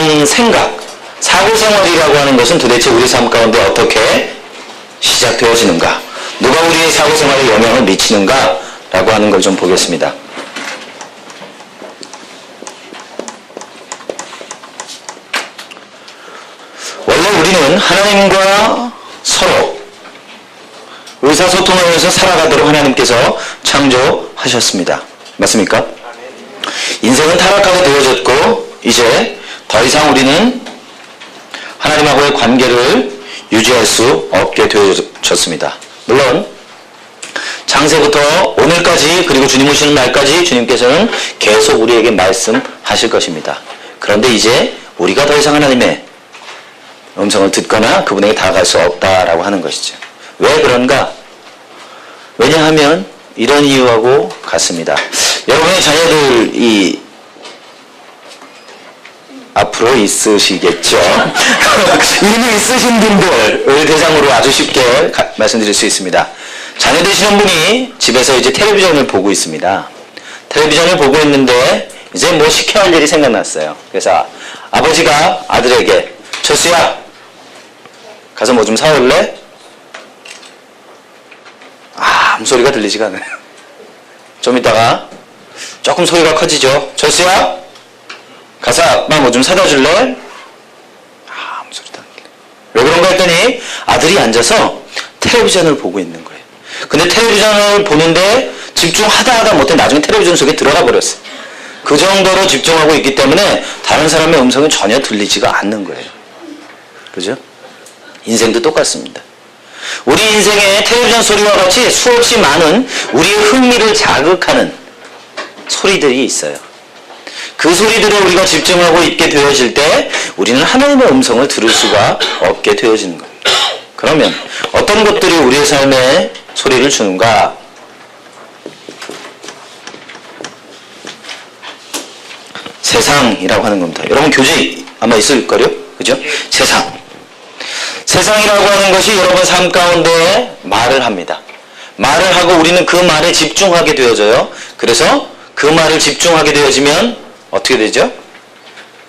이러한 생각, 사고생활이라고 하는 것은 도대체 우리 삶 가운데 어떻게 시작되어지는가? 누가 우리의 사고생활에 영향을 미치는가? 라고 하는 걸 좀 보겠습니다. 원래 우리는 하나님과 서로 의사소통하면서 살아가도록 하나님께서 창조하셨습니다. 맞습니까? 인생은 타락하게 되어졌고 이제 더 이상 우리는 하나님하고의 관계를 유지할 수 없게 되어졌습니다. 물론 장세부터 오늘까지 그리고 주님 오시는 날까지 주님께서는 계속 우리에게 말씀하실 것입니다. 그런데 이제 우리가 더 이상 하나님의 음성을 듣거나 그분에게 다가갈 수 없다라고 하는 것이죠. 왜 그런가? 왜냐하면 이런 이유하고 같습니다. 여러분의 자녀들이 앞으로 있으시겠죠. 이미 있으신 분들을 대상으로 아주 쉽게 말씀드릴 수 있습니다. 자녀 되시는 분이 집에서 이제 텔레비전을 보고 있습니다. 텔레비전을 보고 있는데 이제 뭐 시켜야 할 일이 생각났어요. 그래서 아버지가 아들에게 철수야 가서 뭐 좀 사올래? 아무 소리가 들리지가 않아요. 좀 있다가 조금 소리가 커지죠. 철수야 가서 아빠 뭐 좀 사다 줄래? 아무 소리도 안 들려. 왜 그런가 했더니 아들이 앉아서 텔레비전을 보고 있는 거예요. 근데 텔레비전을 보는데 집중하다 못해 나중에 텔레비전 속에 들어가 버렸어요. 그 정도로 집중하고 있기 때문에 다른 사람의 음성은 전혀 들리지가 않는 거예요. 그죠? 인생도 똑같습니다. 우리 인생에 텔레비전 소리와 같이 수없이 많은 우리의 흥미를 자극하는 소리들이 있어요. 그 소리들에 우리가 집중하고 있게 되어질 때 우리는 하나님의 음성을 들을 수가 없게 되어지는 겁니다. 그러면 어떤 것들이 우리의 삶에 소리를 주는가? 세상이라고 하는 겁니다. 여러분 교재 아마 있을걸요? 그죠? 세상이라고 하는 것이 여러분 삶 가운데 말을 합니다. 말을 하고 우리는 그 말에 집중하게 되어져요. 그래서 그 말을 집중하게 되어지면 어떻게 되죠?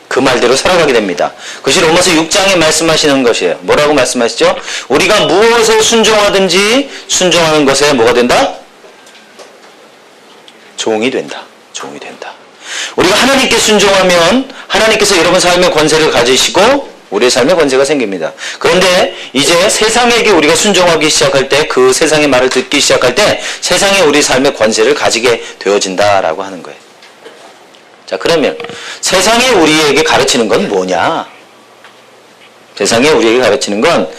그 말대로 살아가게 됩니다. 그것이 로마서 6장에 말씀하시는 것이에요. 뭐라고 말씀하시죠? 우리가 무엇에 순종하든지 순종하는 것에 뭐가 된다? 종이 된다. 종이 된다. 우리가 하나님께 순종하면 하나님께서 여러분 삶의 권세를 가지시고 우리의 삶에 권세가 생깁니다. 그런데 이제 세상에게 우리가 순종하기 시작할 때, 그 세상의 말을 듣기 시작할 때 세상에 우리 삶의 권세를 가지게 되어진다라고 하는 거예요. 자, 그러면 세상이 우리에게 가르치는 건 뭐냐? 세상에 우리에게 가르치는 건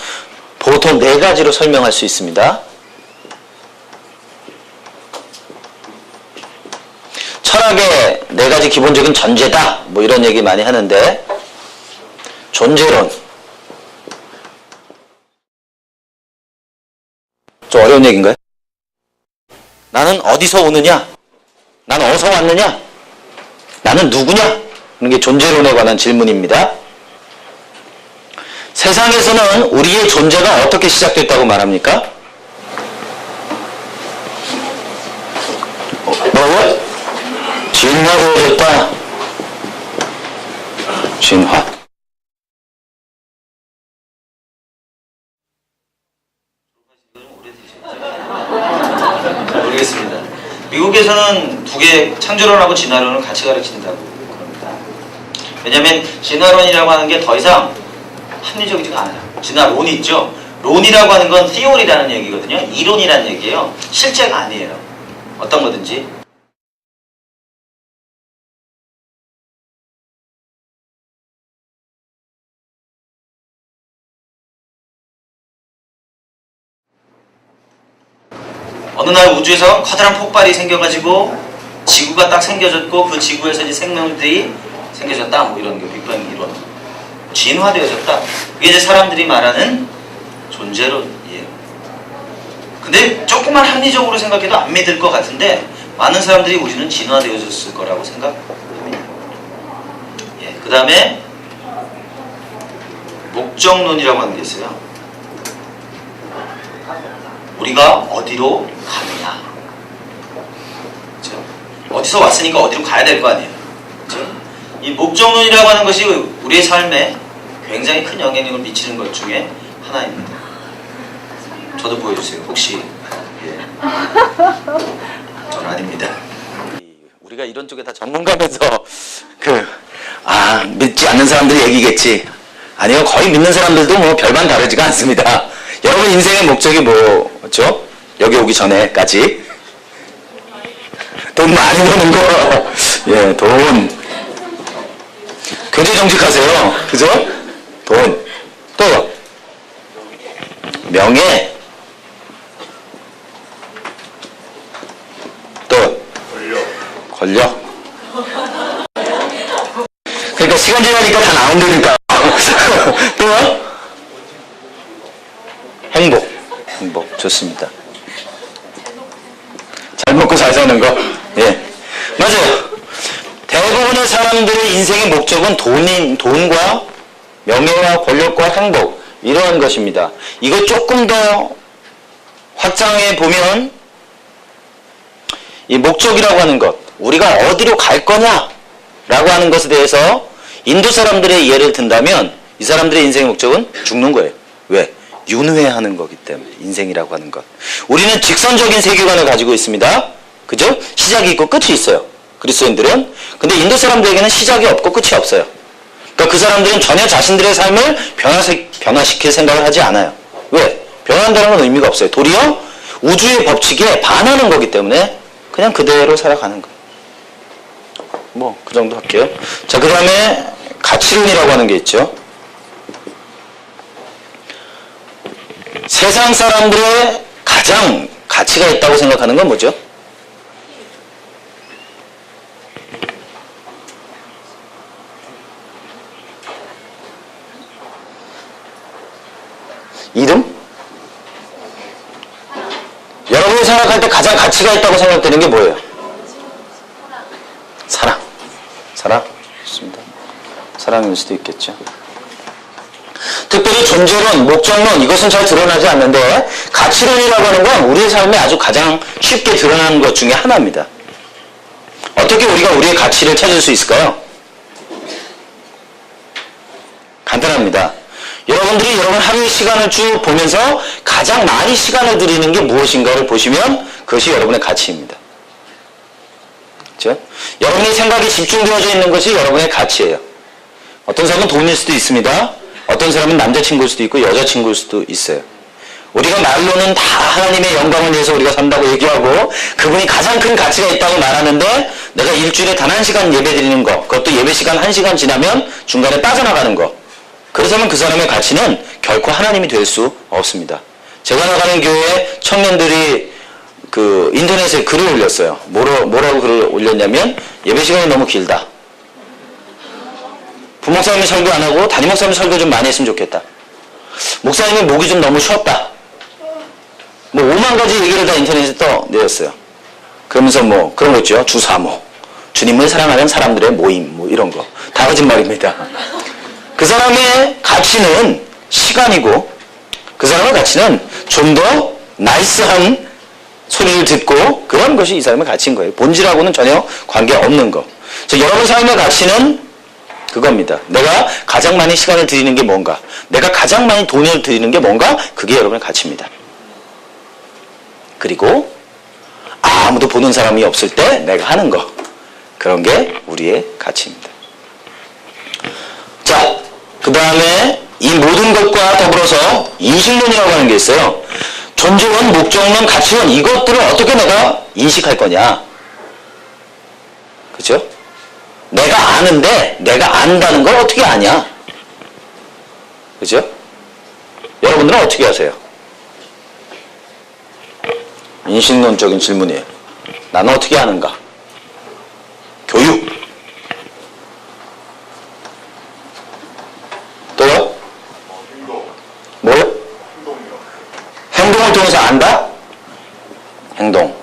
보통 4가지로 설명할 수 있습니다. 철학의 4가지 기본적인 전제다, 뭐 이런 얘기 많이 하는데, 존재론. 좀 어려운 얘기인가요? 나는 어디서 오느냐? 나는 어디서 왔느냐? 나는 누구냐? 이런 게 존재론에 관한 질문입니다. 세상에서는 우리의 존재가 어떻게 시작됐다고 말합니까? 뭐라고요? 진화되어졌다. 진화. 모르겠습니다. 미국에서는 2개, 창조론하고 진화론을 같이 가르친다고 합니다. 왜냐하면 진화론이라고 하는 게 더 이상 합리적이지가 않아요. 진화론이 있죠. 론이라고 하는 건 theory라는 얘기거든요. 이론이라는 얘기예요. 실제가 아니에요. 어떤 거든지. 어느 날 우주에서 커다란 폭발이 생겨가지고 지구가 딱 생겨졌고 그 지구에서 이제 생명들이 생겨졌다, 뭐 이런 게 빅뱅 이론. 진화되어졌다. 그게 이제 사람들이 말하는 존재론이에요. 근데 조금만 합리적으로 생각해도 안 믿을 것 같은데 많은 사람들이 우주는 진화되어졌을 거라고 생각합니다. 예, 그 다음에 목적론이라고 하는 게 있어요. 우리가 어디로 가느냐. 그렇죠? 어디서 왔으니까 어디로 가야 될 거 아니에요. 그렇죠? 이 목적론이라고 하는 것이 우리의 삶에 굉장히 큰 영향력을 미치는 것 중에 하나입니다. 저도 보여주세요. 혹시 전 아닙니다. 우리가 이런 쪽에 다 전문가면서 믿지 않는 사람들 얘기겠지. 아니요, 거의 믿는 사람들도 뭐 별반 다르지가 않습니다. 여러분 인생의 목적이 뭐죠? 여기 오기 전에까지 돈 많이 버는 거. 예, 돈. 굉장히 정직하세요. 그죠? 돈. 또 명예. 또 권력. 그러니까 시간 지나니까 다 나온다니까. 또 행복 좋습니다. 잘 먹고 잘 사는 거. 예, 맞아요. 대부분의 사람들의 인생의 목적은 돈과 명예와 권력과 행복, 이러한 것입니다. 이거 조금 더 확장해 보면 이 목적이라고 하는 것, 우리가 어디로 갈 거냐라고 하는 것에 대해서 인도 사람들의 예를 든다면 이 사람들의 인생의 목적은 죽는 거예요. 왜? 윤회하는 거기 때문에. 인생이라고 하는 것, 우리는 직선적인 세계관을 가지고 있습니다. 그죠? 시작이 있고 끝이 있어요, 그리스도인들은. 근데 인도 사람들에게는 시작이 없고 끝이 없어요. 그러니까 그 사람들은 전혀 자신들의 삶을 변화시킬 생각을 하지 않아요. 왜? 변화한다는 건 의미가 없어요. 도리어 우주의 법칙에 반하는 거기 때문에 그냥 그대로 살아가는 거예요. 뭐 그 정도 할게요. 자, 그 다음에 가치론이라고 하는 게 있죠. 세상 사람들의 가장 가치가 있다고 생각하는 건 뭐죠? 이름? 여러분이 생각할 때 가장 가치가 있다고 생각되는 게 뭐예요? 사랑. 사랑? 좋습니다. 사랑일 수도 있겠죠. 특별히 존재론, 목적론, 이것은 잘 드러나지 않는데 가치론이라고 하는 건 우리의 삶에 아주 가장 쉽게 드러나는 것 중에 하나입니다. 어떻게 우리가 우리의 가치를 찾을 수 있을까요? 간단합니다. 여러분들이 여러분 하루의 시간을 쭉 보면서 가장 많이 시간을 들이는 게 무엇인가를 보시면 그것이 여러분의 가치입니다. 그렇죠? 여러분의 생각이 집중되어져 있는 것이 여러분의 가치예요. 어떤 사람은 돈일 수도 있습니다. 어떤 사람은 남자친구일 수도 있고 여자친구일 수도 있어요. 우리가 말로는 다 하나님의 영광을 위해서 우리가 산다고 얘기하고 그분이 가장 큰 가치가 있다고 말하는데 내가 일주일에 단 1시간 예배 드리는 거, 그것도 예배 시간 1시간 지나면 중간에 빠져나가는 거, 그렇다면 그 사람의 가치는 결코 하나님이 될 수 없습니다. 제가 나가는 교회에 청년들이 인터넷에 글을 올렸어요. 뭐라고 글을 올렸냐면 예배 시간이 너무 길다. 부목사님이 설교 안 하고 담임 목사님이 설교 좀 많이 했으면 좋겠다. 목사님이 목이 좀 너무 쉬었다. 뭐 5만 가지 얘기를 다 인터넷에 떠내렸어요. 그러면서 뭐 그런 거 있죠. 주사모, 주님을 사랑하는 사람들의 모임, 뭐 이런 거 다 거짓말입니다. 그 사람의 가치는 시간이고 그 사람의 가치는 좀 더 나이스한 소리를 듣고 그런 것이 이 사람의 가치인 거예요. 본질하고는 전혀 관계없는 거. 여러분 삶의 가치는 그겁니다. 내가 가장 많이 시간을 들이는 게 뭔가, 내가 가장 많이 돈을 들이는 게 뭔가, 그게 여러분의 가치입니다. 그리고 아무도 보는 사람이 없을 때 내가 하는 거, 그런 게 우리의 가치입니다. 자, 그 다음에 이 모든 것과 더불어서 인식론이라고 하는 게 있어요. 존재론, 목적론, 가치론, 이것들을 어떻게 내가 인식할 거냐. 그죠? 내가 아는데 내가 안다는 걸 어떻게 아냐. 그죠? 여러분들은 어떻게 아세요? 인식론적인 질문이에요. 나는 어떻게 아는가? 교육. 또요? 뭐요? 행동을 통해서 안다? 행동.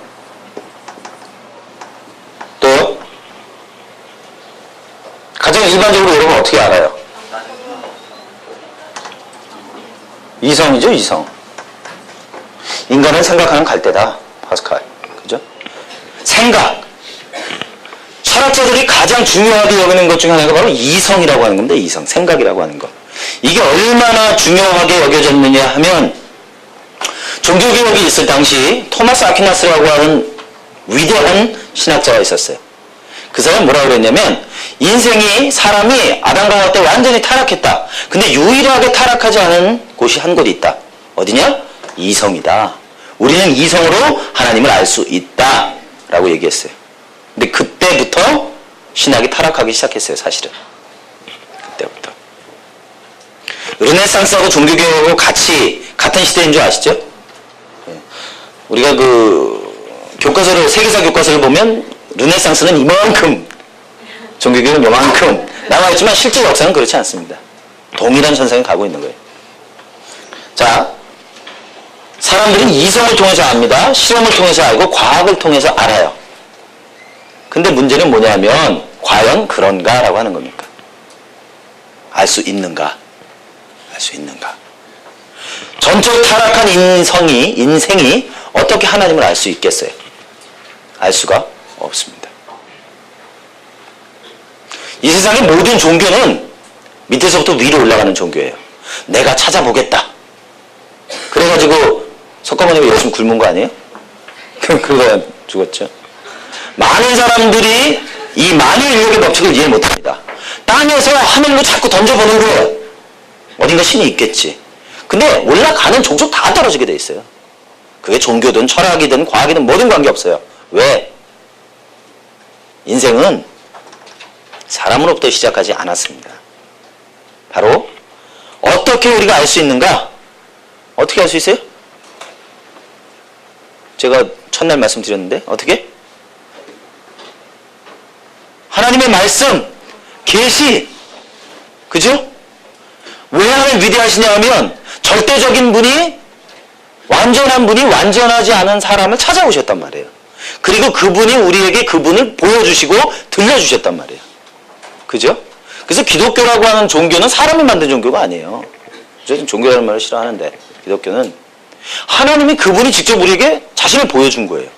또요? 가장 일반적으로 여러분 어떻게 알아요? 이성이죠, 이성. 인간은 생각하는 갈대다, 파스칼. 그죠? 생각. 철학자 철학자들이 가장 중요하게 여기는 것 중에 하나가 바로 이성이라고 하는 겁니다. 이성, 생각이라고 하는 것. 이게 얼마나 중요하게 여겨졌느냐 하면 종교개혁이 있을 당시 토마스 아퀴나스라고 하는 위대한 신학자가 있었어요. 그 사람이 뭐라고 그랬냐면 인생이 사람이 아담과 하와 때 완전히 타락했다. 근데 유일하게 타락하지 않은 곳이 한 곳이 있다. 어디냐? 이성이다. 우리는 이성으로 하나님을 알 수 있다 라고 얘기했어요. 근데 그때부터 신학이 타락하기 시작했어요. 사실은 그때부터. 르네상스하고 종교개혁하고 같은 시대인 줄 아시죠? 우리가 교과서를, 세계사 교과서를 보면 르네상스는 이만큼, 종교개혁은 요만큼 남아있지만 실제 역사는 그렇지 않습니다. 동일한 현상이 가고 있는 거예요. 자, 사람들은 이성을 통해서 압니다. 실험을 통해서 알고 과학을 통해서 알아요. 근데 문제는 뭐냐면 과연 그런가 라고 하는 겁니까? 알 수 있는가? 알 수 있는가? 전적 타락한 인생이 어떻게 하나님을 알 수 있겠어요? 알 수가 없습니다. 이 세상의 모든 종교는 밑에서부터 위로 올라가는 종교예요. 내가 찾아보겠다. 그래가지고 석가모니가 열심히 굶은 거 아니에요? 그러다 죽었죠. 많은 사람들이 이 만유 인력의 법칙을 이해 못합니다. 땅에서 하늘로 자꾸 던져보는 거예요. 어딘가 신이 있겠지. 근데 올라가는 종족 다 떨어지게 돼 있어요. 그게 종교든 철학이든 과학이든 뭐든 관계없어요. 왜? 인생은 사람으로부터 시작하지 않았습니다. 바로 어떻게 우리가 알 수 있는가? 어떻게 알 수 있어요? 제가 첫날 말씀드렸는데 어떻게? 하나님의 말씀, 계시, 그죠? 왜 하나님 위대하시냐 하면 절대적인 분이, 완전한 분이 완전하지 않은 사람을 찾아오셨단 말이에요. 그리고 그분이 우리에게 그분을 보여주시고 들려주셨단 말이에요. 그죠? 그래서 기독교라고 하는 종교는 사람이 만든 종교가 아니에요. 저는 종교라는 말을 싫어하는데 기독교는 하나님이 그분이 직접 우리에게 자신을 보여준 거예요.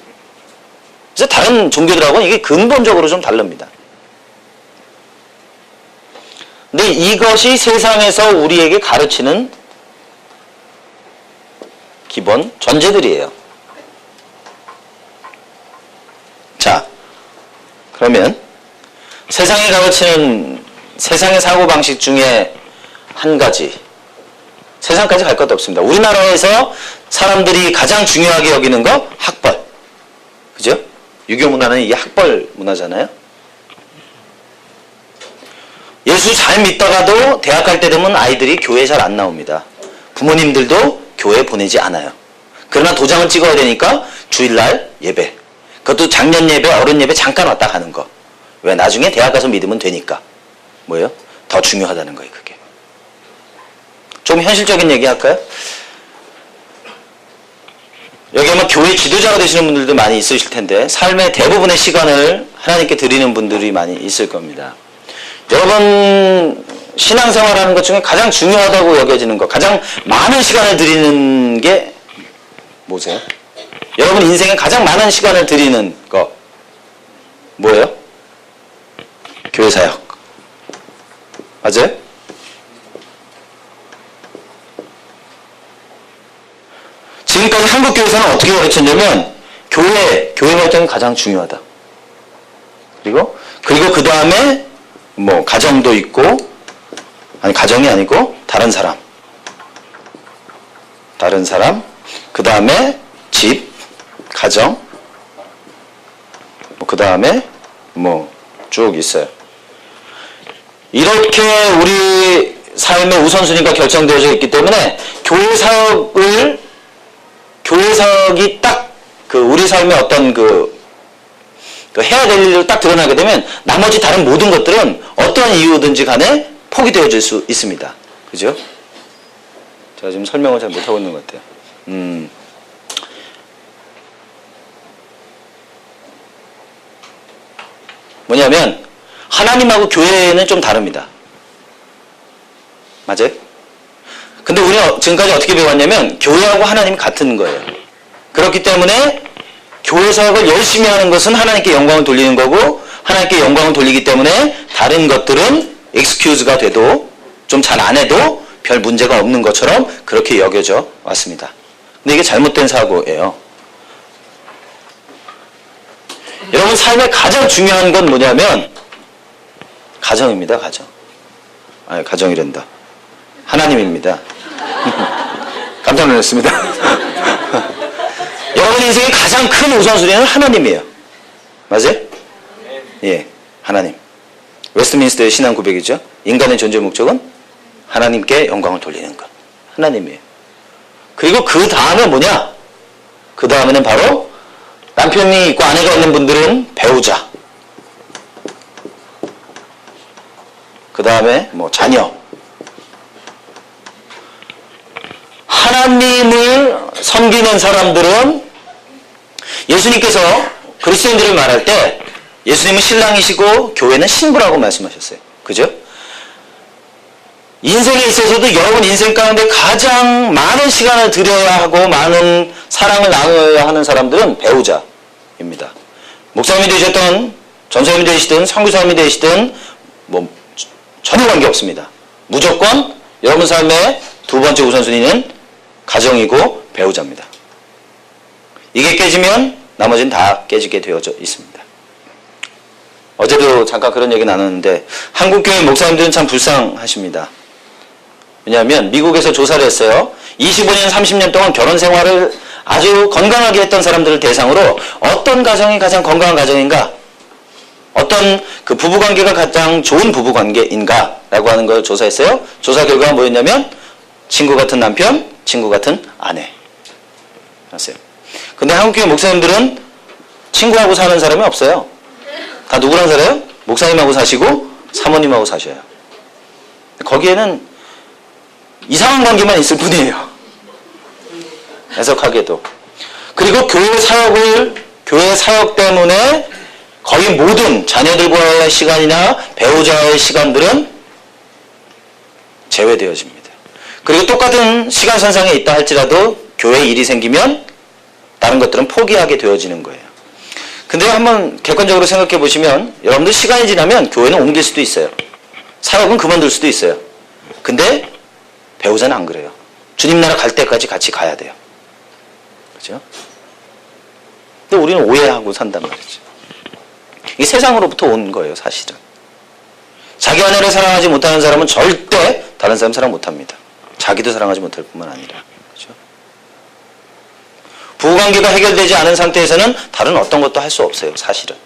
그래서 다른 종교들하고는 이게 근본적으로 좀 다릅니다. 근데 이것이 세상에서 우리에게 가르치는 기본 전제들이에요. 자, 그러면 세상이 가르치는 세상의 사고방식 중에 한 가지, 세상까지 갈 것도 없습니다. 우리나라에서 사람들이 가장 중요하게 여기는 거 학벌. 그죠? 유교 문화는 이게 학벌 문화잖아요. 예수 잘 믿다가도 대학 갈 때 되면 아이들이 교회 잘 안 나옵니다. 부모님들도 교회 보내지 않아요. 그러나 도장을 찍어야 되니까 주일날 예배. 그것도 작년 예배, 어른 예배 잠깐 왔다 가는 거. 왜? 나중에 대학 가서 믿으면 되니까. 뭐예요? 더 중요하다는 거예요, 그게. 좀 현실적인 얘기 할까요? 여기 아마 교회 지도자가 되시는 분들도 많이 있으실 텐데 삶의 대부분의 시간을 하나님께 드리는 분들이 많이 있을 겁니다. 여러분 신앙생활하는 것 중에 가장 중요하다고 여겨지는 것, 가장 많은 시간을 드리는 게 뭐세요? 여러분 인생에 가장 많은 시간을 드리는 거 뭐예요? 교회 사역. 맞아요? 지금까지 한국 교회에서는 어떻게 가르쳤냐면 교회 활동이 가장 중요하다. 그리고 그 다음에 뭐 가정도 있고, 아니 가정이 아니고 다른 사람, 그 다음에 집, 가정, 그 다음에 뭐 쭉 있어요. 이렇게 우리 삶의 우선순위가 결정되어져 있기 때문에 교회 사역이 딱 우리 삶의 어떤 해야 될 일을 딱 드러나게 되면 나머지 다른 모든 것들은 어떠한 이유든지 간에 포기되어질 수 있습니다. 그죠? 제가 지금 설명을 잘 못하고 있는 것 같아요. 뭐냐면 하나님하고 교회는 좀 다릅니다. 맞아요? 근데 우리는 지금까지 어떻게 배웠냐면 교회하고 하나님이 같은 거예요. 그렇기 때문에 교회 사역을 열심히 하는 것은 하나님께 영광을 돌리는 거고 하나님께 영광을 돌리기 때문에 다른 것들은 excuse가 돼도 좀 잘 안 해도 별 문제가 없는 것처럼 그렇게 여겨져 왔습니다. 근데 이게 잘못된 사고예요. 여러분 삶의 가장 중요한 건 뭐냐면 가정입니다. 가정. 아니 가정이란다. 하나님입니다. 깜짝 놀랐습니다. 여러분 인생의 가장 큰 우선순위는 하나님이에요. 맞아요? 예, 하나님. 웨스트민스터의 신앙 고백이죠. 인간의 존재 목적은 하나님께 영광을 돌리는 것. 하나님이에요. 그리고 그 다음에 뭐냐? 그 다음에는 바로 남편이 있고 아내가 있는 분들은 배우자. 그 다음에 뭐 자녀. 하나님을 섬기는 사람들은 예수님께서 그리스도인들을 말할 때 예수님은 신랑이시고 교회는 신부라고 말씀하셨어요. 그죠? 인생에 있어서도 여러분 인생 가운데 가장 많은 시간을 들여야 하고 많은 사랑을 나눠야 하는 사람들은 배우자입니다. 목사님이 되셨든 전사님이 되시든 선교사님이 되시든 뭐 전혀 관계없습니다. 무조건 여러분 삶의 두 번째 우선순위는 가정이고 배우자입니다. 이게 깨지면 나머지는 다 깨지게 되어져 있습니다. 어제도 잠깐 그런 얘기 나눴는데 한국교회 목사님들은 참 불쌍하십니다. 왜냐하면 미국에서 조사를 했어요. 25년, 30년 동안 결혼 생활을 아주 건강하게 했던 사람들을 대상으로 어떤 가정이 가장 건강한 가정인가? 어떤 그 부부관계가 가장 좋은 부부관계인가? 라고 하는 걸 조사했어요. 조사 결과가 뭐였냐면 친구 같은 남편, 친구 같은 아내. 봤어요. 근데 한국교회 목사님들은 친구하고 사는 사람이 없어요. 다 누구랑 살아요? 목사님하고 사시고 사모님하고 사셔요. 거기에는 이상한 관계만 있을 뿐이에요. 해석하게도. 그리고 교회 사역 때문에 거의 모든 자녀들과의 시간이나 배우자와의 시간들은 제외되어집니다. 그리고 똑같은 시간선상에 있다 할지라도 교회 일이 생기면 다른 것들은 포기하게 되어지는 거예요. 근데 한번 객관적으로 생각해 보시면 여러분들 시간이 지나면 교회는 옮길 수도 있어요. 사역은 그만둘 수도 있어요. 근데 배우자는 안 그래요. 주님 나라 갈 때까지 같이 가야 돼요. 그죠? 근데 우리는 오해하고 산단 말이죠. 이게 세상으로부터 온 거예요, 사실은. 자기 아내를 사랑하지 못하는 사람은 절대 다른 사람 사랑 못합니다. 자기도 사랑하지 못할 뿐만 아니라. 그죠? 부부관계가 해결되지 않은 상태에서는 다른 어떤 것도 할 수 없어요, 사실은.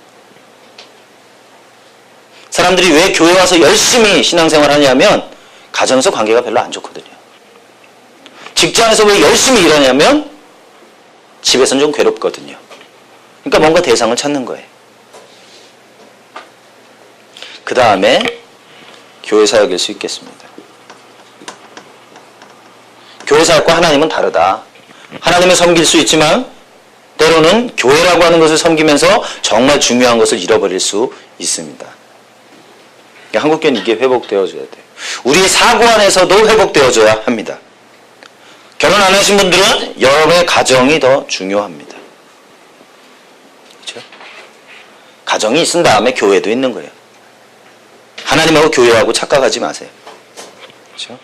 사람들이 왜 교회 와서 열심히 신앙생활 하냐면 가정에서 관계가 별로 안 좋거든요. 직장에서 왜 열심히 일하냐면 집에서는 좀 괴롭거든요. 그러니까 뭔가 대상을 찾는 거예요. 그 다음에 교회 사역일 수 있겠습니다. 교회 사역과 하나님은 다르다. 하나님을 섬길 수 있지만 때로는 교회라고 하는 것을 섬기면서 정말 중요한 것을 잃어버릴 수 있습니다. 한국교회는 이게 회복되어져야 돼요. 우리의 사고 안에서도 회복되어져야 합니다. 결혼 안 하신 분들은 여러분의 가정이 더 중요합니다. 그렇죠? 가정이 있은 다음에 교회도 있는 거예요. 하나님하고 교회하고 착각하지 마세요. 그렇죠?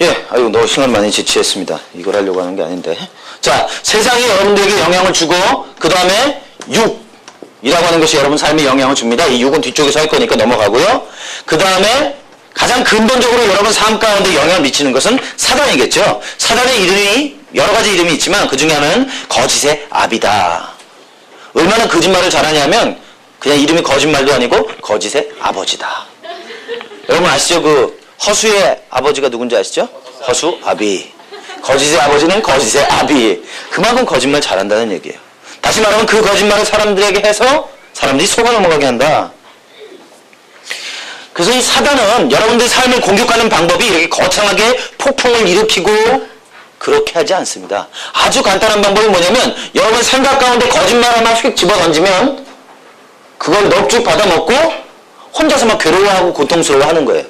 예, 아유, 너 시간 많이 지체했습니다. 이걸 하려고 하는 게 아닌데. 자, 세상이 여러분들에게 영향을 주고, 그 다음에 육이라고 하는 것이 여러분 삶에 영향을 줍니다. 이 육은 뒤쪽에서 할 거니까 넘어가고요. 그 다음에 가장 근본적으로 여러분 삶 가운데 영향을 미치는 것은 사단이겠죠. 사단의 이름이, 여러 가지 이름이 있지만 그 중에 하나는 거짓의 아비다. 얼마나 거짓말을 잘하냐면, 그냥 이름이 거짓말도 아니고 거짓의 아버지다. 여러분 아시죠? 그 허수의 아버지가 누군지 아시죠? 허수 아비. 거짓의 아버지는 거짓의 아비. 그만큼 거짓말 잘한다는 얘기예요. 다시 말하면 그 거짓말을 사람들에게 해서 사람들이 속아 넘어가게 한다. 그래서 이 사단은 여러분들 삶을 공격하는 방법이 이렇게 거창하게 폭풍을 일으키고 그렇게 하지 않습니다. 아주 간단한 방법이 뭐냐면 여러분 생각 가운데 거짓말 하나 휙 집어던지면 그걸 넙죽 받아먹고 혼자서 막 괴로워하고 고통스러워하는 거예요.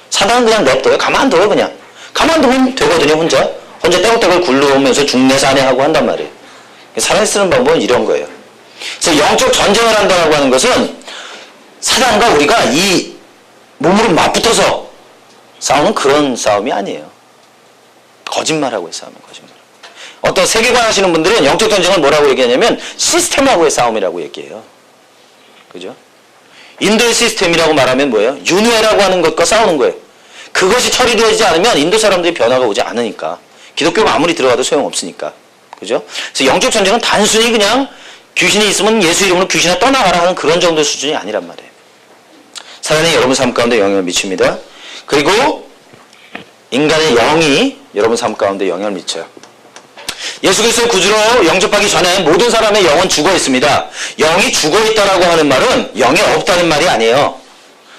사단은 그냥 냅둬요. 가만둬요, 그냥. 가만두면 되거든요, 혼자. 혼자 떼굴떼굴 굴러오면서 중내산해하고 한단 말이에요. 사단이 쓰는 방법은 이런 거예요. 그래서 영적 전쟁을 한다고 하는 것은 사단과 우리가 이 몸으로 맞붙어서 싸우는 그런 싸움이 아니에요. 거짓말하고의 싸움이에요. 거짓말. 어떤 세계관 하시는 분들은 영적 전쟁을 뭐라고 얘기하냐면 시스템하고의 싸움이라고 얘기해요. 그죠? 인도의 시스템이라고 말하면 뭐예요? 윤회라고 하는 것과 싸우는 거예요. 그것이 처리되지 않으면 인도 사람들이 변화가 오지 않으니까. 기독교가 아무리 들어가도 소용없으니까. 그죠? 그래서 영적 전쟁은 단순히 그냥 귀신이 있으면 예수 이름으로 귀신아 떠나가라 하는 그런 정도 수준이 아니란 말이에요. 사단이 여러분 삶 가운데 영향을 미칩니다. 그리고 인간의 영이 여러분 삶 가운데 영향을 미쳐요. 예수 그리스도의 구주로 영접하기 전에 모든 사람의 영은 죽어 있습니다. 영이 죽어 있다라고 하는 말은 영이 없다는 말이 아니에요.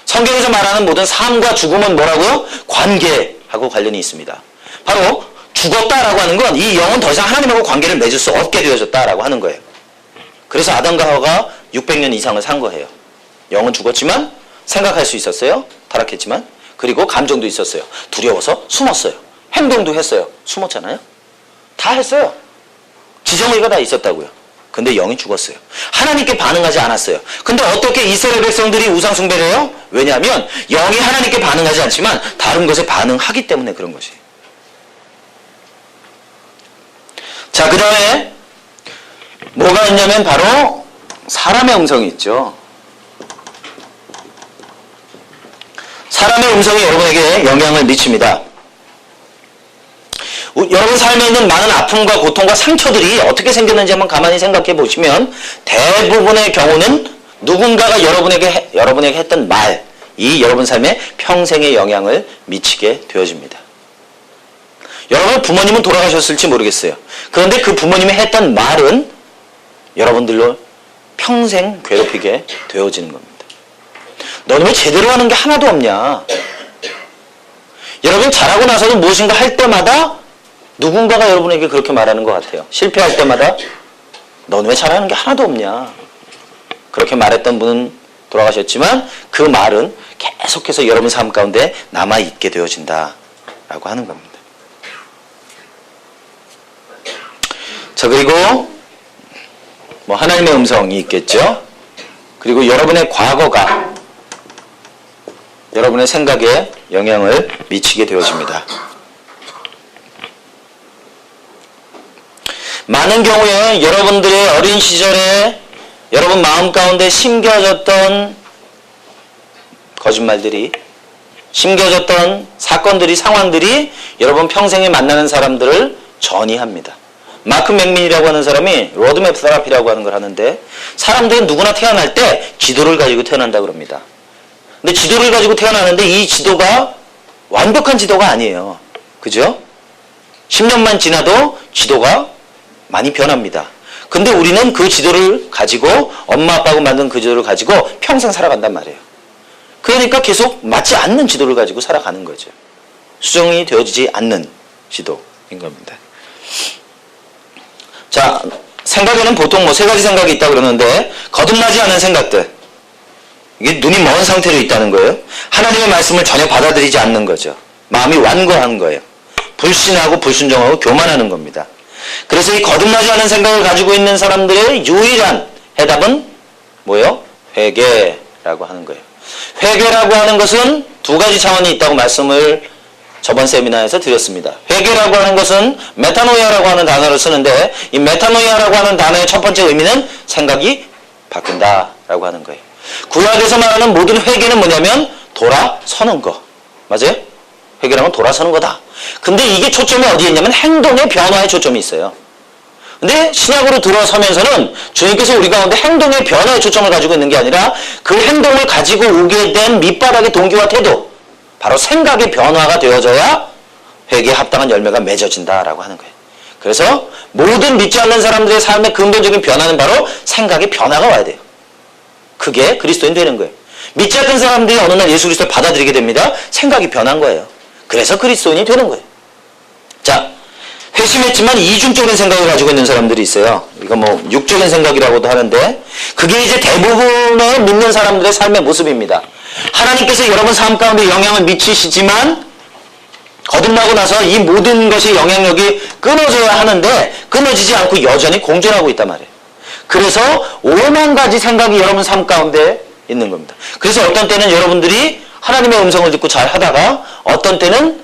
성경에서 말하는 모든 삶과 죽음은 뭐라고요? 관계하고 관련이 있습니다. 바로 죽었다라고 하는 건 이 영은 더 이상 하나님하고 관계를 맺을 수 없게 되어졌다라고 하는 거예요. 그래서 아담과 하와가 600년 이상을 산 거예요. 영은 죽었지만 생각할 수 있었어요. 타락했지만. 그리고 감정도 있었어요. 두려워서 숨었어요. 행동도 했어요. 숨었잖아요. 다 했어요. 지정의가 다 있었다고요. 근데 영이 죽었어요. 하나님께 반응하지 않았어요. 근데 어떻게 이스라엘 백성들이 우상 숭배를 해요? 왜냐하면 영이 하나님께 반응하지 않지만 다른 것에 반응하기 때문에 그런 것이에요. 자, 그 다음에 뭐가 있냐면 바로 사람의 음성이 있죠. 사람의 음성이 여러분에게 영향을 미칩니다. 여러분 삶에 있는 많은 아픔과 고통과 상처들이 어떻게 생겼는지 한번 가만히 생각해 보시면 대부분의 경우는 누군가가 여러분에게 했던 말이 여러분 삶에 평생의 영향을 미치게 되어집니다. 여러분 부모님은 돌아가셨을지 모르겠어요. 그런데 그 부모님이 했던 말은 여러분들로 평생 괴롭히게 되어지는 겁니다. 너는 왜 제대로 하는 게 하나도 없냐? 여러분 잘하고 나서도 무엇인가 할 때마다 누군가가 여러분에게 그렇게 말하는 것 같아요. 실패할 때마다 너는 왜 잘하는 게 하나도 없냐? 그렇게 말했던 분은 돌아가셨지만 그 말은 계속해서 여러분 삶 가운데 남아있게 되어진다라고 하는 겁니다. 자, 그리고 뭐 하나님의 음성이 있겠죠. 그리고 여러분의 과거가 여러분의 생각에 영향을 미치게 되어집니다. 많은 경우에 여러분들의 어린 시절에 여러분 마음 가운데 심겨졌던 거짓말들이, 심겨졌던 사건들이, 상황들이 여러분 평생에 만나는 사람들을 전이합니다. 마크 맥민이라고 하는 사람이 로드맵 테라피라고 하는 걸 하는데 사람들은 누구나 태어날 때 지도를 가지고 태어난다고 그럽니다. 근데 지도를 가지고 태어나는데 이 지도가 완벽한 지도가 아니에요. 그죠? 10년만 지나도 지도가 많이 변합니다. 근데 우리는 그 지도를 가지고 엄마 아빠가 만든 그 지도를 가지고 평생 살아간단 말이에요. 그러니까 계속 맞지 않는 지도를 가지고 살아가는 거죠. 수정이 되어지지 않는 지도인 겁니다. 자, 생각에는 보통 뭐 세 가지 생각이 있다고 그러는데 거듭나지 않은 생각들. 이게 눈이 먼 상태로 있다는 거예요. 하나님의 말씀을 전혀 받아들이지 않는 거죠. 마음이 완고한 거예요. 불신하고 불순종하고 교만하는 겁니다. 그래서 이 거듭나지 않은 생각을 가지고 있는 사람들의 유일한 해답은 뭐예요? 회개라고 하는 거예요. 회개라고 하는 것은 두 가지 차원이 있다고 말씀을 저번 세미나에서 드렸습니다. 회개라고 하는 것은 메타노이아라고 하는 단어를 쓰는데 이 메타노이아라고 하는 단어의 첫 번째 의미는 생각이 바뀐다라고 하는 거예요. 구약에서 말하는 모든 회개는 뭐냐면 돌아서는 거. 맞아요? 회개라면 돌아서는 거다. 근데 이게 초점이 어디에 있냐면 행동의 변화에 초점이 있어요. 근데 신약으로 들어서면서는 주님께서 우리 가운데 행동의 변화에 초점을 가지고 있는 게 아니라 그 행동을 가지고 오게 된 밑바닥의 동기와 태도, 바로 생각의 변화가 되어져야 회개에 합당한 열매가 맺어진다라고 하는 거예요. 그래서 모든 믿지 않는 사람들의 삶의 근본적인 변화는 바로 생각의 변화가 와야 돼요. 그게 그리스도인 되는 거예요. 믿지 않는 사람들이 어느 날 예수 그리스도를 받아들이게 됩니다. 생각이 변한 거예요. 그래서 그리스도인이 되는 거예요. 자, 회심했지만 이중적인 생각을 가지고 있는 사람들이 있어요. 이거 뭐 육적인 생각이라고도 하는데 그게 이제 대부분의 믿는 사람들의 삶의 모습입니다. 하나님께서 여러분 삶 가운데 영향을 미치시지만 거듭나고 나서 이 모든 것이 영향력이 끊어져야 하는데 끊어지지 않고 여전히 공존하고 있단 말이에요. 그래서 5만 가지 생각이 여러분 삶 가운데 있는 겁니다. 그래서 어떤 때는 여러분들이 하나님의 음성을 듣고 잘 하다가 어떤 때는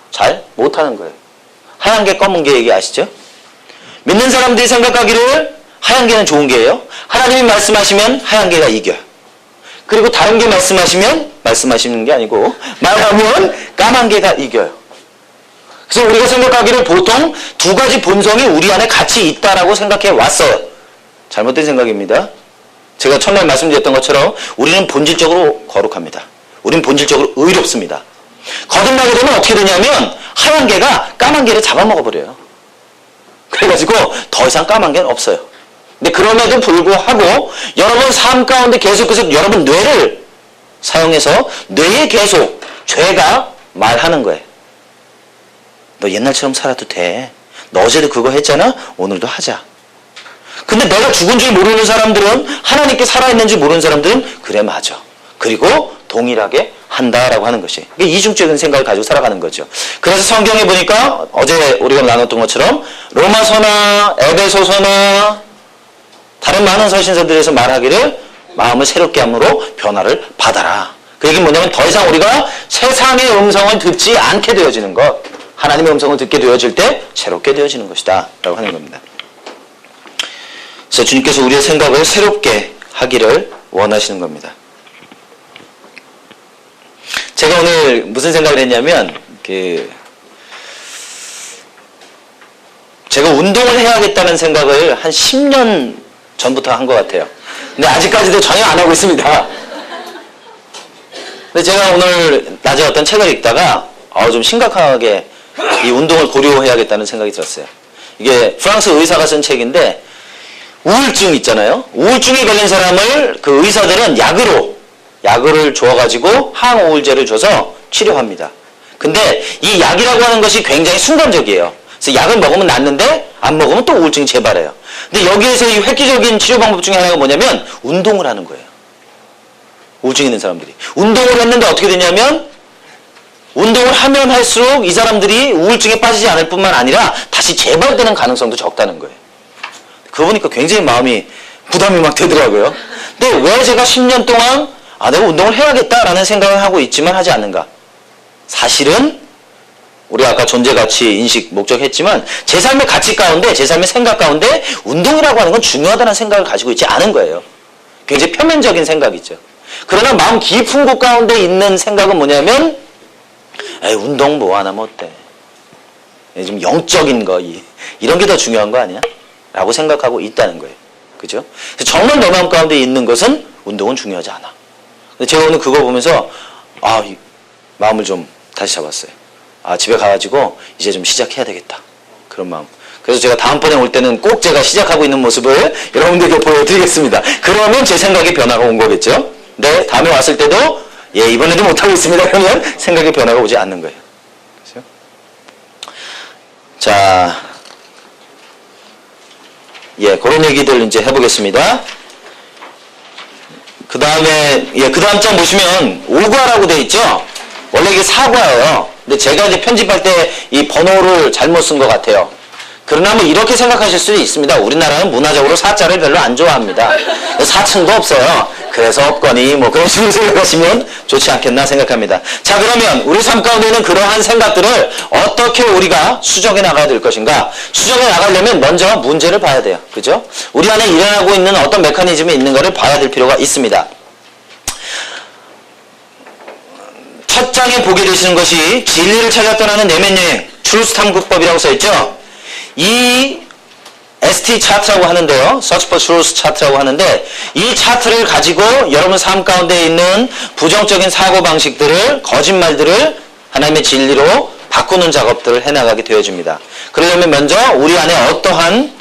잘 못하는 거예요. 하얀 개 검은 개 얘기 아시죠? 믿는 사람들이 생각하기를 하얀 개는 좋은 개예요. 하나님이 말씀하시면 하얀 개가 이겨요. 그리고 다른 게 말씀하시는 게 아니고 말하면 까만 개가 이겨요. 그래서 우리가 생각하기를 보통 두 가지 본성이 우리 안에 같이 있다라고 생각해 왔어요. 잘못된 생각입니다. 제가 첫날 말씀드렸던 것처럼 우리는 본질적으로 거룩합니다. 우리는 본질적으로 의롭습니다. 거듭나게 되면 어떻게 되냐면 하얀 개가 까만 개를 잡아먹어버려요. 그래가지고 더 이상 까만 개는 없어요. 근데 그럼에도 불구하고 여러분 삶 가운데 계속해서 여러분 뇌를 사용해서 뇌에 계속 죄가 말하는 거예요. 너 옛날처럼 살아도 돼. 너 어제도 그거 했잖아. 오늘도 하자. 근데 내가 죽은 줄 모르는 사람들은 하나님께 살아있는지 모르는 사람들은 그래 맞아. 그리고 동일하게 한다라고 하는 것이 이중적인 생각을 가지고 살아가는 거죠. 그래서 성경에 보니까 어제 우리가 나눴던 것처럼 로마서나 에베소서나 다른 많은 서신서들에서 말하기를 마음을 새롭게 함으로 변화를 받아라. 그 얘기는 뭐냐면 더 이상 우리가 세상의 음성을 듣지 않게 되어지는 것, 하나님의 음성을 듣게 되어질 때 새롭게 되어지는 것이다 라고 하는 겁니다. 그래서 주님께서 우리의 생각을 새롭게 하기를 원하시는 겁니다. 제가 오늘 무슨 생각을 했냐면 제가 운동을 해야겠다는 생각을 한 10년 전부터 한 것 같아요. 근데 아직까지도 전혀 안 하고 있습니다. 근데 제가 오늘 낮에 어떤 책을 읽다가 좀 심각하게 이 운동을 고려해야겠다는 생각이 들었어요. 이게 프랑스 의사가 쓴 책인데 우울증 있잖아요. 우울증에 걸린 사람을 그 의사들은 약을 줘가지고 항우울제를 줘서 치료합니다. 근데 이 약이라고 하는 것이 굉장히 순간적이에요. 그래서 약을 먹으면 낫는데 안 먹으면 또 우울증이 재발해요. 근데 여기에서 이 획기적인 치료 방법 중에 하나가 뭐냐면 운동을 하는 거예요. 우울증 있는 사람들이. 운동을 했는데 어떻게 되냐면 운동을 하면 할수록 이 사람들이 우울증에 빠지지 않을 뿐만 아니라 다시 재발되는 가능성도 적다는 거예요. 그거 보니까 굉장히 마음이 부담이 막 되더라고요. 근데 왜 제가 10년 동안 내가 운동을 해야겠다라는 생각을 하고 있지만 하지 않는가? 사실은 우리가 아까 존재, 가치, 인식, 목적 했지만 제 삶의 가치 가운데, 제 삶의 생각 가운데 운동이라고 하는 건 중요하다는 생각을 가지고 있지 않은 거예요. 굉장히 표면적인 생각이죠. 그러나 마음 깊은 곳 가운데 있는 생각은 뭐냐면 운동 뭐 하나 뭐 어때? 좀 영적인 거 이런 게 더 중요한 거 아니야? 라고 생각하고 있다는 거예요. 그죠? 정말 내 마음 가운데 있는 것은 운동은 중요하지 않아. 근데 제가 오늘 그거 보면서 마음을 좀 다시 잡았어요. 집에 가가지고 이제 좀 시작해야 되겠다. 그런 마음. 그래서 제가 다음번에 올 때는 꼭 제가 시작하고 있는 모습을 여러분들께 보여드리겠습니다. 그러면 제 생각에 변화가 온 거겠죠? 네, 다음에 왔을 때도 이번에도 못하고 있습니다. 그러면 생각에 변화가 오지 않는 거예요. 그렇죠? 자, 그런 얘기들 이제 해보겠습니다. 그 다음에, 그 다음 장 보시면 오과라고 되어 있죠? 원래 이게 사과예요. 근데 제가 이제 편집할 때 이 번호를 잘못 쓴 것 같아요. 그러나 뭐 이렇게 생각하실 수도 있습니다. 우리나라는 문화적으로 사자를 별로 안 좋아합니다. 사층도 없어요. 그래서 없거니 뭐 그런 식으로 생각하시면 좋지 않겠나 생각합니다. 자, 그러면 우리 삶 가운데는 그러한 생각들을 어떻게 우리가 수정해 나가야 될 것인가? 수정해 나가려면 먼저 문제를 봐야 돼요. 그죠? 우리 안에 일어나고 있는 어떤 메커니즘이 있는 것을 봐야 될 필요가 있습니다. 첫 장에 보게 되시는 것이 진리를 찾아 떠나는 내면 여행, 트루스 탐구법이라고 써있죠? 이 ST 차트라고 하는데요. Search for Truth 차트라고 하는데 이 차트를 가지고 여러분 삶 가운데 있는 부정적인 사고방식들을, 거짓말들을 하나님의 진리로 바꾸는 작업들을 해나가게 되어집니다. 그러려면 먼저 우리 안에 어떠한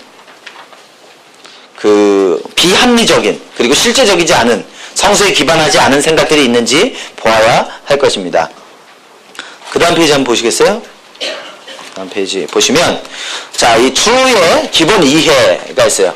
비합리적인 그리고 실제적이지 않은 성서에 기반하지 않은 생각들이 있는지 보아야 할 것입니다. 그 다음 페이지 한번 보시겠어요? 다음 페이지 보시면 자, 이 true의 기본 이해가 있어요.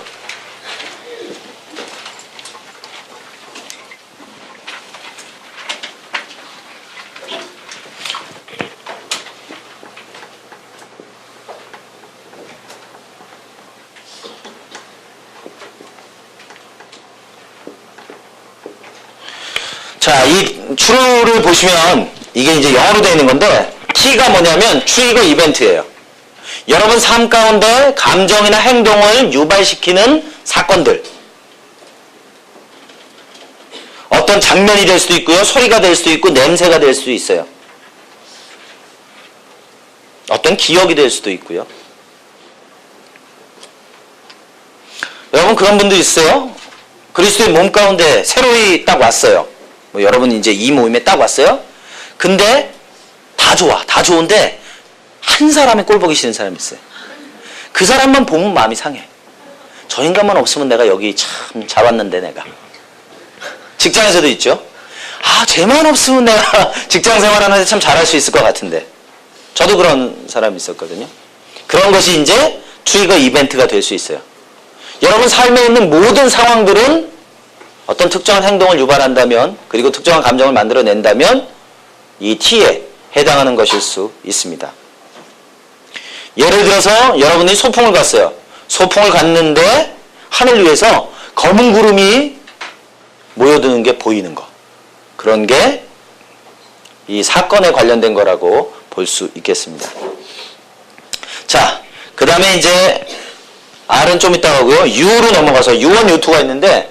자, 이 true를 보시면 이게 이제 영어로 되어 있는 건데 T가 뭐냐면 트리거 이벤트예요. 여러분 삶 가운데 감정이나 행동을 유발시키는 사건들. 어떤 장면이 될 수도 있고요. 소리가 될 수도 있고 냄새가 될 수도 있어요. 어떤 기억이 될 수도 있고요. 여러분 그런 분들 있어요? 그리스도의 몸 가운데 새로이 딱 왔어요. 뭐 여러분 이제 이 모임에 딱 왔어요. 근데 다 좋아. 다 좋은데 한 사람의 꼴 보기 싫은 사람이 있어요. 그 사람만 보면 마음이 상해. 저 인간만 없으면 내가 여기 참 잘 왔는데 내가. 직장에서도 있죠. 아, 쟤만 없으면 내가 직장 생활하는데 참 잘할 수 있을 것 같은데. 저도 그런 사람이 있었거든요. 그런 것이 이제 트리거 이벤트가 될 수 있어요. 여러분 삶에 있는 모든 상황들은 어떤 특정한 행동을 유발한다면, 그리고 특정한 감정을 만들어낸다면 이 T에 해당하는 것일 수 있습니다. 예를 들어서 여러분이 소풍을 갔어요. 소풍을 갔는데 하늘 위에서 검은 구름이 모여드는 게 보이는 거. 그런 게 이 사건에 관련된 거라고 볼 수 있겠습니다. 자, 그 다음에 이제 R은 좀 이따 가고요. U로 넘어가서 U1, U2가 있는데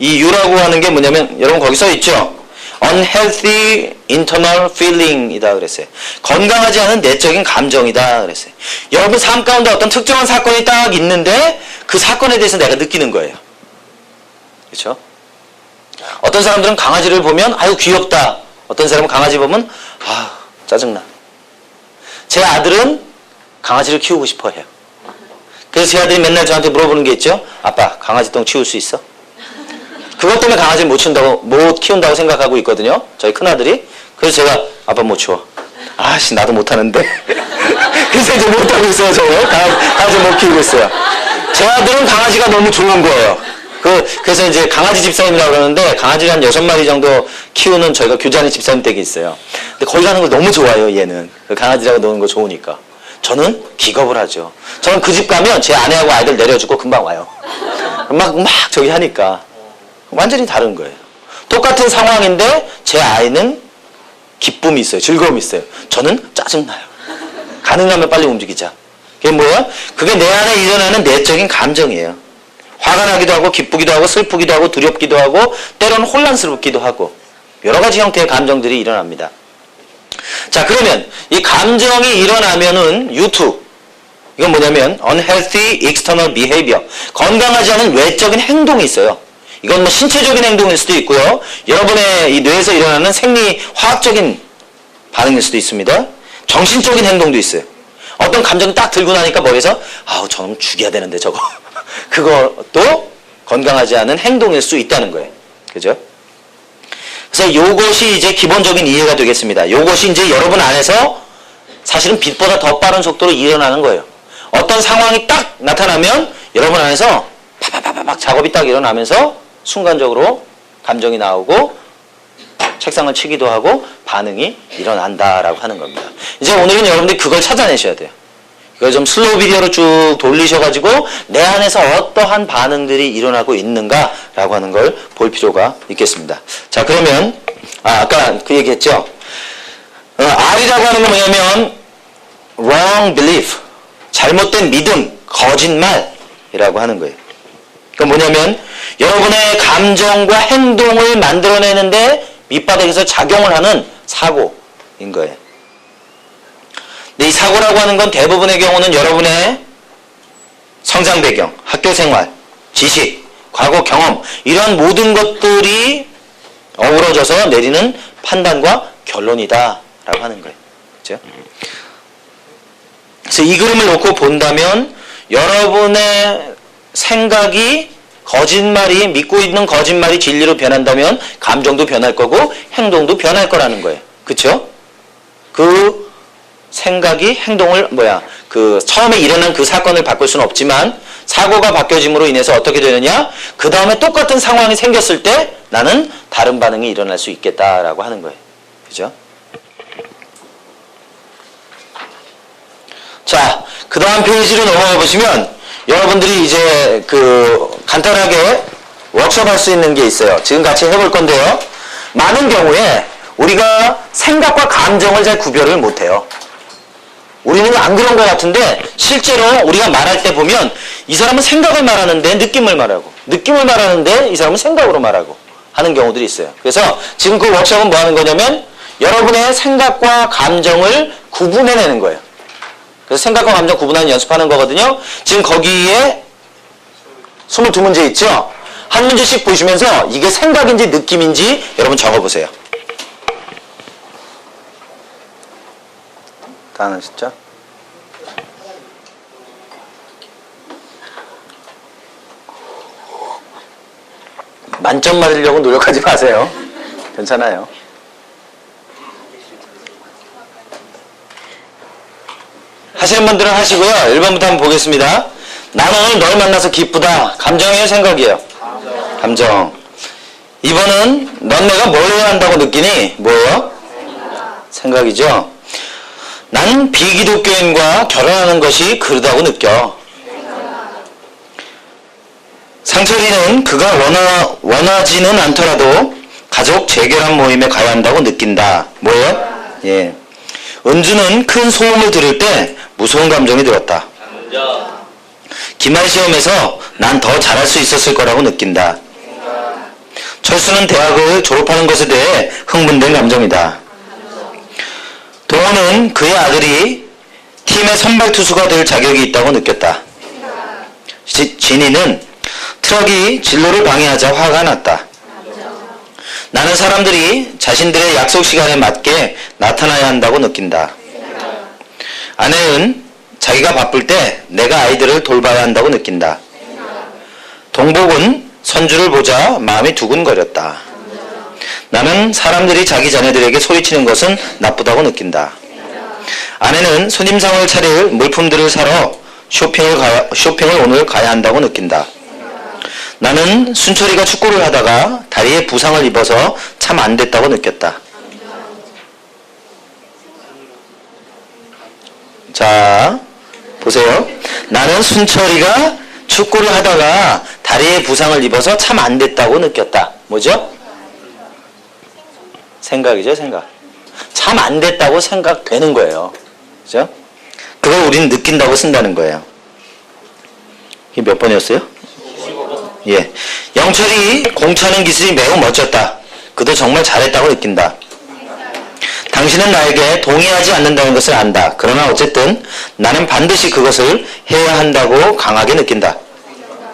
이 U라고 하는 게 뭐냐면 여러분 거기 써 있죠. unhealthy internal feeling이다 그랬어요. 건강하지 않은 내적인 감정이다 그랬어요. 여러분 삶 가운데 어떤 특정한 사건이 딱 있는데 그 사건에 대해서 내가 느끼는 거예요. 그렇죠? 어떤 사람들은 강아지를 보면 아유 귀엽다. 어떤 사람은 강아지 보면 아 짜증나. 제 아들은 강아지를 키우고 싶어 해요. 그래서 제 아들이 맨날 저한테 물어보는 게 있죠. 아빠 강아지 똥 치울 수 있어? 그것 때문에 강아지를 못 키운다고 생각하고 있거든요. 저희 큰아들이. 그래서 제가 아빠 못 치워. 아씨 나도 못하는데. 그래서 이제 못하고 있어요. 저는 강아지 못 키우고 있어요. 제 아들은 강아지가 너무 좋은 거예요. 그래서 이제 강아지 집사님이라고 그러는데 강아지를 한 6마리 정도 키우는 저희가 교자는 집사님 댁이 있어요. 근데 거기 가는 걸 너무 좋아해요. 얘는. 그 강아지라고 노는 거 좋으니까. 저는 기겁을 하죠. 저는 그 집 가면 제 아내하고 아이들 내려주고 금방 와요. 막 저기 하니까. 완전히 다른 거예요. 똑같은 상황인데 제 아이는 기쁨이 있어요. 즐거움이 있어요. 저는 짜증나요. 가능하면 빨리 움직이자. 그게 뭐야? 그게 내 안에 일어나는 내적인 감정이에요. 화가 나기도 하고 기쁘기도 하고 슬프기도 하고 두렵기도 하고 때로는 혼란스럽기도 하고 여러 가지 형태의 감정들이 일어납니다. 자, 그러면 이 감정이 일어나면은 U2 이건 뭐냐면 unhealthy external behavior 건강하지 않은 외적인 행동이 있어요. 이건 뭐 신체적인 행동일 수도 있고요. 여러분의 이 뇌에서 일어나는 생리화학적인 반응일 수도 있습니다. 정신적인 행동도 있어요. 어떤 감정이 딱 들고 나니까 머리에서 아우 저놈 죽여야 되는데 저거 그것도 건강하지 않은 행동일 수 있다는 거예요. 그죠? 그래서 이것이 이제 기본적인 이해가 되겠습니다. 이것이 이제 여러분 안에서 사실은 빛보다 더 빠른 속도로 일어나는 거예요. 어떤 상황이 딱 나타나면 여러분 안에서 파파파박 작업이 딱 일어나면서 순간적으로 감정이 나오고 책상을 치기도 하고 반응이 일어난다라고 하는 겁니다. 이제 오늘은 여러분들이 그걸 찾아내셔야 돼요. 이걸 좀 슬로우 비디오로 쭉 돌리셔가지고 내 안에서 어떠한 반응들이 일어나고 있는가라고 하는 걸 볼 필요가 있겠습니다. 자, 그러면 아까 그 얘기했죠. R이라고 하는 건 뭐냐면 wrong belief, 잘못된 믿음, 거짓말이라고 하는 거예요. 그건 뭐냐면 여러분의 감정과 행동을 만들어내는데 밑바닥에서 작용을 하는 사고인 거예요. 근데 이 사고라고 하는 건 대부분의 경우는 여러분의 성장 배경, 학교 생활, 지식, 과거 경험 이런 모든 것들이 어우러져서 내리는 판단과 결론이다 라고 하는 거예요. 그렇죠? 그래서 이 그림을 놓고 본다면 여러분의 생각이 거짓말이 믿고 있는 거짓말이 진리로 변한다면 감정도 변할 거고 행동도 변할 거라는 거예요. 그렇죠? 그 생각이 행동을 처음에 일어난 그 사건을 바꿀 수는 없지만 사고가 바뀌어짐으로 인해서 어떻게 되느냐? 그 다음에 똑같은 상황이 생겼을 때 나는 다른 반응이 일어날 수 있겠다라고 하는 거예요. 그죠? 자, 그 다음 페이지로 넘어가 보시면 여러분들이 이제 간단하게 워크숍 할 수 있는 게 있어요. 지금 같이 해볼 건데요. 많은 경우에 우리가 생각과 감정을 잘 구별을 못해요. 우리는 안 그런 것 같은데 실제로 우리가 말할 때 보면 이 사람은 생각을 말하는데 느낌을 말하고, 느낌을 말하는데 이 사람은 생각으로 말하고 하는 경우들이 있어요. 그래서 지금 그 워크숍은 뭐 하는 거냐면 여러분의 생각과 감정을 구분해내는 거예요. 그래서 생각과 감정 구분하는 연습하는 거거든요. 지금 거기에 22문제 있죠? 한 문제씩 보시면서 이게 생각인지 느낌인지 여러분 적어보세요. 다 하셨죠? 만점 맞으려고 노력하지 마세요. 괜찮아요. 하시는 분들은 하시고요. 1번부터 한번 보겠습니다. 나는 오늘 널 만나서 기쁘다. 감정이에요? 생각이에요? 감정. 2번은 넌 내가 뭘 해야 한다고 느끼니? 뭐예요? 생각이죠. 난 비기독교인과 결혼하는 것이 그러다고 느껴. 상철이는 그가 원하지는 않더라도 가족 재결합 모임에 가야 한다고 느낀다. 뭐예요? 예. 은주는 큰 소음을 들을 때 무서운 감정이 들었다. 기말 시험에서 난 더 잘할 수 있었을 거라고 느낀다. 철수는 대학을 졸업하는 것에 대해 흥분된 감정이다. 동호는 그의 아들이 팀의 선발 투수가 될 자격이 있다고 느꼈다. 진이는 트럭이 진로를 방해하자 화가 났다. 나는 사람들이 자신들의 약속 시간에 맞게 나타나야 한다고 느낀다. 아내는 자기가 바쁠 때 내가 아이들을 돌봐야 한다고 느낀다. 동복은 선주를 보자 마음이 두근거렸다. 나는 사람들이 자기 자녀들에게 소리치는 것은 나쁘다고 느낀다. 아내는 손님상을 차릴 물품들을 사러 쇼핑을 오늘 가야 한다고 느낀다. 나는 순철이가 축구를 하다가 다리에 부상을 입어서 참 안 됐다고 느꼈다. 자, 보세요. 나는 순철이가 축구를 하다가 다리에 부상을 입어서 참 안 됐다고 느꼈다. 뭐죠? 생각이죠, 생각. 참 안 됐다고 생각되는 거예요. 그죠? 그걸 우리는 느낀다고 쓴다는 거예요. 이게 몇 번이었어요? 예. 영철이 공차는 기술이 매우 멋졌다. 그도 정말 잘했다고 느낀다. 당신은 나에게 동의하지 않는다는 것을 안다. 그러나 어쨌든 나는 반드시 그것을 해야 한다고 강하게 느낀다.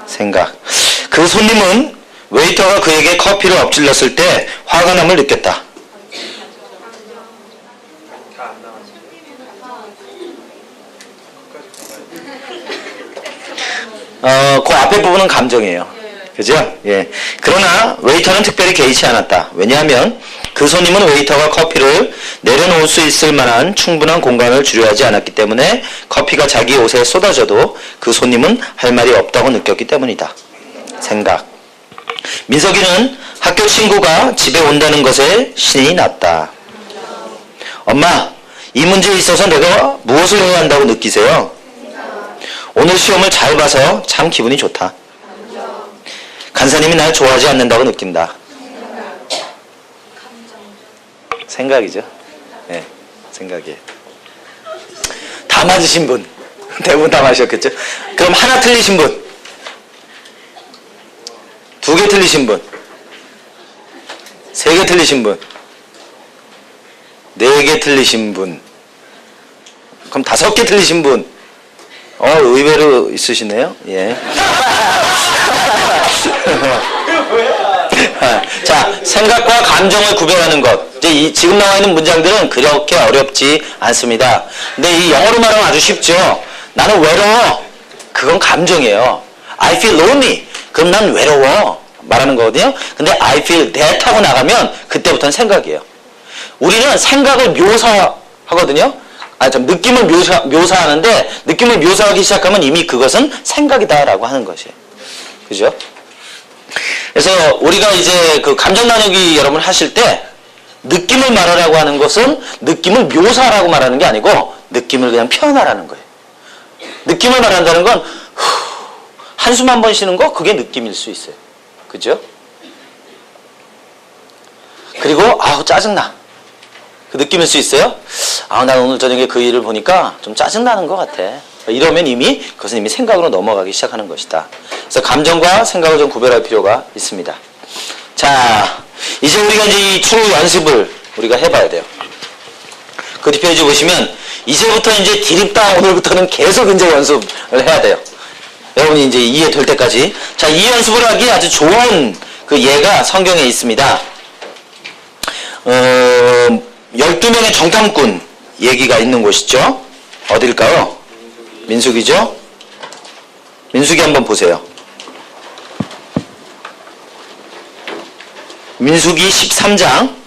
생각. 그 손님은 웨이터가 그에게 커피를 엎질렀을 때 화가 남을 느꼈다. 그 앞에 부분은 감정이에요. 그죠? 예. 그러나 웨이터는 특별히 개의치 않았다. 왜냐하면 그 손님은 웨이터가 커피를 내려놓을 수 있을 만한 충분한 공간을 주려하지 않았기 때문에 커피가 자기 옷에 쏟아져도 그 손님은 할 말이 없다고 느꼈기 때문이다. 생각. 민석이는 학교 친구가 집에 온다는 것에 신이 났다. 엄마, 이 문제에 있어서 내가 무엇을 해야 한다고 느끼세요? 오늘 시험을 잘 봐서 참 기분이 좋다. 간사님이 날 좋아하지 않는다고 느낀다. 생각이죠. 네, 생각이에요. 다 맞으신 분. 대부분 다 맞으셨겠죠? 그럼 하나 틀리신 분. 2개 틀리신 분. 3개 틀리신 분. 4개 틀리신 분. 그럼 5개 틀리신 분. 의외로 있으시네요. 예. 자, 생각과 감정을 구별하는 것. 이제 지금 나와 있는 문장들은 그렇게 어렵지 않습니다. 근데 이 영어로 말하면 아주 쉽죠. 나는 외로워. 그건 감정이에요. I feel lonely. 그럼 난 외로워. 말하는 거거든요. 근데 I feel that 하고 나가면 그때부터는 생각이에요. 우리는 생각을 묘사하거든요. 느낌을 묘사하는데 느낌을 묘사하기 시작하면 이미 그것은 생각이다라고 하는 것이에요. 그죠? 그래서 우리가 이제 그 감정 나누기 여러분 하실 때 느낌을 말하라고 하는 것은 느낌을 묘사하라고 말하는 게 아니고 느낌을 그냥 표현하라는 거예요. 느낌을 말한다는 건 한숨 한 번 쉬는 거 그게 느낌일 수 있어요. 그죠? 그리고 아우 짜증나. 그 느낌일 수 있어요? 아, 난 오늘 저녁에 그 일을 보니까 좀 짜증나는 것 같아. 이러면 이미 그것은 이미 생각으로 넘어가기 시작하는 것이다. 그래서 감정과 생각을 좀 구별할 필요가 있습니다. 자, 이제 우리가 이제 이 true 연습을 우리가 해봐야 돼요. 그 뒷페이지 보시면 이제부터 이제 디립다 오늘부터는 계속 이제 연습을 해야 돼요. 여러분이 이제 이해될 때까지. 자, 이 연습을 하기 아주 좋은 그 예가 성경에 있습니다. 12명의 정탐꾼 얘기가 있는 곳이죠. 어딜까요? 민수기죠? 민수기 한번 보세요. 민수기 13장.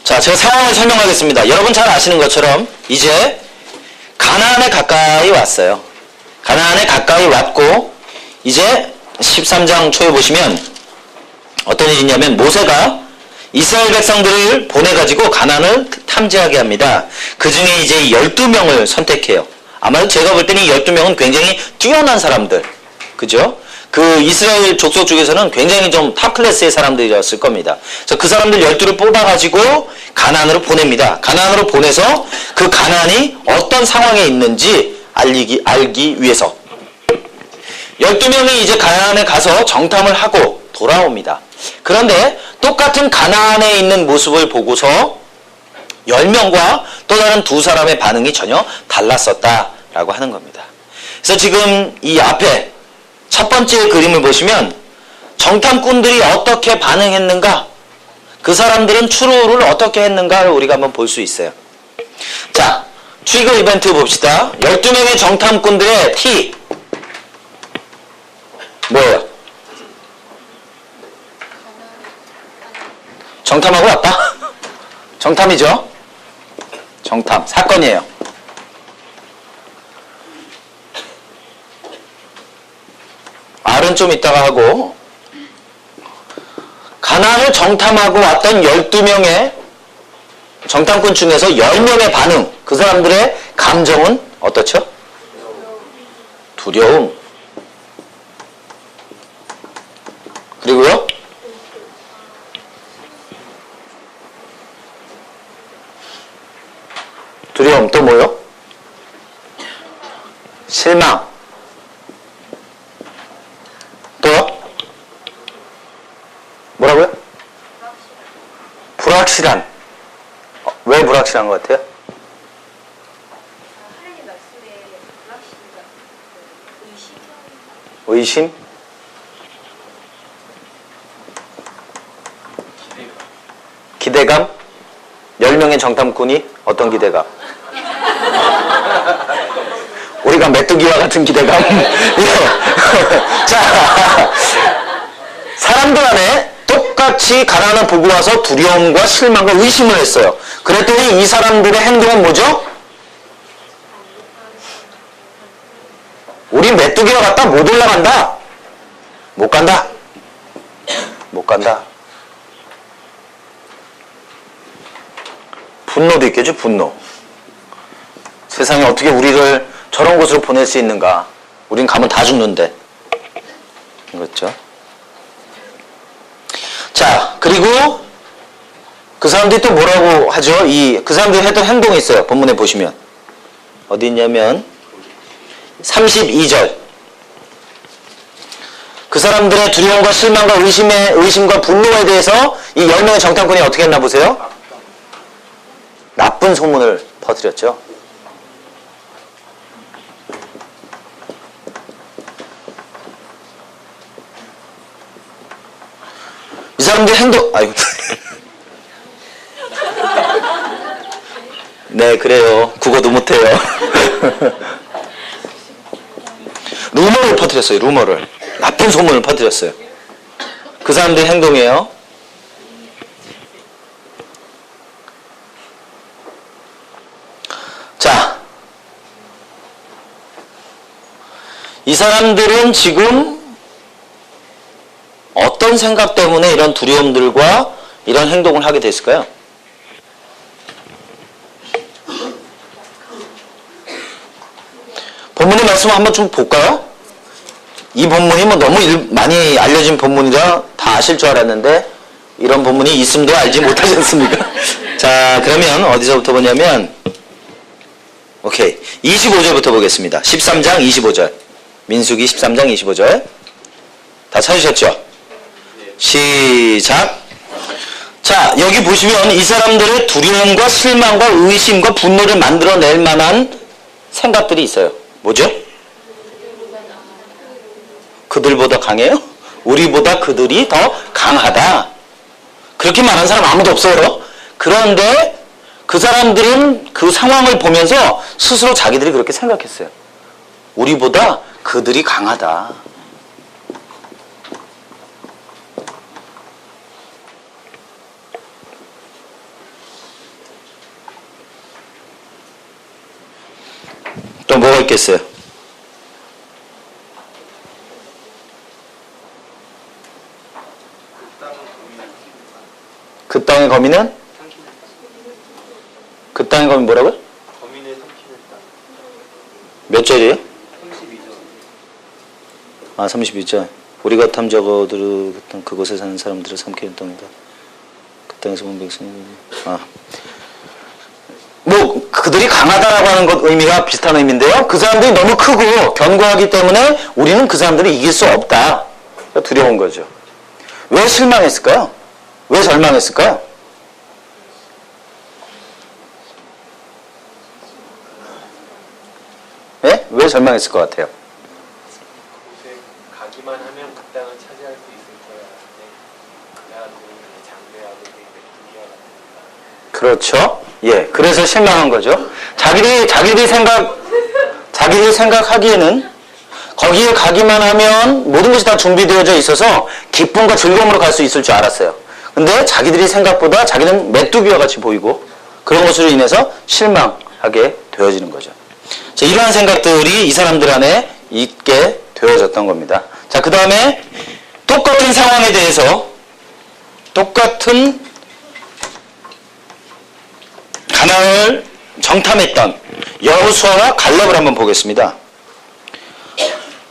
자, 제가 상황을 설명하겠습니다. 여러분 잘 아시는 것처럼 이제 가나안에 가까이 왔어요. 가나안에 가까이 왔고 이제 13장 초에 보시면 어떤 일이 있냐면 모세가 이스라엘 백성들을 보내가지고 가나안을 탐지하게 합니다. 그 중에 이제 12명을 선택해요. 아마도 제가 볼 때는 이 12명은 굉장히 뛰어난 사람들. 그죠? 그 이스라엘 족속 중에서는 굉장히 좀 탑 클래스의 사람들이었을 겁니다. 그래서 그 사람들 12를 뽑아가지고 가나안으로 보냅니다. 가나안으로 보내서 그 가나안이 어떤 상황에 있는지 알기 위해서 12명이 이제 가나안에 가서 정탐을 하고 돌아옵니다. 그런데 똑같은 가나안에 있는 모습을 보고서 10명과 또 다른 두 사람의 반응이 전혀 달랐었다라고 하는 겁니다. 그래서 지금 이 앞에 첫 번째 그림을 보시면 정탐꾼들이 어떻게 반응했는가, 그 사람들은 추루를 어떻게 했는가를 우리가 한번 볼 수 있어요. 자, 트리거 이벤트 봅시다. 12명의 정탐꾼들의 T 뭐예요? 정탐하고 왔다? 정탐이죠? 정탐, 사건이에요. R은 좀 이따가 하고, 가나안을 정탐하고 왔던 12명의 정탐꾼 중에서 10명의 반응, 그 사람들의 감정은 어떻죠? 두려움. 그리고요? 두려움, 또 뭐요? 실망. 또요? 뭐라고요? 불확실한. 왜 불확실한 것 같아요? 하나님 말씀에 불확실한 의심? 기대감? 10명의 정탐꾼이 어떤 기대감? 우리가 메뚜기와 같은 기대감? 자, 사람들 안에 똑같이 가나안을 보고 와서 두려움과 실망과 의심을 했어요. 그랬더니 이 사람들의 행동은 뭐죠? 우리 메뚜기와 같다? 못 올라간다? 못 간다? 못 간다? 분노도 있겠죠, 분노. 세상에 어떻게 우리를 저런 곳으로 보낼 수 있는가? 우린 가면 다 죽는데. 그렇죠? 자, 그리고 그 사람들이 또 뭐라고 하죠? 그 사람들이 했던 행동이 있어요. 본문에 보시면. 어디 있냐면 32절. 그 사람들의 두려움과 실망과 의심과 분노에 대해서 이 10명의 정탐꾼이 어떻게 했나 보세요? 나쁜 소문을 퍼뜨렸죠. 이 사람들 아이고. 네, 그래요. 국어도 못해요. 루머를 퍼뜨렸어요, 루머를. 나쁜 소문을 퍼뜨렸어요. 그 사람들의 행동이에요. 자, 이 사람들은 지금 어떤 생각 때문에 이런 두려움들과 이런 행동을 하게 됐을까요? 본문의 말씀을 한번 좀 볼까요? 이 본문이 뭐 너무 많이 알려진 본문이라 다 아실 줄 알았는데 이런 본문이 있음도 알지 못하지 않습니까? 자, 그러면 어디서부터 보냐면 오케이. 25절부터 보겠습니다. 13장 25절. 민수기 13장 25절. 다 찾으셨죠? 시작. 자, 여기 보시면 이 사람들의 두려움과 실망과 의심과 분노를 만들어낼 만한 생각들이 있어요. 뭐죠? 그들보다 강해요? 우리보다 그들이 더 강하다. 그렇게 말하는 사람 아무도 없어요. 그런데 그 사람들은 그 상황을 보면서 스스로 자기들이 그렇게 생각했어요. 우리보다 그들이 강하다. 또 뭐가 있겠어요? 그 땅의 거민은? 그 땅의 거민 뭐라고요? 범인을 삼키겠다. 몇 절이에요? 32절. 아, 32절. 우리가 탐저거들을 그곳에 사는 사람들을 삼키는 땅이다. 그 땅에서 본 백성이. 아. 뭐 그들이 강하다라고 하는 것 의미가 비슷한 의미인데요. 그 사람들이 너무 크고 견고하기 때문에 우리는 그 사람들을 이길 수 없다. 두려운 거죠. 왜 실망했을까요? 왜 절망했을까요? 예? 왜 절망했을 것 같아요? 그곳에 가기만 하면 그 땅을 차지할 수 있을 거야. 근데 그야말로 장대하고 그렇죠. 예. 그래서 실망한 거죠. 자기들이 생각하기에는 거기에 가기만 하면 모든 것이 다 준비되어져 있어서 기쁨과 즐거움으로 갈 수 있을 줄 알았어요. 근데 자기들이 생각보다 자기는 메뚜기와 같이 보이고 그런 것으로 인해서 실망하게 되어지는 거죠. 자, 이러한 생각들이 이 사람들 안에 있게 되어졌던 겁니다. 자, 그 다음에 똑같은 상황에 대해서 똑같은 가나안을 정탐했던 여호수아와 갈렙을 한번 보겠습니다.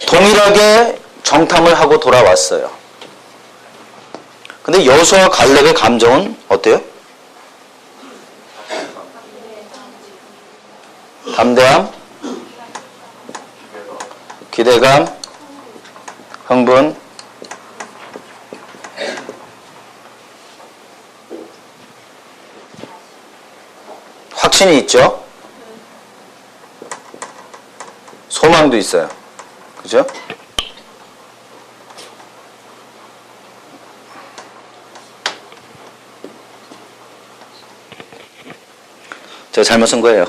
동일하게 정탐을 하고 돌아왔어요. 근데 여호수아와 갈렙의 감정은 어때요? 담대함, 기대감, 흥분, 확신이 있죠? 소망도 있어요. 그죠? 제가 잘못 쓴 거예요.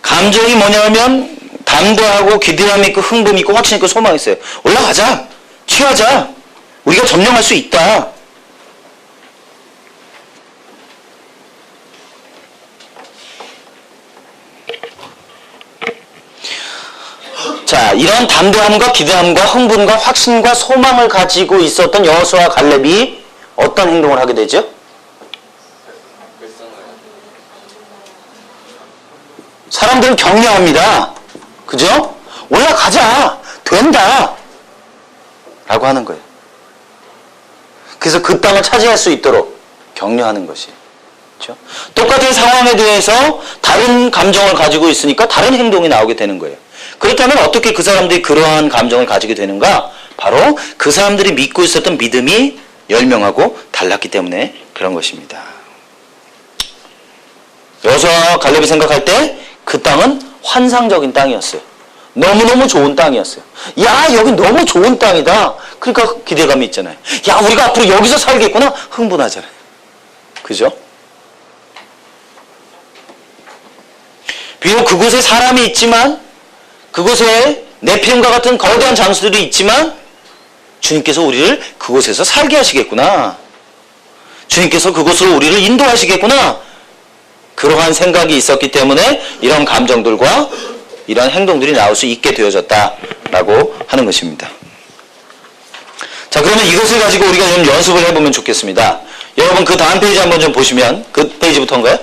감정이 뭐냐면 담대하고 기대감 있고 흥분 있고 확신 있고 소망 있어요. 올라가자. 취하자. 우리가 점령할 수 있다. 자, 이런 담대함과 기대함과 흥분과 확신과 소망을 가지고 있었던 여호수아와 갈렙이 어떤 행동을 하게 되죠? 사람들은 격려합니다. 그죠? 올라가자. 된다. 라고 하는 거예요. 그래서 그 땅을 차지할 수 있도록 격려하는 것이. 그렇죠? 똑같은 상황에 대해서 다른 감정을 가지고 있으니까 다른 행동이 나오게 되는 거예요. 그렇다면 어떻게 그 사람들이 그러한 감정을 가지게 되는가? 바로 그 사람들이 믿고 있었던 믿음이 열명하고 달랐기 때문에 그런 것입니다. 여호수아와 갈렙이 생각할 때 그 땅은 환상적인 땅이었어요. 너무너무 좋은 땅이었어요. 야, 여기 너무 좋은 땅이다. 그러니까 기대감이 있잖아요. 야, 우리가 앞으로 여기서 살겠구나. 흥분하잖아요. 그죠? 비록 그곳에 사람이 있지만 그곳에 네피림과 같은 거대한 장수들이 있지만 주님께서 우리를 그곳에서 살게 하시겠구나. 주님께서 그곳으로 우리를 인도하시겠구나. 그러한 생각이 있었기 때문에 이런 감정들과 이런 행동들이 나올 수 있게 되어졌다라고 하는 것입니다. 자, 그러면 이것을 가지고 우리가 좀 연습을 해보면 좋겠습니다. 여러분 그 다음 페이지 한번 좀 보시면 그 페이지부터인가요?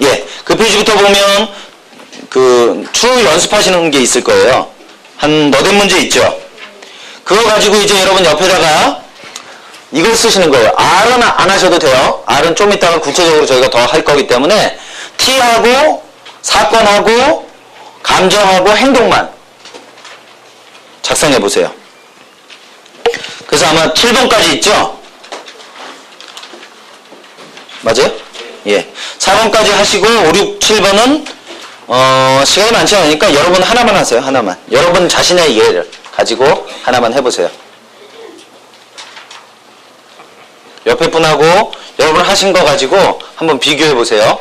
예, 그 페이지부터 보면 그 true 연습하시는 게 있을 거예요. 한 너댓 문제 있죠? 그거 가지고 이제 여러분 옆에다가 이걸 쓰시는 거예요. R은 안 하셔도 돼요. R은 좀 이따가 구체적으로 저희가 더 할 거기 때문에 T하고 사건하고 감정하고 행동만 작성해 보세요. 그래서 아마 7번까지 있죠? 맞아요? 예. 4번까지 하시고 5, 6, 7번은 시간이 많지 않으니까 여러분 하나만 하세요. 하나만. 여러분 자신의 예를 가지고 하나만 해보세요. 옆에 분하고 여러분 하신 거 가지고 한번 비교해 보세요.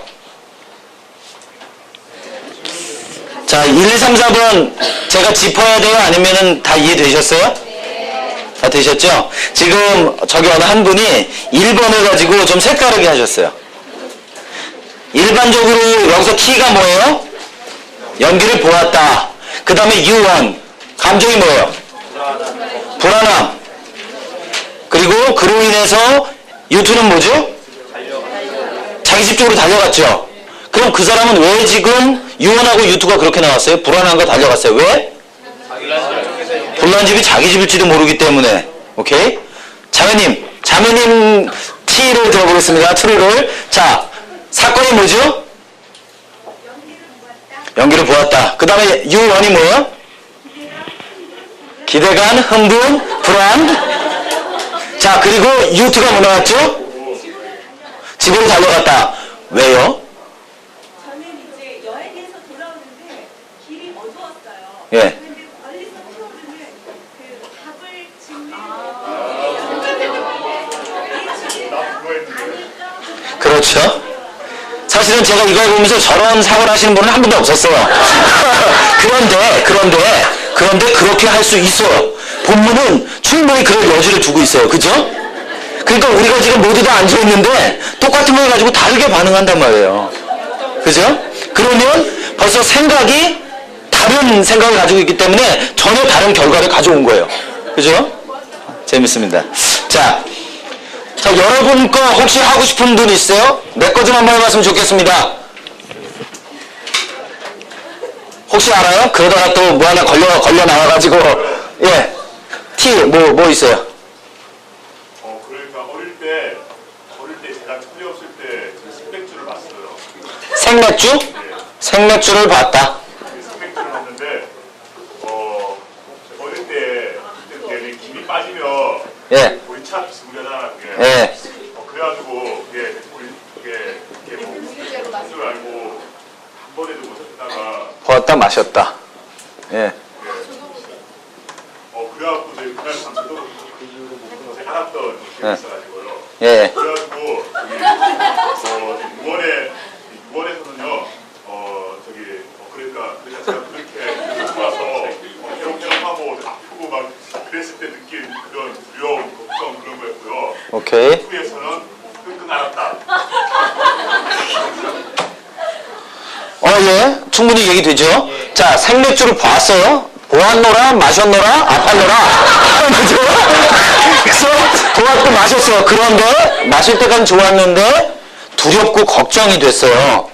자, 1, 2, 3, 4번 제가 짚어야 돼요? 아니면은 다 이해되셨어요? 다 되셨죠? 지금 저기 어느 한 분이 1번을 가지고 좀 색다르게 하셨어요. 일반적으로 여기서 T가 뭐예요? 연기를 보았다. 그 다음에 U1 감정이 뭐예요? 불안함. 그리고 그로 인해서 U2는 뭐죠? 자기 집 쪽으로 달려갔죠. 그럼 그 사람은 왜 지금 U1하고 U2가 그렇게 나왔어요? 불안함과 달려갔어요. 왜? 불난 집이 자기 집일지도 모르기 때문에. 오케이? 자매님 T를 들어보겠습니다. true를. 자, 사건이 뭐죠? 연기를 보았다. 그 다음에 U1이 뭐예요? 기대감, 흥분, 불안. 자, 그리고 U2가 뭐 나왔죠? 집으로 달려갔다. 왜요? 저는 이제 여행에서 돌아오는데 길이 어두웠어요. 예. 근데 멀리서 뛰어오는 그 밥을 짓는 그렇죠. 사실은 제가 이걸 보면서 저런 사고를 하시는 분은 한 분도 없었어요. 그런데 그렇게 할 수 있어요. 본문은 충분히 그럴 여지를 두고 있어요. 그죠? 그러니까 우리가 지금 모두 다 앉아있는데 똑같은 걸 가지고 다르게 반응한단 말이에요. 그죠? 그러면 벌써 생각이 다른 생각을 가지고 있기 때문에 전혀 다른 결과를 가져온 거예요. 그죠? 재밌습니다. 자, 여러분 거 혹시 하고 싶은 분 있어요? 내 거 좀 한번 해봤으면 좋겠습니다. 혹시 알아요? 그러다가 또 뭐 하나 걸려 나와가지고, 예. T, 뭐 있어요? 그러니까 어릴 때 제가 철이 없을 때 생맥주를 봤어요. 생맥주? 생맥주를 봤다. 생맥주를 봤는데, 어릴 때 김이 빠지면 예. 우리 차 비스무리하잖아, 그게. 예. 그래가지고 그게 뭐 줄 알고 한 번에도 못 찾다가 보았다, 마셨다. 예. 그래갖고 저희 그날 밤새도 알았던 네. 기억이 있어가지고요. 예. 그래가지고 유원에서는요, 그러니까 제가 그렇게 좋아서 해롱해롱하고 아프고 막 그랬을 때 느낀 그런 두려움, 걱정 그런 거였고요. 오케이. 후에서는 끙끙 앓았다. 예. 충분히 얘기되죠? 자, 생맥주를 봤어요? 보았노라, 마셨노라, 아팠노라. 그죠? 그래서 보았고 마셨어요. 그런데 마실 때까지 좋았는데 두렵고 걱정이 됐어요.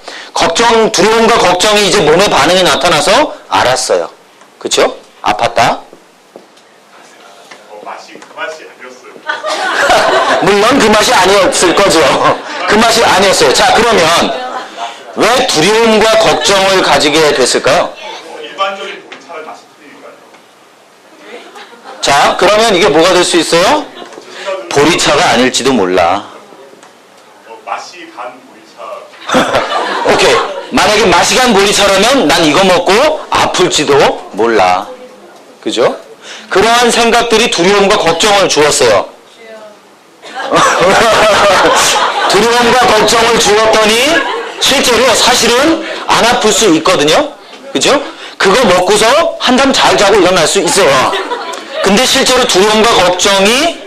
두려움과 걱정이 이제 몸의 반응이 나타나서 알았어요. 그쵸? 아팠다. 그 맛이 아니었어요. 물론 그 맛이 아니었을 거죠. 그 맛이 아니었어요. 자, 그러면 왜 두려움과 걱정을 가지게 됐을까요? 일반적인 보리차를 맛이 틀리니까요. 자, 그러면 이게 뭐가 될 수 있어요? 보리차가 아닐지도 몰라. 맛이 간 보리차. 오케이. 만약에 맛이 간 보리차라면 난 이거 먹고 아플지도 몰라. 그죠? 그러한 생각들이 두려움과 걱정을 주었어요. 두려움과 걱정을 주었더니 실제로 사실은 안 아플 수 있거든요. 그죠? 그거 먹고서 한잠 잘 자고 일어날 수 있어요. 근데 실제로 두려움과 걱정이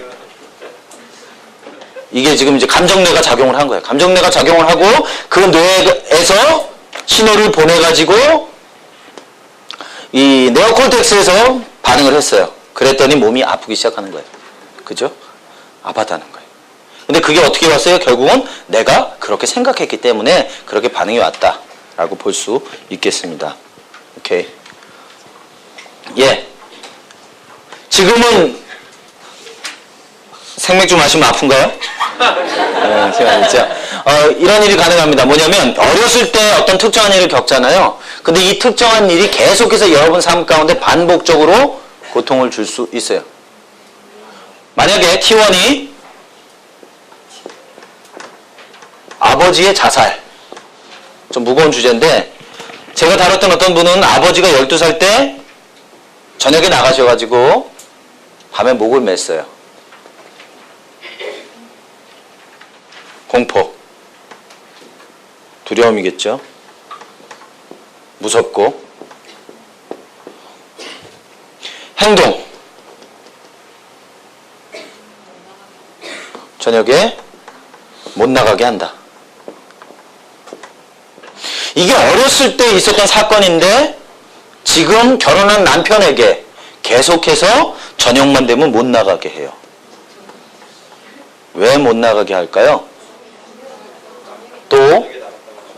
이게 지금 이제 감정뇌가 작용을 한 거예요. 감정뇌가 작용을 하고 그 뇌에서 신호를 보내가지고 이 네오콜텍스에서 반응을 했어요. 그랬더니 몸이 아프기 시작하는 거예요. 그죠? 아팠다는 거예요. 근데 그게 어떻게 왔어요? 결국은 내가 그렇게 생각했기 때문에 그렇게 반응이 왔다라고 볼 수 있겠습니다. 오케이. 예. 지금은 생맥주 마시면 아픈가요? 제가 진짜 이런 일이 가능합니다. 뭐냐면 어렸을 때 어떤 특정한 일을 겪잖아요. 근데 이 특정한 일이 계속해서 여러분 삶 가운데 반복적으로 고통을 줄 수 있어요. 만약에 T1이 아버지의 자살, 좀 무거운 주제인데 제가 다뤘던 어떤 분은 아버지가 12살 때 저녁에 나가셔가지고 밤에 목을 맸어요. 공포, 두려움이겠죠. 무섭고. 행동, 저녁에 못 나가게 한다. 이게 어렸을 때 있었던 사건인데 지금 결혼한 남편에게 계속해서 저녁만 되면 못 나가게 해요. 왜 못 나가게 할까요? 또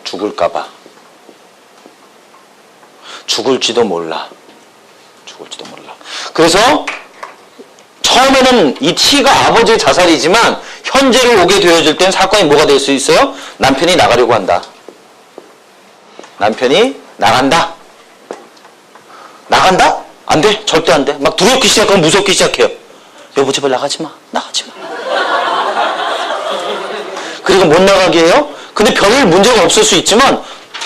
죽을까봐. 죽을지도 몰라. 죽을지도 몰라. 그래서 처음에는 이 T가 아버지의 자살이지만 현재로 오게 되어질 땐 사건이 뭐가 될 수 있어요? 남편이 나가려고 한다. 남편이 나간다. 나간다? 안 돼. 절대 안 돼. 막 두렵기 시작하면 무섭기 시작해요. 여보 제발 나가지 마. 나가지 마. 그리고 못 나가게 해요. 근데 별 문제가 없을 수 있지만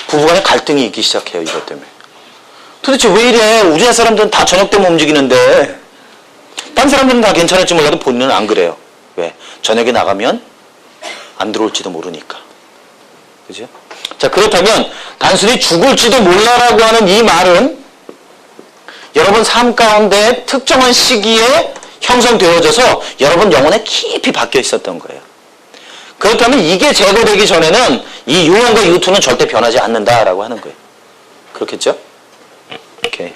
부부간에 갈등이 있기 시작해요. 이것 때문에. 도대체 왜 이래? 우리나라 사람들은 다 저녁 때만 움직이는데 딴 사람들은 다 괜찮을지 몰라도 본인은 안 그래요. 왜? 저녁에 나가면 안 들어올지도 모르니까. 그죠? 자, 그렇다면 단순히 죽을지도 몰라라고 하는 이 말은 여러분 삶 가운데 특정한 시기에 형성되어져서 여러분 영혼에 깊이 박혀 있었던 거예요. 그렇다면 이게 제거되기 전에는 이 U1과 U2는 절대 변하지 않는다라고 하는 거예요. 그렇겠죠? 오케이.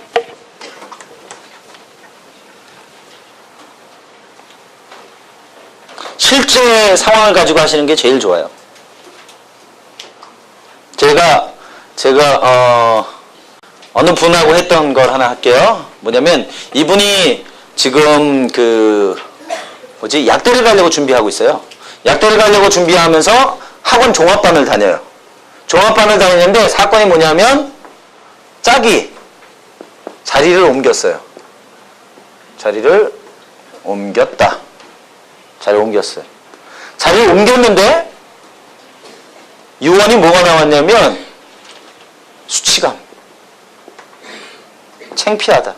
실제 상황을 가지고 하시는 게 제일 좋아요. 제가 어느 분하고 했던 걸 하나 할게요. 뭐냐면 이분이 지금 약대를 가려고 준비하고 있어요. 약대를 가려고 준비하면서 학원 종합반을 다녀요. 종합반을 다니는데 사건이 뭐냐면 짝이 자리를 옮겼어요. 자리를 옮겼다. 자리를 옮겼어요. 자리를 옮겼는데 유언이 뭐가 나왔냐면 수치감, 창피하다.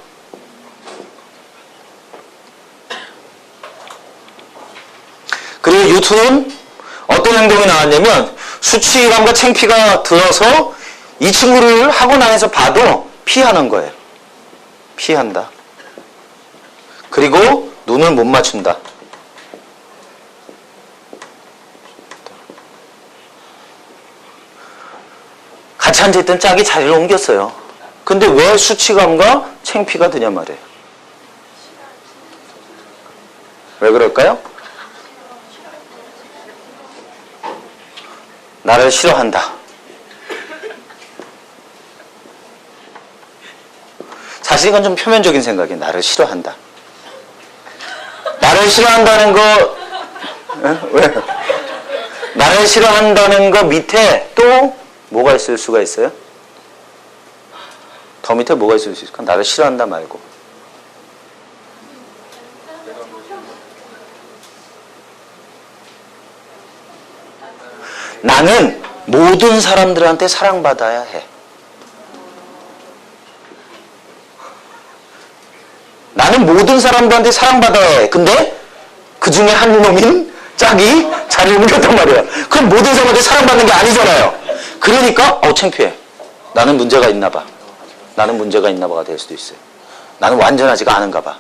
그리고 U2는 어떤 행동이 나왔냐면 수치감과 창피가 들어서 이 친구를 학원 안에서 봐도 피하는 거예요. 피한다. 그리고 눈을 못 맞춘다. 같이 앉아있던 짝이 자리를 옮겼어요. 근데 왜 수치감과 창피가 드냐 말이에요. 왜 그럴까요? 나를 싫어한다. 사실 이건 좀 표면적인 생각이에요. 나를 싫어한다. 나를 싫어한다는 거, 왜? 나를 싫어한다는 거 밑에 또 뭐가 있을 수가 있어요? 더 밑에 뭐가 있을 수 있을까? 나를 싫어한다 말고. 나는 모든 사람들한테 사랑받아야 해. 나는 모든 사람들한테 사랑받아야 해. 근데 그 중에 한 놈인 짝이 자리를 옮겼단 말이야. 그럼 모든 사람한테 사랑받는 게 아니잖아요. 그러니까 창피해. 나는 문제가 있나 봐. 나는 문제가 있나 봐가 될 수도 있어요. 나는 완전하지가 않은가 봐.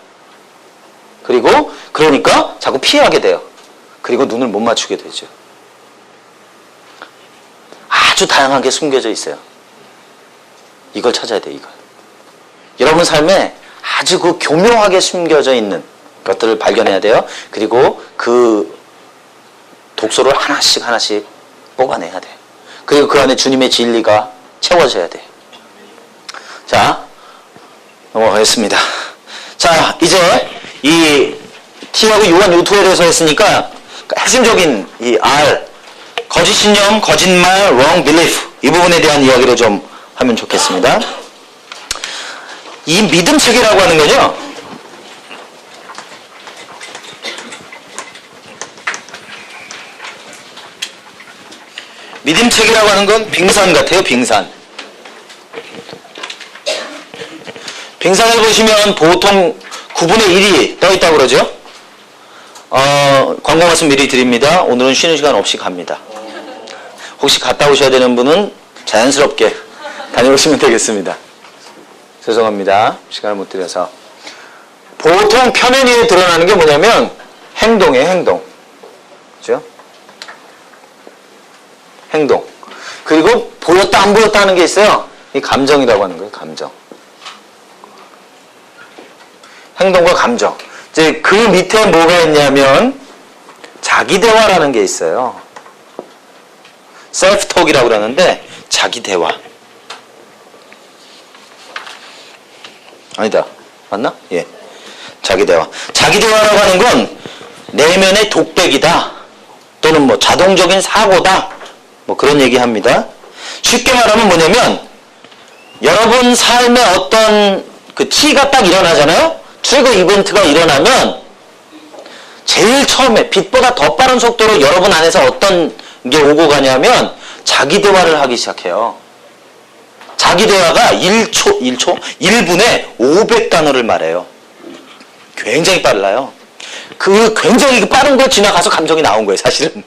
그리고 그러니까 자꾸 피하게 돼요. 그리고 눈을 못 맞추게 되죠. 아주 다양하게 숨겨져 있어요. 이걸 찾아야 돼, 이걸. 여러분 삶에 아주 그 교묘하게 숨겨져 있는 것들을 발견해야 돼요. 그리고 그 독소를 하나씩 뽑아내야 돼요. 그리고 그 안에 주님의 진리가 채워져야 돼요. 자, 넘어가겠습니다. 자, 이제 이 T하고 U와 U2에 대해서 했으니까 핵심적인 이 R, 거짓 신념, 거짓말, wrong belief 이 부분에 대한 이야기를 좀 하면 좋겠습니다. 이 믿음 체계라고 하는 거죠. 믿음 체계라고 하는 건 빙산 같아요, 빙산. 빙산을 보시면 보통 9분의 1이 떠 있다고 그러죠. 광고 말씀 미리 드립니다. 오늘은 쉬는 시간 없이 갑니다. 혹시 갔다 오셔야 되는 분은 자연스럽게 다녀오시면 되겠습니다. 죄송합니다. 시간을 못 드려서. 보통 표면 위에 드러나는 게 뭐냐면 행동이에요, 행동. 그죠? 행동. 그리고 보였다 안 보였다 하는 게 있어요. 이 감정이라고 하는 거예요, 감정. 행동과 감정. 이제 그 밑에 뭐가 있냐면 자기 대화라는 게 있어요. 셀프 톡이라고 그러는데 자기 대화. 아니다. 맞나? 예. 자기 대화. 자기 대화라고 하는 건 내면의 독백이다. 또는 뭐 자동적인 사고다. 뭐 그런 얘기 합니다. 쉽게 말하면 뭐냐면 여러분 삶에 어떤 그 T가 딱 일어나잖아요. 트리거 이벤트가 일어나면 제일 처음에 빛보다 더 빠른 속도로 여러분 안에서 어떤 게 오고 가냐면 자기 대화를 하기 시작해요. 자기 대화가 1분에 500단어를 말해요. 굉장히 빨라요. 그 굉장히 빠른 걸 지나가서 감정이 나온 거예요, 사실은.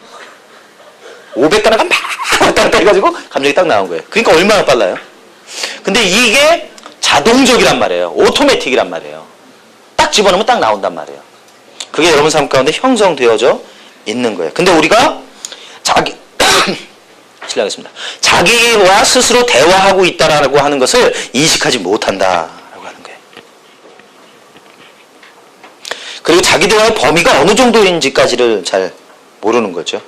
500단어가 막 왔다 갔다 해가지고 감정이 딱 나온 거예요. 그러니까 얼마나 빨라요? 근데 이게 자동적이란 말이에요. 오토매틱이란 말이에요. 딱 집어넣으면 딱 나온단 말이에요. 그게 여러분 삶 가운데 형성되어져 있는 거예요. 근데 우리가 실례하겠습니다. 자기와 스스로 대화하고 있다라고 하는 것을 인식하지 못한다라고 하는 거예요. 그리고 자기 대화의 범위가 어느 정도인지까지를 잘 모르는 거죠.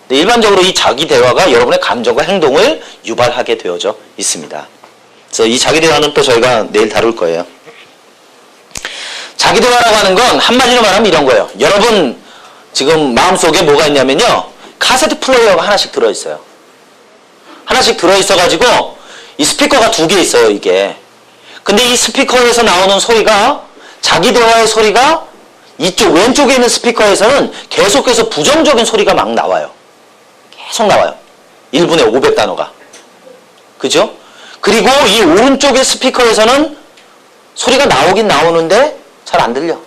일반적으로 이 자기 대화가 여러분의 감정과 행동을 유발하게 되어져 있습니다. 그래서 이 자기 대화는 또 저희가 내일 다룰 거예요. 자기 대화라고 하는 건 한마디로 말하면 이런 거예요. 여러분 지금 마음속에 뭐가 있냐면요. 카세트 플레이어가 하나씩 들어있어요. 하나씩 들어있어가지고 이 스피커가 2개 있어요, 이게. 근데 이 스피커에서 나오는 소리가 자기 대화의 소리가 이쪽 왼쪽에 있는 스피커에서는 계속해서 부정적인 소리가 막 나와요. 계속 나와요. 1분에 500단어가. 그죠? 그리고 이 오른쪽의 스피커에서는 소리가 나오긴 나오는데 잘 안 들려.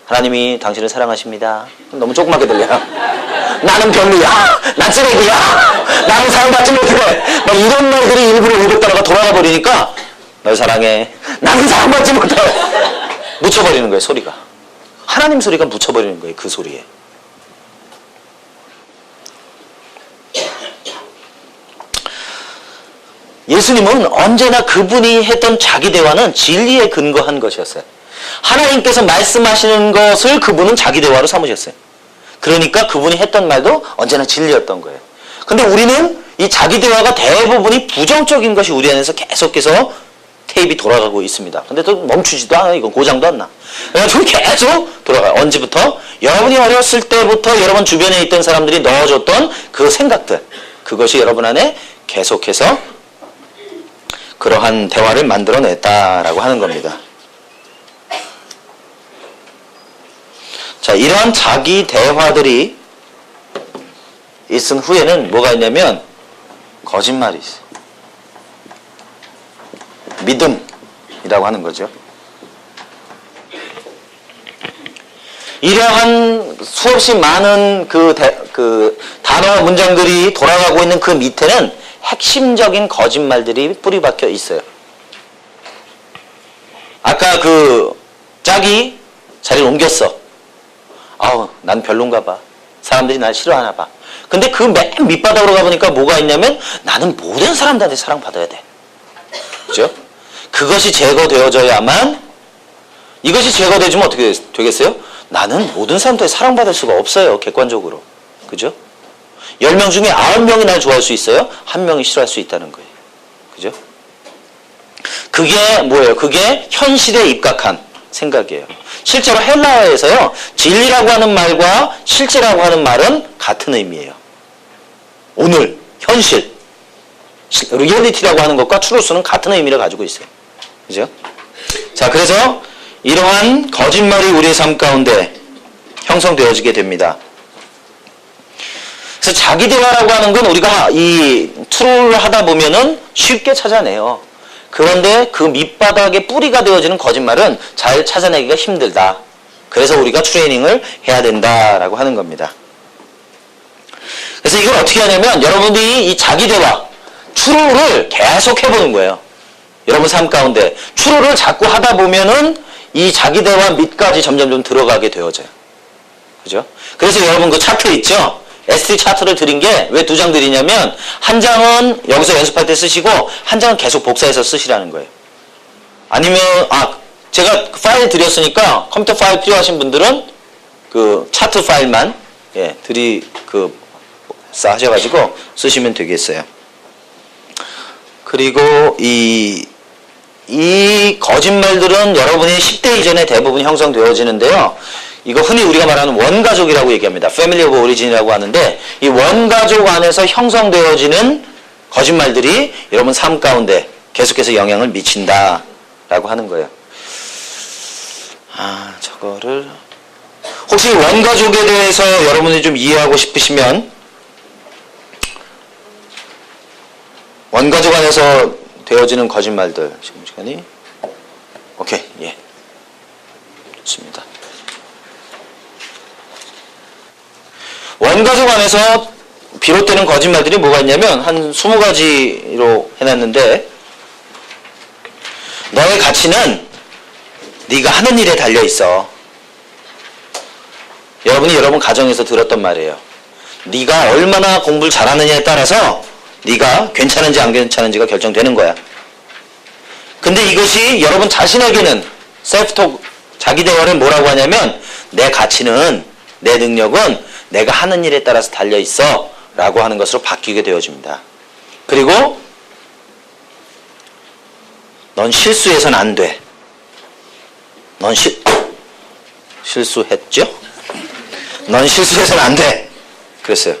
하나님이 당신을 사랑하십니다. 너무 조그맣게 들려요. 나는 별로야. 난 쓰레기야. 나는 사랑받지 못해. 막 이런 말들이 1분에 500단어가 돌아가 버리니까 널 사랑해. 나는 사랑받지 못해. 묻혀버리는 거예요, 소리가. 하나님 소리가 묻혀버리는 거예요, 그 소리에. 예수님은 언제나 그분이 했던 자기 대화는 진리에 근거한 것이었어요. 하나님께서 말씀하시는 것을 그분은 자기 대화로 삼으셨어요. 그러니까 그분이 했던 말도 언제나 진리였던 거예요. 근데 우리는 이 자기 대화가 대부분이 부정적인 것이 우리 안에서 계속해서 테이프가 돌아가고 있습니다. 근데 또 멈추지도 않아요. 이건 고장도 안 나. 그래가지고 계속 돌아가요. 언제부터? 여러분이 어렸을 때부터 여러분 주변에 있던 사람들이 넣어줬던 그 생각들, 그것이 여러분 안에 계속해서 그러한 대화를 만들어냈다라고 하는 겁니다. 자, 이러한 자기 대화들이 있은 후에는 뭐가 있냐면 거짓말이 있어요. 믿음이라고 하는 거죠. 이러한 수없이 많은 그 단어와 문장들이 돌아가고 있는 그 밑에는 핵심적인 거짓말들이 뿌리박혀 있어요. 아까 그 짝이 자리를 옮겼어. 아우, 난 별론가 봐. 사람들이 날 싫어하나 봐. 근데 그 맨 밑바닥으로 가보니까 뭐가 있냐면 나는 모든 사람들한테 사랑받아야 돼. 그죠? 그것이 제거되어져야만, 이것이 제거되지면 어떻게 되겠어요? 나는 모든 사람들한테 사랑받을 수가 없어요, 객관적으로. 그죠? 10명 중에 9명이 날 좋아할 수 있어요? 1명이 싫어할 수 있다는 거예요. 그죠? 그 그게 뭐예요? 그게 현실에 입각한 생각이에요. 실제로 헬라어에서요, 진리라고 하는 말과 실제라고 하는 말은 같은 의미예요. 오늘, 현실, 리얼리티라고 하는 것과 트루스는 같은 의미를 가지고 있어요. 그죠? 자, 그래서 이러한 거짓말이 우리의 삶 가운데 형성되어지게 됩니다. 그래서 자기 대화라고 하는 건 우리가 이 트루를 하다 보면은 쉽게 찾아내요. 그런데 그 밑바닥에 뿌리가 되어지는 거짓말은 잘 찾아내기가 힘들다. 그래서 우리가 트레이닝을 해야 된다라고 하는 겁니다. 그래서 이걸 어떻게 하냐면 여러분들이 이 자기 대화, 트루를 계속 해보는 거예요. 여러분 삶 가운데 트루를 자꾸 하다 보면은 이 자기 대화 밑까지 점점 좀 들어가게 되어져요. 그죠? 그래서 여러분 그 차트 있죠? ST 차트를 드린 게 왜 2장 드리냐면 한 장은 여기서 연습할 때 쓰시고 한 장은 계속 복사해서 쓰시라는 거예요. 아니면 제가 파일 드렸으니까 컴퓨터 파일 필요하신 분들은 그 차트 파일만 하셔가지고 쓰시면 되겠어요. 그리고 이 거짓말들은 여러분이 10대 이전에 대부분 형성되어지는데요. 이거 흔히 우리가 말하는 원가족이라고 얘기합니다. Family of Origin이라고 하는데 이 원가족 안에서 형성되어지는 거짓말들이 여러분 삶 가운데 계속해서 영향을 미친다라고 하는 거예요. 저거를 혹시 원가족에 대해서 여러분이 좀 이해하고 싶으시면 원가족 안에서 되어지는 거짓말들 지금 시간이 오케이 예 좋습니다. 원가족 안에서 비롯되는 거짓말들이 뭐가 있냐면 한 20가지로 해놨는데 너의 가치는 네가 하는 일에 달려있어. 여러분이 여러분 가정에서 들었던 말이에요. 네가 얼마나 공부를 잘하느냐에 따라서 네가 괜찮은지 안 괜찮은지가 결정되는 거야. 근데 이것이 여러분 자신에게는 셀프톡, 자기 대화를 뭐라고 하냐면 내 가치는, 내 능력은 내가 하는 일에 따라서 달려있어 라고 하는 것으로 바뀌게 되어집니다. 그리고 넌 실수해서는 안 돼. 넌 실수했죠? 넌 실수해서는 안 돼. 그랬어요.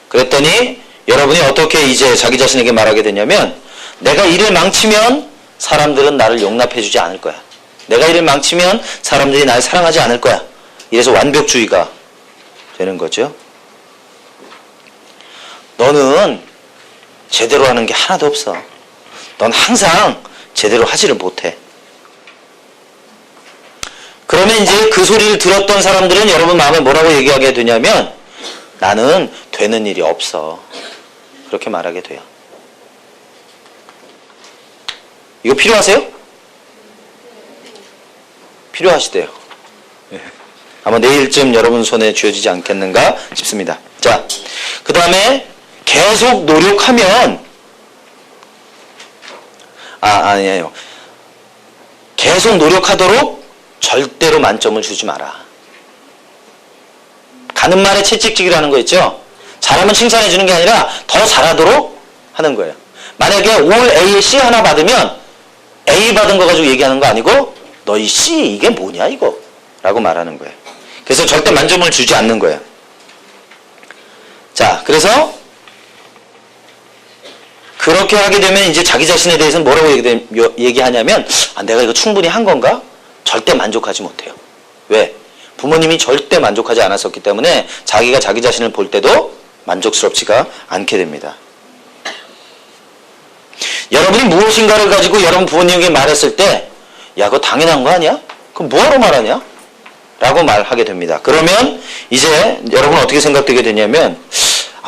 그랬더니 여러분이 어떻게 이제 자기 자신에게 말하게 되냐면 내가 일을 망치면 사람들은 나를 용납해주지 않을 거야. 내가 일을 망치면 사람들이 나를 사랑하지 않을 거야. 이래서 완벽주의가 되는 거죠. 너는 제대로 하는 게 하나도 없어. 넌 항상 제대로 하지를 못해. 그러면 이제 그 소리를 들었던 사람들은 여러분 마음에 뭐라고 얘기하게 되냐면 나는 되는 일이 없어. 그렇게 말하게 돼요. 이거 필요하세요? 필요하시대요. 아마 내일쯤 여러분 손에 쥐어지지 않겠는가 싶습니다. 자, 그 다음에 계속 노력하면 아니에요. 계속 노력하도록 절대로 만점을 주지 마라. 가는 말에 채찍질이라는 거 있죠? 잘하면 칭찬해 주는 게 아니라 더 잘하도록 하는 거예요. 만약에 올 A에 C 하나 받으면 A 받은 거 가지고 얘기하는 거 아니고 너 이 C 이게 뭐냐 이거 라고 말하는 거예요. 그래서 절대 만점을 주지 않는 거예요. 자, 그래서 그렇게 하게 되면 이제 자기 자신에 대해서는 뭐라고 얘기하냐면 내가 이거 충분히 한 건가? 절대 만족하지 못해요. 왜? 부모님이 절대 만족하지 않았었기 때문에 자기가 자기 자신을 볼 때도 만족스럽지가 않게 됩니다. 여러분이 무엇인가를 가지고 여러분 부모님에게 말했을 때 야, 그거 당연한 거 아니야? 그럼 뭐하러 말하냐? 라고 말하게 됩니다. 그러면 이제 여러분 어떻게 생각되게 되냐면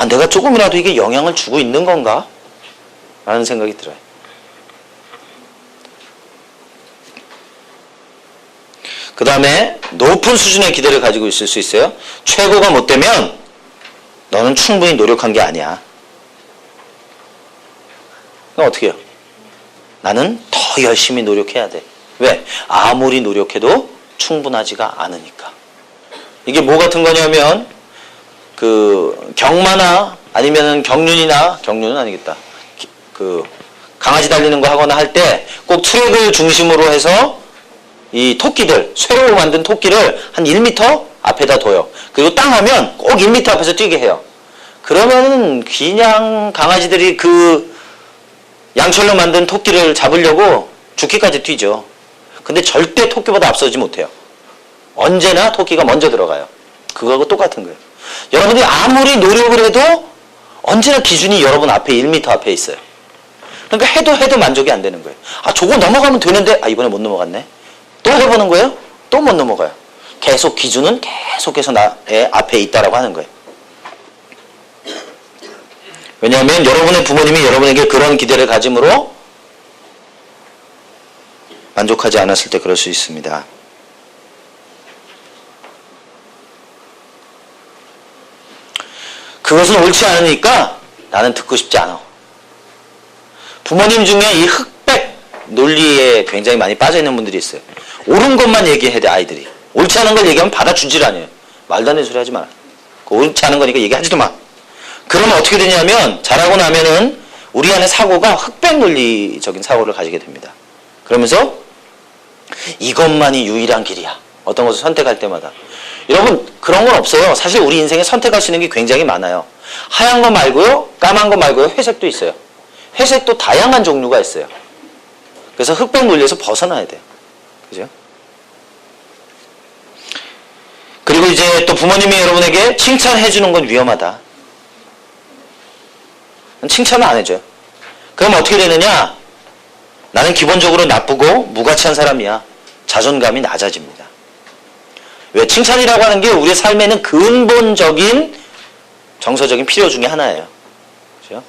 내가 조금이라도 이게 영향을 주고 있는 건가? 라는 생각이 들어요. 그 다음에 높은 수준의 기대를 가지고 있을 수 있어요. 최고가 못 되면 너는 충분히 노력한 게 아니야. 그럼 어떻게 해요? 나는 더 열심히 노력해야 돼. 왜? 아무리 노력해도 충분하지가 않으니까. 이게 뭐 같은 거냐면 그 경마나 아니면은 경륜은 아니겠다. 그 강아지 달리는 거 하거나 할 때 꼭 트랙을 중심으로 해서 이 토끼들, 쇠로 만든 토끼를 한 1m 앞에다 둬요. 그리고 땅 하면 꼭 1m 앞에서 뛰게 해요. 그러면은 그냥 강아지들이 그 양철로 만든 토끼를 잡으려고 죽기까지 뛰죠. 근데 절대 토끼보다 앞서지 못해요. 언제나 토끼가 먼저 들어가요. 그거하고 똑같은 거예요. 여러분들이 아무리 노력을 해도 언제나 기준이 여러분 앞에 1m 앞에 있어요. 그러니까 해도 만족이 안 되는 거예요. 아, 저거 넘어가면 되는데, 아, 이번에 못 넘어갔네. 또 해보는 거예요? 또 못 넘어가요. 계속 기준은 계속해서 나의 앞에 있다라고 하는 거예요. 왜냐하면 여러분의 부모님이 여러분에게 그런 기대를 가짐으로 만족하지 않았을 때 그럴 수 있습니다. 그것은 옳지 않으니까 나는 듣고 싶지 않아. 부모님 중에 이 흑백 논리에 굉장히 많이 빠져있는 분들이 있어요. 옳은 것만 얘기해야 돼, 아이들이. 옳지 않은 걸 얘기하면 받아주질 않아요. 말도 안 되는 소리 하지 마라. 옳지 않은 거니까 얘기하지도 마. 그러면 어떻게 되냐면 자라고 나면은 우리 안에 사고가 흑백 논리적인 사고를 가지게 됩니다. 그러면서 이것만이 유일한 길이야. 어떤 것을 선택할 때마다. 여러분, 그런 건 없어요. 사실 우리 인생에 선택할 수 있는 게 굉장히 많아요. 하얀 거 말고요, 까만 거 말고요, 회색도 있어요. 회색도 다양한 종류가 있어요. 그래서 흑백 논리에서 벗어나야 돼요. 그죠? 그리고 이제 또 부모님이 여러분에게 칭찬해 주는 건 위험하다. 칭찬을 안 해줘요. 그럼 어떻게 되느냐? 나는 기본적으로 나쁘고 무가치한 사람이야. 자존감이 낮아집니다. 왜? 칭찬이라고 하는 게 우리의 삶에는 근본적인 정서적인 필요 중에 하나예요. 그죠?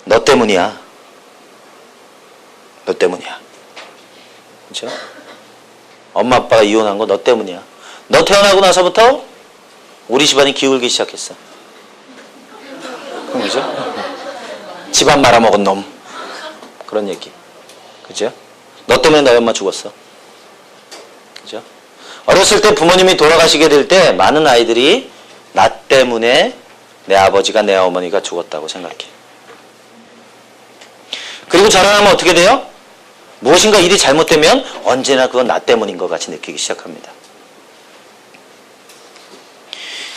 너 때문이야. 너 때문이야. 그죠? 엄마 아빠가 이혼한 거 너 때문이야. 너 태어나고 나서부터 우리 집안이 기울기 시작했어. 그죠? 집안 말아먹은 놈. 그런 얘기. 그죠? 너 때문에 너희 엄마 죽었어. 그죠? 어렸을 때 부모님이 돌아가시게 될 때 많은 아이들이 나 때문에 내 아버지가 내 어머니가 죽었다고 생각해. 그리고 자라나면 어떻게 돼요? 무엇인가 일이 잘못되면 언제나 그건 나 때문인 것 같이 느끼기 시작합니다.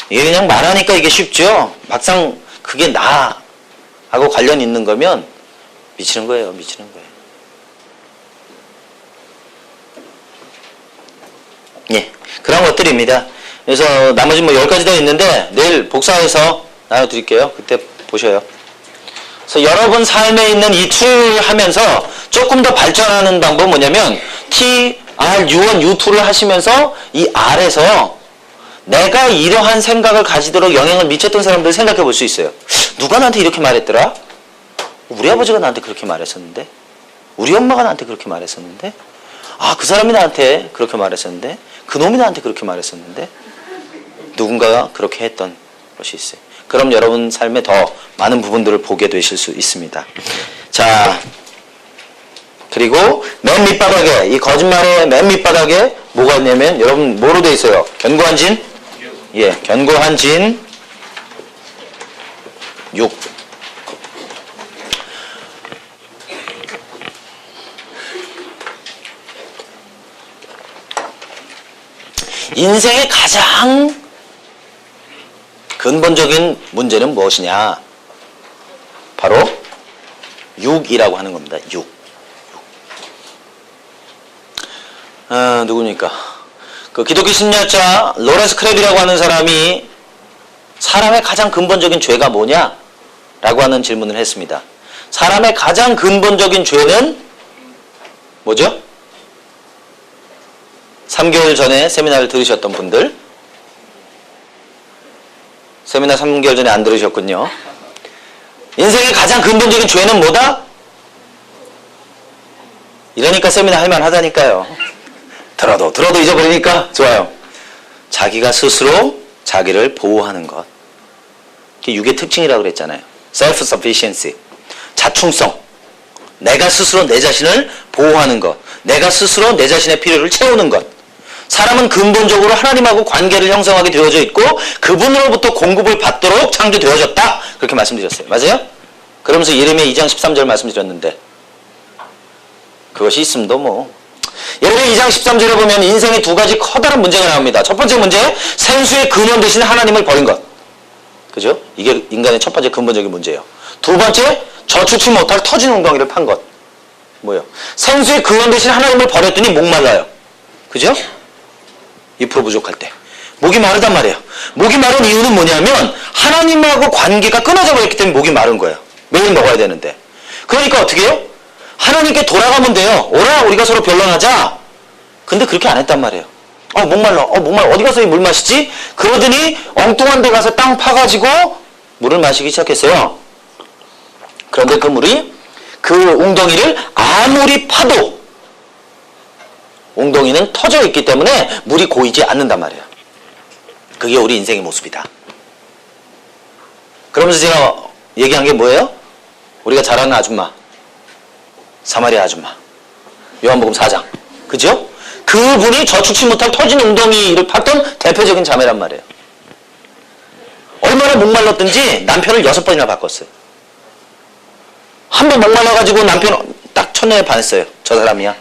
이게 그냥 말하니까 이게 쉽죠? 막상 그게 나하고 관련 있는 거면 미치는 거예요. 미치는 거예요. 예, 그런 것들입니다. 그래서 나머지 뭐 10가지 더 있는데 내일 복사해서 나눠드릴게요. 그때 보셔요. 그래서 여러분 삶에 있는 이 툴 하면서 조금 더 발전하는 방법은 뭐냐면 T, R, U1, U2를 하시면서 이 R에서 내가 이러한 생각을 가지도록 영향을 미쳤던 사람들을 생각해 볼 수 있어요. 누가 나한테 이렇게 말했더라? 우리 아버지가 나한테 그렇게 말했었는데? 우리 엄마가 나한테 그렇게 말했었는데? 아, 그 사람이 나한테 그렇게 말했었는데? 그 놈이 나한테 그렇게 말했었는데? 누군가가 그렇게 했던 것이 있어요. 그럼 여러분 삶에 더 많은 부분들을 보게 되실 수 있습니다. 자, 그리고 맨 밑바닥에, 이 거짓말의 맨 밑바닥에 뭐가 있냐면 여러분 뭐로 돼 있어요? 견고한 진? 예, 견고한 진 6. 인생의 가장 근본적인 문제는 무엇이냐? 바로 6이라고 하는 겁니다. 6. 누굽니까? 그 기독교 심리학자 로렌스 크랩이라고 하는 사람이 사람의 가장 근본적인 죄가 뭐냐? 라고 하는 질문을 했습니다. 사람의 가장 근본적인 죄는 뭐죠? 3개월 전에 세미나를 들으셨던 분들, 세미나 3개월 전에 안 들으셨군요. 인생의 가장 근본적인 죄는 뭐다? 이러니까 세미나 할만 하다니까요. 들어도 잊어버리니까 좋아요. 자기가 스스로 자기를 보호하는 것. 그게 6의 특징이라고 그랬잖아요. self-sufficiency. 자충성. 내가 스스로 내 자신을 보호하는 것. 내가 스스로 내 자신의 필요를 채우는 것. 사람은 근본적으로 하나님하고 관계를 형성하게 되어져 있고 그분으로부터 공급을 받도록 창조되어졌다. 그렇게 말씀드렸어요. 맞아요? 그러면서 예레미야 2장 13절 말씀드렸는데 그것이 있음도 뭐. 예레미야 2장 13절에 보면 인생에 두 가지 커다란 문제가 나옵니다. 첫 번째 문제, 생수의 근원 대신 하나님을 버린 것. 그죠? 이게 인간의 첫 번째 근본적인 문제예요. 두 번째, 저축치 못할 터진 웅덩이를 판 것. 뭐예요? 생수의 근원 대신 하나님을 버렸더니 목말라요. 그죠? 2% 부족할 때. 목이 마르단 말이에요. 목이 마른 이유는 뭐냐면 하나님하고 관계가 끊어져 버렸기 때문에 목이 마른 거예요. 매일 먹어야 되는데. 그러니까 어떻게 해요? 하나님께 돌아가면 돼요. 오라, 우리가 서로 변론하자. 근데 그렇게 안 했단 말이에요. 목말라. 목말라. 어디 가서 이 물 마시지? 그러더니 엉뚱한 데 가서 땅 파가지고 물을 마시기 시작했어요. 그런데 그 물이 그 웅덩이를 아무리 파도 웅덩이는 터져 있기 때문에 물이 고이지 않는단 말이에요. 그게 우리 인생의 모습이다. 그러면서 제가 얘기한 게 뭐예요? 우리가 잘 아는 아줌마. 사마리아 아줌마. 요한복음 4장. 그죠? 그분이 저축치 못할 터진 웅덩이를 팠던 대표적인 자매란 말이에요. 얼마나 목말랐든지 남편을 6번이나 바꿨어요. 한 번 목말라가지고 남편 딱 첫눈에 반했어요. 저 사람이야.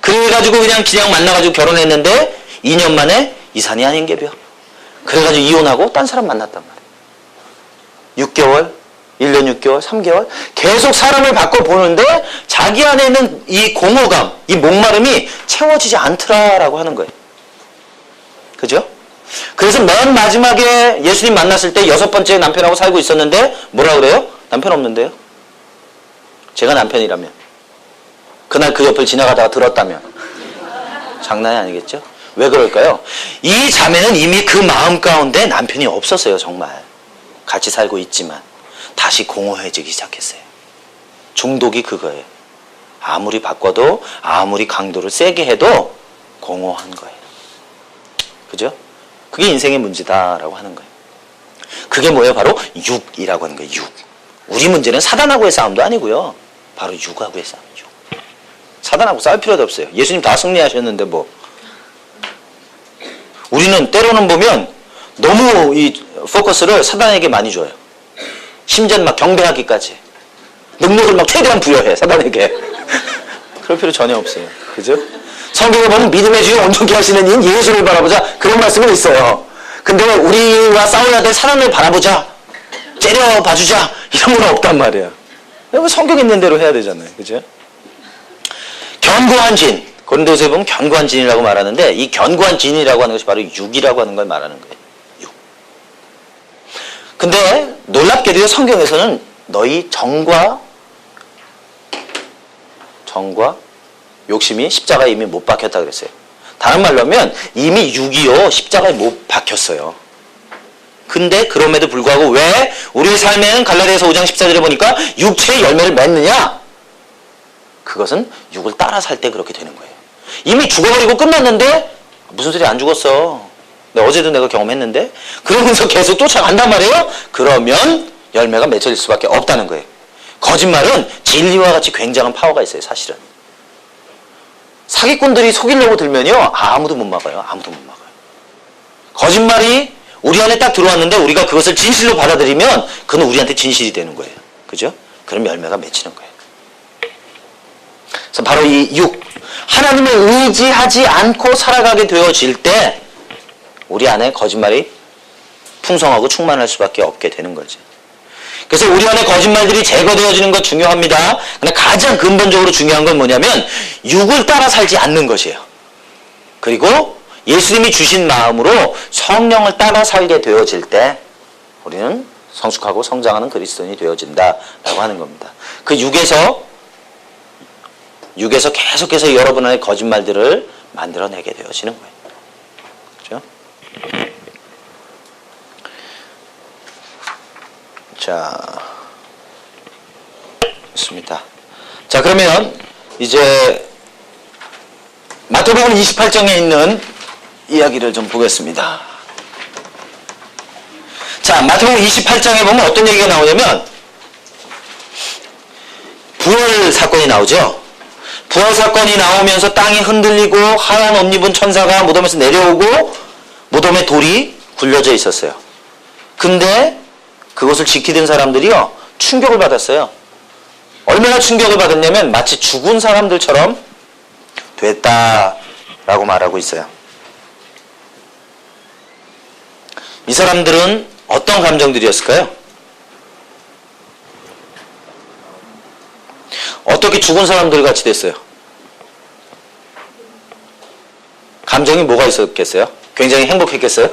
그래가지고 그냥 만나가지고 결혼했는데 2년 만에 이산이 아닌 게벼. 그래가지고 이혼하고 딴 사람 만났단 말이에요. 6개월, 1년 6개월, 3개월 계속 사람을 바꿔보는데 자기 안에 있는 이 공허감, 이 목마름이 채워지지 않더라라고 하는 거예요. 그죠? 그래서 맨 마지막에 예수님 만났을 때 6번째 남편하고 살고 있었는데 뭐라 그래요? 남편 없는데요? 제가 남편이라면 그날 그 옆을 지나가다가 들었다면 장난이 아니겠죠? 왜 그럴까요? 이 자매는 이미 그 마음 가운데 남편이 없었어요. 정말 같이 살고 있지만 다시 공허해지기 시작했어요. 중독이 그거예요. 아무리 바꿔도 아무리 강도를 세게 해도 공허한 거예요. 그죠? 그게 인생의 문제다라고 하는 거예요. 그게 뭐예요? 바로 육이라고 하는 거예요. 육. 우리 문제는 사단하고의 싸움도 아니고요. 바로 육하고의 싸움. 육. 사단하고 싸울 필요도 없어요. 예수님 다 승리하셨는데 뭐. 우리는 때로는 보면 너무 이 포커스를 사단에게 많이 줘요. 심지어 막 경배하기까지. 능력을 막 최대한 부여해, 사단에게. 그럴 필요 전혀 없어요. 그죠? 성경에 보면 믿음의 주여 온전케 하시는 이인 예수를 바라보자. 그런 말씀은 있어요. 근데 우리와 싸워야 될 사단을 바라보자. 째려봐주자. 이런 건 없단 말이에요. 성경 있는 대로 해야 되잖아요. 그죠? 견고한 진. 고린도서에 보면 견고한 진이라고 말하는데 이 견고한 진이라고 하는 것이 바로 육이라고 하는 걸 말하는 거예요. 육. 근데 놀랍게도 성경에서는 너희 정과 욕심이 십자가에 이미 못 박혔다 그랬어요. 다른 말로 하면 이미 육이요 십자가에 못 박혔어요. 근데 그럼에도 불구하고 왜 우리의 삶에는 갈라디아서 5장 14절에 보니까 육체의 열매를 맺느냐? 그것은 육을 따라 살 때 그렇게 되는 거예요. 이미 죽어버리고 끝났는데 무슨 소리 안 죽었어. 어제도 내가 경험했는데 그러면서 계속 쫓아간단 말이에요. 그러면 열매가 맺혀질 수밖에 없다는 거예요. 거짓말은 진리와 같이 굉장한 파워가 있어요. 사실은. 사기꾼들이 속이려고 들면요. 아무도 못 막아요. 아무도 못 막아요. 거짓말이 우리 안에 딱 들어왔는데 우리가 그것을 진실로 받아들이면 그건 우리한테 진실이 되는 거예요. 그죠? 그럼 열매가 맺히는 거예요. 그래서 바로 이 육. 하나님을 의지하지 않고 살아가게 되어질 때 우리 안에 거짓말이 풍성하고 충만할 수밖에 없게 되는 거죠. 그래서 우리 안에 거짓말들이 제거되어지는 것 중요합니다. 근데 가장 근본적으로 중요한 건 뭐냐면 육을 따라 살지 않는 것이에요. 그리고 예수님이 주신 마음으로 성령을 따라 살게 되어질 때 우리는 성숙하고 성장하는 그리스도인이 되어진다라고 하는 겁니다. 그 육에서 계속해서 여러분 안에 거짓말들을 만들어내게 되어지는 거예요. 그렇죠? 자, 있습니다. 자, 그러면 이제 마태복음 28장에 있는 이야기를 좀 보겠습니다. 자, 마태복음 28장에 보면 어떤 얘기가 나오냐면 부활 사건이 나오죠. 부활 사건이 나오면서 땅이 흔들리고 하얀 옷 입은 천사가 무덤에서 내려오고 무덤에 돌이 굴려져 있었어요. 근데 그것을 지키던 사람들이요, 충격을 받았어요. 얼마나 충격을 받았냐면 마치 죽은 사람들처럼 됐다라고 말하고 있어요. 이 사람들은 어떤 감정들이었을까요? 어떻게 죽은 사람들 같이 됐어요? 감정이 뭐가 있었겠어요? 굉장히 행복했겠어요?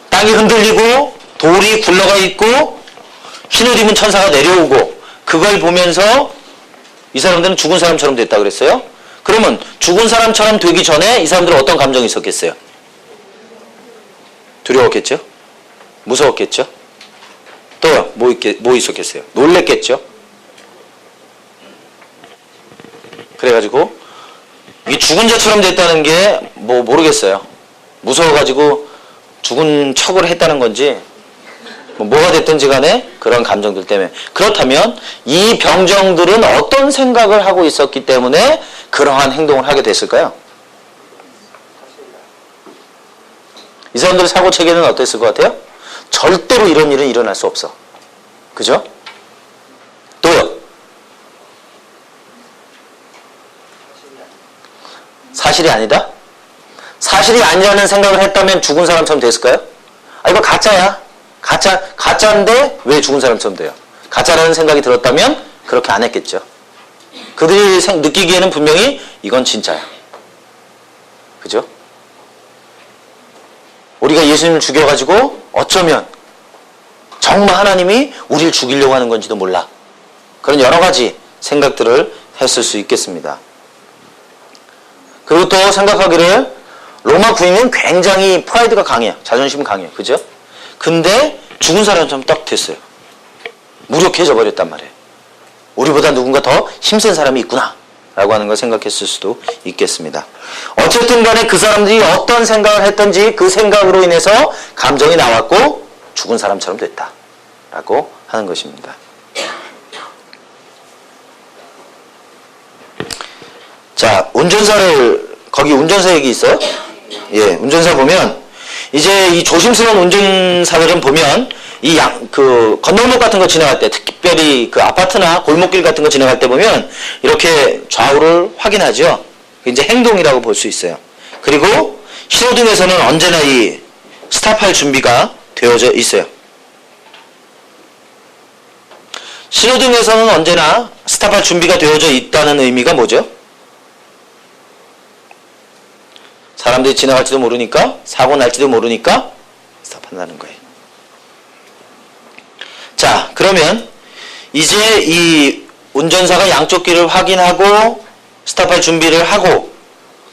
땅이 흔들리고 돌이 굴러가 있고 흰옷 입은 천사가 내려오고 그걸 보면서 이 사람들은 죽은 사람처럼 됐다 그랬어요? 그러면 죽은 사람처럼 되기 전에 이 사람들은 어떤 감정이 있었겠어요? 두려웠겠죠? 무서웠겠죠? 또 뭐 있었겠어요? 놀랬겠죠? 그래가지고 이 죽은 자처럼 됐다는 게 뭐 모르겠어요. 무서워가지고 죽은 척을 했다는 건지 뭐가 됐든지 간에 그런 감정들 때문에. 그렇다면 이 병정들은 어떤 생각을 하고 있었기 때문에 그러한 행동을 하게 됐을까요? 이 사람들의 사고 체계는 어땠을 것 같아요? 절대로 이런 일은 일어날 수 없어. 그죠? 또요? 사실이 아니다? 사실이 아니라는 생각을 했다면 죽은 사람처럼 됐을까요? 아, 이거 가짜야. 가짜인데 왜 죽은 사람처럼 돼요? 가짜라는 생각이 들었다면 그렇게 안 했겠죠. 그들이 느끼기에는 분명히 이건 진짜야. 그죠? 우리가 예수님을 죽여가지고 어쩌면 정말 하나님이 우리를 죽이려고 하는 건지도 몰라. 그런 여러 가지 생각들을 했을 수 있겠습니다. 그리고 또 생각하기를 로마 군인은 굉장히 프라이드가 강해요. 자존심이 강해요. 그죠? 근데 죽은 사람처럼 딱 됐어요. 무력해져 버렸단 말이에요. 우리보다 누군가 더 힘센 사람이 있구나 라고 하는 걸 생각했을 수도 있겠습니다. 어쨌든 간에 그 사람들이 어떤 생각을 했던지 그 생각으로 인해서 감정이 나왔고 죽은 사람처럼 됐다 라고 하는 것입니다. 자, 거기 운전사 얘기 있어요? 예, 운전사 보면, 이제 이 조심스러운 운전사들은 보면, 건널목 같은 거 지나갈 때, 특별히 그 아파트나 골목길 같은 거 지나갈 때 보면, 이렇게 좌우를 확인하죠. 이제 행동이라고 볼 수 있어요. 그리고 신호등에서는 언제나 이 스탑할 준비가 되어져 있어요. 신호등에서는 언제나 스탑할 준비가 되어져 있다는 의미가 뭐죠? 사람들이 지나갈지도 모르니까, 사고 날지도 모르니까 스탑한다는 거예요. 자, 그러면 이제 이 운전사가 양쪽 길을 확인하고 스탑할 준비를 하고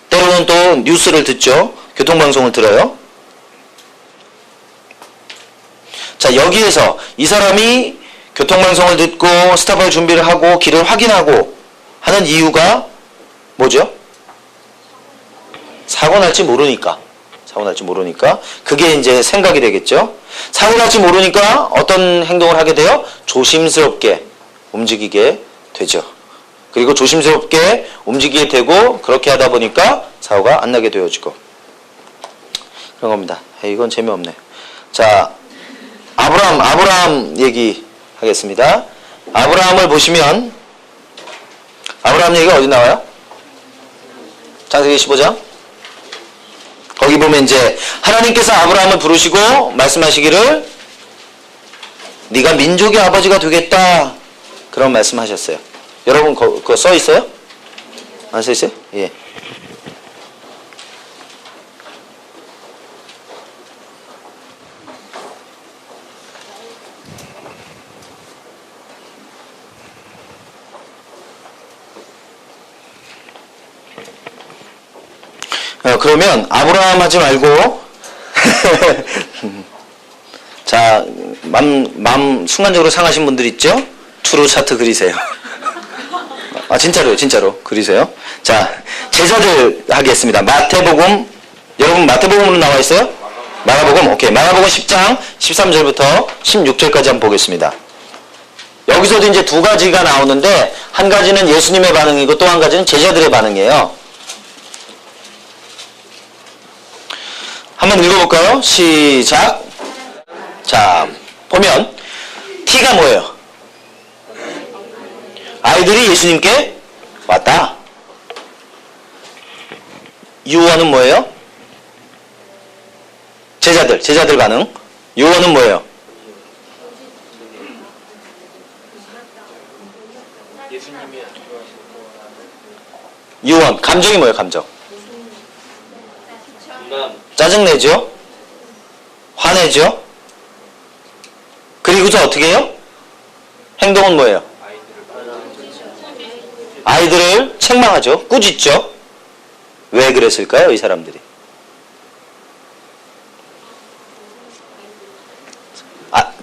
때로는 또 뉴스를 듣죠. 교통방송을 들어요. 자, 여기에서 이 사람이 교통방송을 듣고 스탑할 준비를 하고 길을 확인하고 하는 이유가 뭐죠? 사고 날지 모르니까. 그게 이제 생각이 되겠죠. 사고 날지 모르니까 어떤 행동을 하게 돼요? 조심스럽게 움직이게 되죠. 그리고 조심스럽게 움직이게 되고 그렇게 하다 보니까 사고가 안 나게 되어지고 그런 겁니다. 이건 재미없네. 자, 아브라함 얘기 하겠습니다. 아브라함을 보시면 아브라함 얘기가 어디 나와요? 창세기 15장. 거기 보면 이제 하나님께서 아브라함을 부르시고 말씀하시기를 네가 민족의 아버지가 되겠다 그런 말씀하셨어요. 여러분 그거 써 있어요? 안 써 있어요? 예. 그러면 아브라함 하지 말고 자, 마음 순간적으로 상하신 분들 있죠? 추루 차트 그리세요. 아, 진짜로 그리세요. 자, 제자들 하겠습니다. 마태복음, 여러분 마태복음으로 나와 있어요? 마가복음, 오케이. 마가복음 10장 13절부터 16절까지 한번 보겠습니다. 여기서도 이제 두 가지가 나오는데 한 가지는 예수님의 반응이고 또 한 가지는 제자들의 반응이에요. 한번 읽어볼까요? 시작. 자, 보면 T가 뭐예요? 아이들이 예수님께 왔다. 유언은 뭐예요? 제자들 반응. 유언은 뭐예요? 예수님이 안 좋아하시는 거라는 유언. 감정이 뭐예요? 감정. 짜증내죠? 화내죠? 그리고서 어떻게 해요? 행동은 뭐예요? 아이들을 책망하죠. 꾸짖죠. 왜 그랬을까요? 이 사람들이.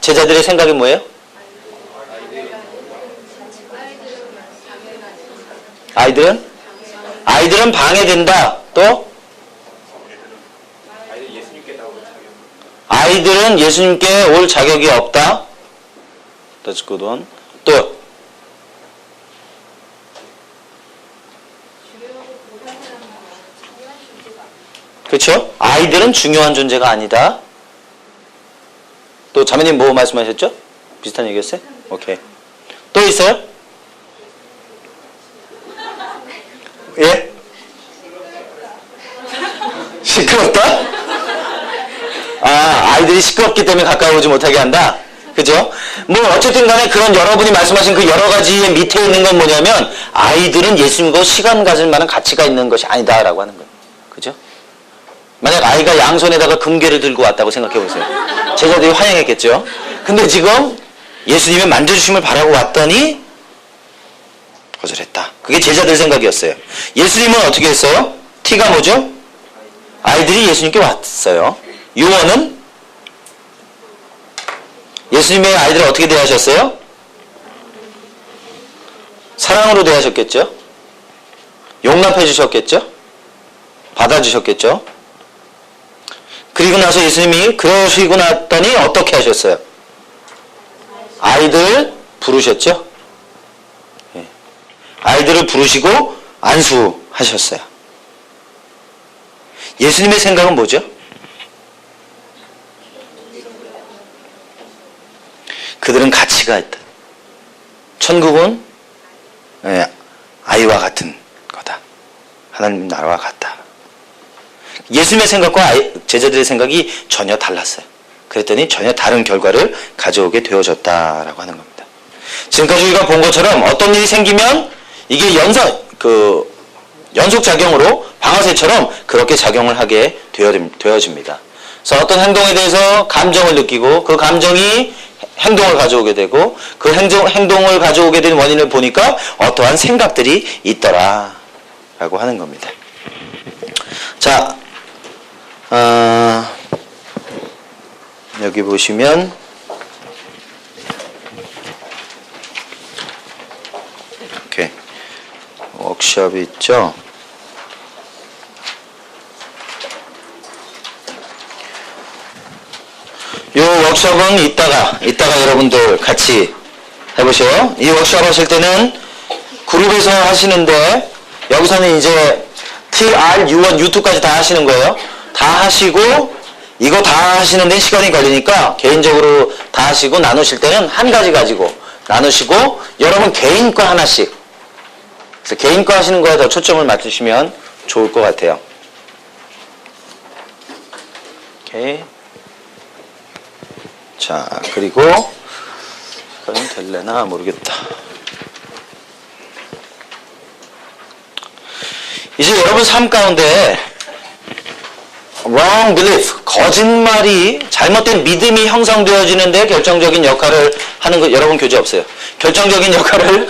제자들의 생각이 뭐예요? 아이들은 방해된다. 또? 아이들 예수님께 나올 자격. 아이들은 예수님께 올 자격이 없다. That's good one. 또? 그렇죠? 아이들은 중요한 존재가 아니다. 또 자매님 뭐 말씀하셨죠? 비슷한 얘기였어요? 오케이. 또 있어요? 예? 시끄럽다? 아이들이 시끄럽기 때문에 가까이 오지 못하게 한다? 그죠? 뭐 어쨌든 간에 그런 여러분이 말씀하신 그 여러 가지의 밑에 있는 건 뭐냐면 아이들은 예수님과 시간 가질 만한 가치가 있는 것이 아니다라고 하는 거예요. 그죠? 만약 아이가 양손에다가 금괴를 들고 왔다고 생각해 보세요. 제자들이 환영했겠죠? 근데 지금 예수님의 만져주심을 바라고 왔더니 거절했다. 그게 제자들 생각이었어요. 예수님은 어떻게 했어요? T가 뭐죠? 아이들이 예수님께 왔어요. 유언은 예수님의 아이들을 어떻게 대하셨어요? 사랑으로 대하셨겠죠? 용납해 주셨겠죠? 받아주셨겠죠? 그리고 나서 예수님이 그러시고 났더니 어떻게 하셨어요? 아이들 부르셨죠? 예. 아이들을 부르시고 안수하셨어요. 예수님의 생각은 뭐죠? 그들은 가치가 있다. 천국은 아이와 같은 거다. 하나님 나라와 같다. 예수님의 생각과 제자들의 생각이 전혀 달랐어요. 그랬더니 전혀 다른 결과를 가져오게 되어졌다라고 하는 겁니다. 지금까지 우리가 본 것처럼 어떤 일이 생기면 이게 연속작용으로 방아쇠처럼 그렇게 작용을 하게 되어집니다. 그래서 어떤 행동에 대해서 감정을 느끼고 그 감정이 행동을 가져오게 되고 그 행동을 가져오게 된 원인을 보니까 어떠한 생각들이 있더라라고 하는 겁니다. 자, 여기 보시면 이렇게 워크숍이 있죠. 이 워크숍은 이따가 여러분들 같이 해보세요. 이 워크숍 하실 때는 그룹에서 하시는데 여기서는 이제 TR, U1, U2까지 다 하시는 거예요. 다 하시고 이거 다 하시는 데는 시간이 걸리니까 개인적으로 다 하시고 나누실 때는 한 가지 가지고 나누시고 여러분 개인 거 하나씩, 그래서 개인 거 하시는 거에 더 초점을 맞추시면 좋을 것 같아요. 오케이. 자, 그리고 시간이 될래나 모르겠다. 이제 여러분 삶 가운데 wrong belief, 거짓말이, 잘못된 믿음이 형성되어지는데 결정적인 역할을 하는 거, 여러분 교재 없어요. 결정적인 역할을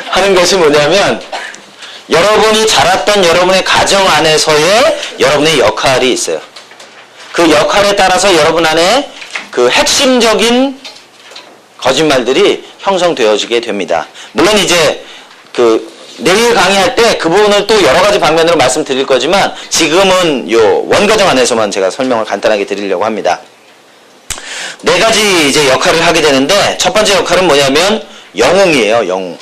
하는 것이 뭐냐면 여러분이 자랐던 여러분의 가정 안에서의 여러분의 역할이 있어요. 그 역할에 따라서 여러분 안에 그 핵심적인 거짓말들이 형성되어지게 됩니다. 물론 이제 내일 강의할 때 그 부분을 또 여러 가지 방면으로 말씀드릴 거지만 지금은 요 원가정 안에서만 제가 설명을 간단하게 드리려고 합니다. 네 가지 이제 역할을 하게 되는데 첫 번째 역할은 뭐냐면 영웅이에요. 영웅.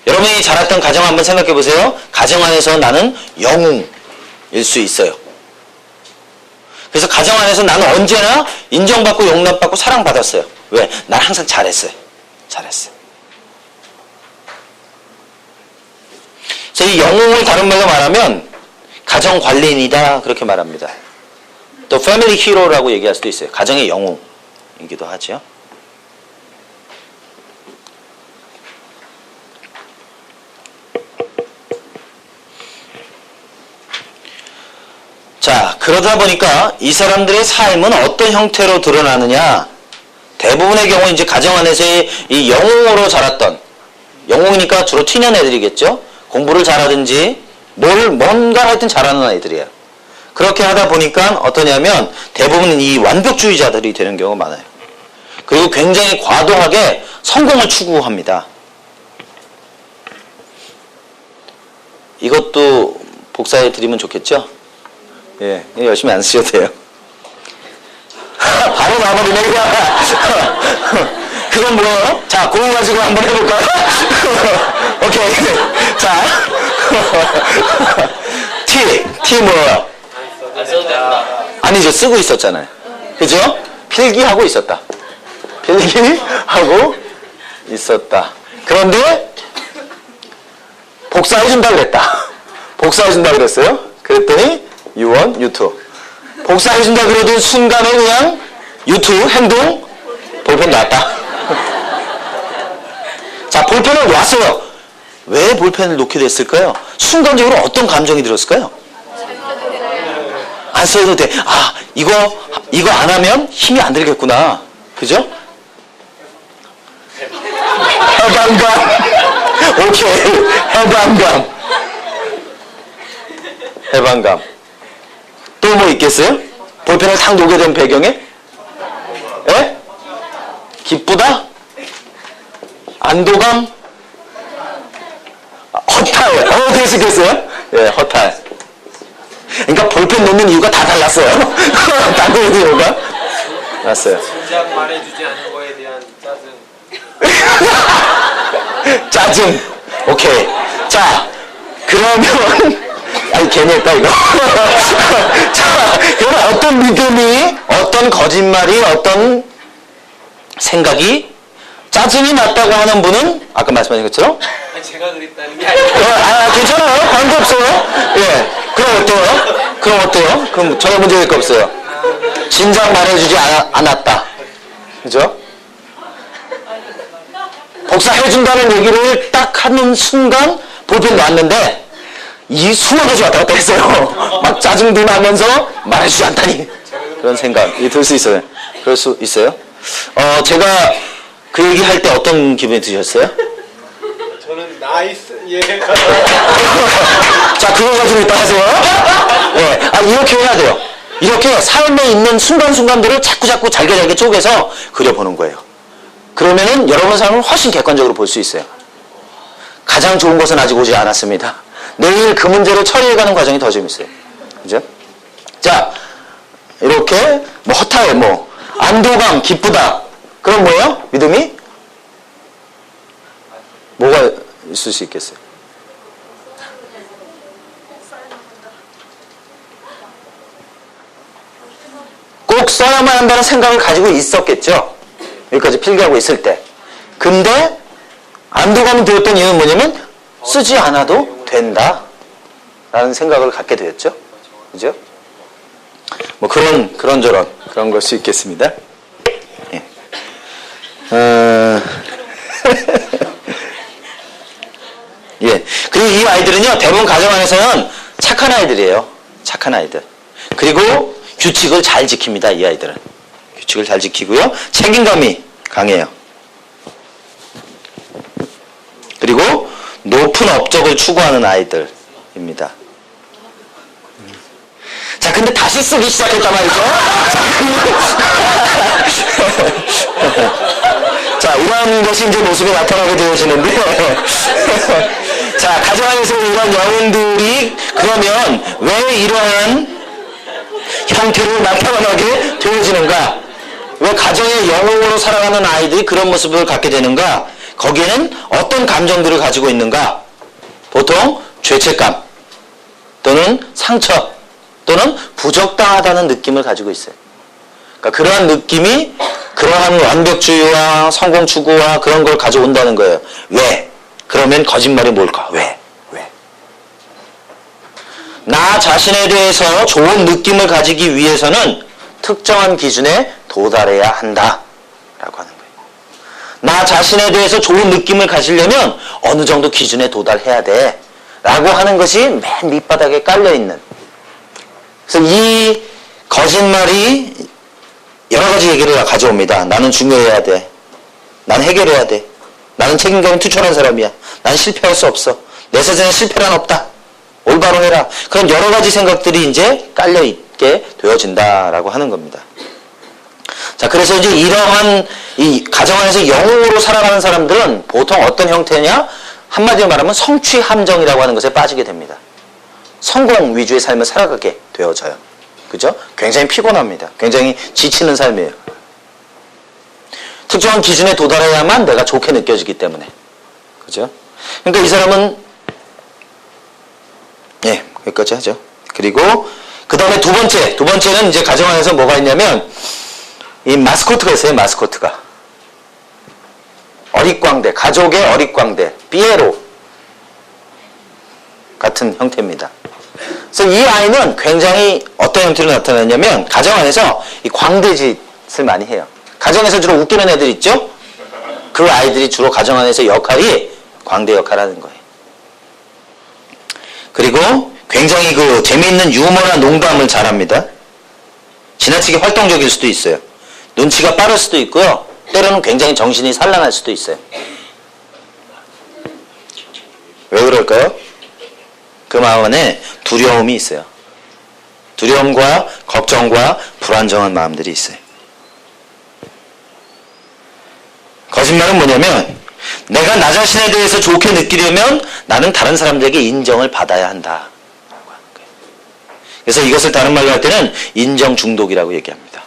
여러분이 자랐던 가정 한번 생각해 보세요. 가정 안에서 나는 영웅일 수 있어요. 그래서 가정 안에서 나는 언제나 인정받고 용납받고 사랑받았어요. 왜? 난 항상 잘했어요. 잘했어요. 그래서 이 영웅을 다른 말로 말하면 가정 관리인이다 그렇게 말합니다. 또 패밀리 히로라고 얘기할 수도 있어요. 가정의 영웅이기도 하죠. 자, 그러다 보니까 이 사람들의 삶은 어떤 형태로 드러나느냐? 대부분의 경우 이제 가정 안에서의 이 영웅으로 자랐던, 영웅이니까 주로 튀는 애들이겠죠? 공부를 잘하든지 뭔가 하여튼 잘하는 아이들이에요. 그렇게 하다 보니까 어떠냐면 대부분 이 완벽주의자들이 되는 경우가 많아요. 그리고 굉장히 과도하게 성공을 추구합니다. 이것도 복사해 드리면 좋겠죠? 예, 열심히 안 쓰셔도 돼요. 바로 나버리네, 그냥. 그건 뭐예요? 자, 그거 가지고 한번 해볼까요? 오케이. 자. T 뭐예요? 안 써도 된다. 아니죠, 쓰고 있었잖아요. 그죠? 필기하고 있었다. 필기하고 있었다. 그런데, 복사해준다 그랬다. 복사해준다 그랬어요? 그랬더니, U1, U2. 복사해준다 그래도 순간에 그냥 U2 행동 볼펜 놨다. 자, 볼펜을 놨어요. 왜 볼펜을 놓게 됐을까요? 순간적으로 어떤 감정이 들었을까요? 안 써도 돼. 아, 이거 안 하면 힘이 안 들겠구나. 그죠? 해방감. 오케이. 해방감. 또 뭐 있겠어요? 볼펜을 탁 놓게 된 배경에? 예? 기쁘다? 안도감? 허탈. 어떻게 쓰겠어요? 예, 허탈. 그러니까 볼펜 놓는 이유가 다 달랐어요. 다 놓는 이유가 달랐어요. 진작 말해주지 않은 거에 대한 짜증. 짜증. 오케이. 자, 그러면 아니 괜히 했다 이거. 자, 그러면 어떤 믿음이, 어떤 거짓말이, 어떤 생각이 짜증이 났다고 하는 분은 아까 말씀하신 것처럼 아니, 제가 그랬다는 게 아니고. 괜찮아요. 관계없어요. 예. 그럼 어때요? 그럼 전혀 문제될 거 없어요. 진작 말해주지 않았다. 그죠? 복사해준다는 얘기를 딱 하는 순간 볼펜 놨는데 이 수많은 가지 왔다 갔다 했어요. 막 짜증도 나면서 말해주지 않다니. 그런 생각이 들 수 있어요. 그럴 수 있어요. 제가 그 얘기 할 때 어떤 기분이 드셨어요? 저는 나이스. 예. 자, 그거 가지고 있다 하세요. 네. 이렇게 해야 돼요. 이렇게 삶에 있는 순간순간들을 자꾸 잘게 쪼개서 그려보는 거예요. 그러면은 여러분 삶을 훨씬 객관적으로 볼 수 있어요. 가장 좋은 것은 아직 오지 않았습니다. 내일 그 문제를 처리해가는 과정이 더 재밌어요. 그죠? 자, 이렇게 뭐 허탈, 안도감, 기쁘다. 그럼 뭐예요? 믿음이? 뭐가 있을 수 있겠어요? 꼭 써야만 한다는 생각을 가지고 있었겠죠. 여기까지 필기하고 있을 때. 근데 안도감이 들었던 이유는 뭐냐면 쓰지 않아도 된다 라는 생각을 갖게 되었죠. 그죠? 뭐 그런저런 그런 걸 수 있겠습니다. 예. 예. 그리고 이 아이들은요, 대부분 가정 안에서는 착한 아이들이에요. 착한 아이들. 그리고 규칙을 잘 지킵니다, 이 아이들은. 규칙을 잘 지키고요. 책임감이 강해요. 그리고 높은 업적을 추구하는 아이들입니다. 자, 근데 다시 쓰기 시작했단 말이죠. 자, 이런 것이 이제 모습이 나타나게 되어지는데, 자, 가정 안에서 이런 영웅들이 그러면 왜 이러한 형태로 나타나게 되어지는가? 왜 가정의 영웅으로 살아가는 아이들이 그런 모습을 갖게 되는가? 거기에는 어떤 감정들을 가지고 있는가? 보통 죄책감 또는 상처 또는 부적당하다는 느낌을 가지고 있어요. 그러니까 그러한 느낌이 그러한 완벽주의와 성공 추구와 그런 걸 가져온다는 거예요. 왜? 그러면 거짓말이 뭘까? 왜? 나 자신에 대해서 좋은 느낌을 가지기 위해서는 특정한 기준에 도달해야 한다 라고 하는 거예요. 나 자신에 대해서 좋은 느낌을 가지려면 어느 정도 기준에 도달해야 돼 라고 하는 것이 맨 밑바닥에 깔려있는, 그래서 이 거짓말이 여러 가지 얘기를 가져옵니다. 나는 중요해야 돼. 난 해결해야 돼. 나는 책임감이 투철한 사람이야. 난 실패할 수 없어. 내 세상에 실패란 없다. 올바로 해라. 그런 여러 가지 생각들이 이제 깔려있게 되어진다라고 하는 겁니다. 자, 그래서 이제 이러한 이 가정 안에서 영웅으로 살아가는 사람들은 보통 어떤 형태냐? 한마디로 말하면 성취 함정이라고 하는 것에 빠지게 됩니다. 성공 위주의 삶을 살아가게 되어져요. 그죠? 굉장히 피곤합니다. 굉장히 지치는 삶이에요. 특정한 기준에 도달해야만 내가 좋게 느껴지기 때문에. 그죠? 그러니까 이 사람은 여기까지 하죠. 그리고 그 다음에 두 번째는 이제 가정 안에서 뭐가 있냐면 이 마스코트가 있어요. 마스코트가 어릿광대, 가족의 어릿광대, 피에로 같은 형태입니다. 그래서 이 아이는 굉장히 어떤 형태로 나타나냐면 가정 안에서 이 광대짓을 많이 해요. 가정에서 주로 웃기는 애들 있죠? 그 아이들이 주로 가정 안에서 역할이 광대 역할을 하는 거예요. 그리고 굉장히 그 재미있는 유머나 농담을 잘합니다. 지나치게 활동적일 수도 있어요. 눈치가 빠를 수도 있고요. 때로는 굉장히 정신이 산란할 수도 있어요. 왜 그럴까요? 그 마음 안에 두려움이 있어요. 두려움과 걱정과 불안정한 마음들이 있어요. 거짓말은 뭐냐면 내가 나 자신에 대해서 좋게 느끼려면 나는 다른 사람들에게 인정을 받아야 한다. 그래서 이것을 다른 말로 할 때는 인정 중독이라고 얘기합니다.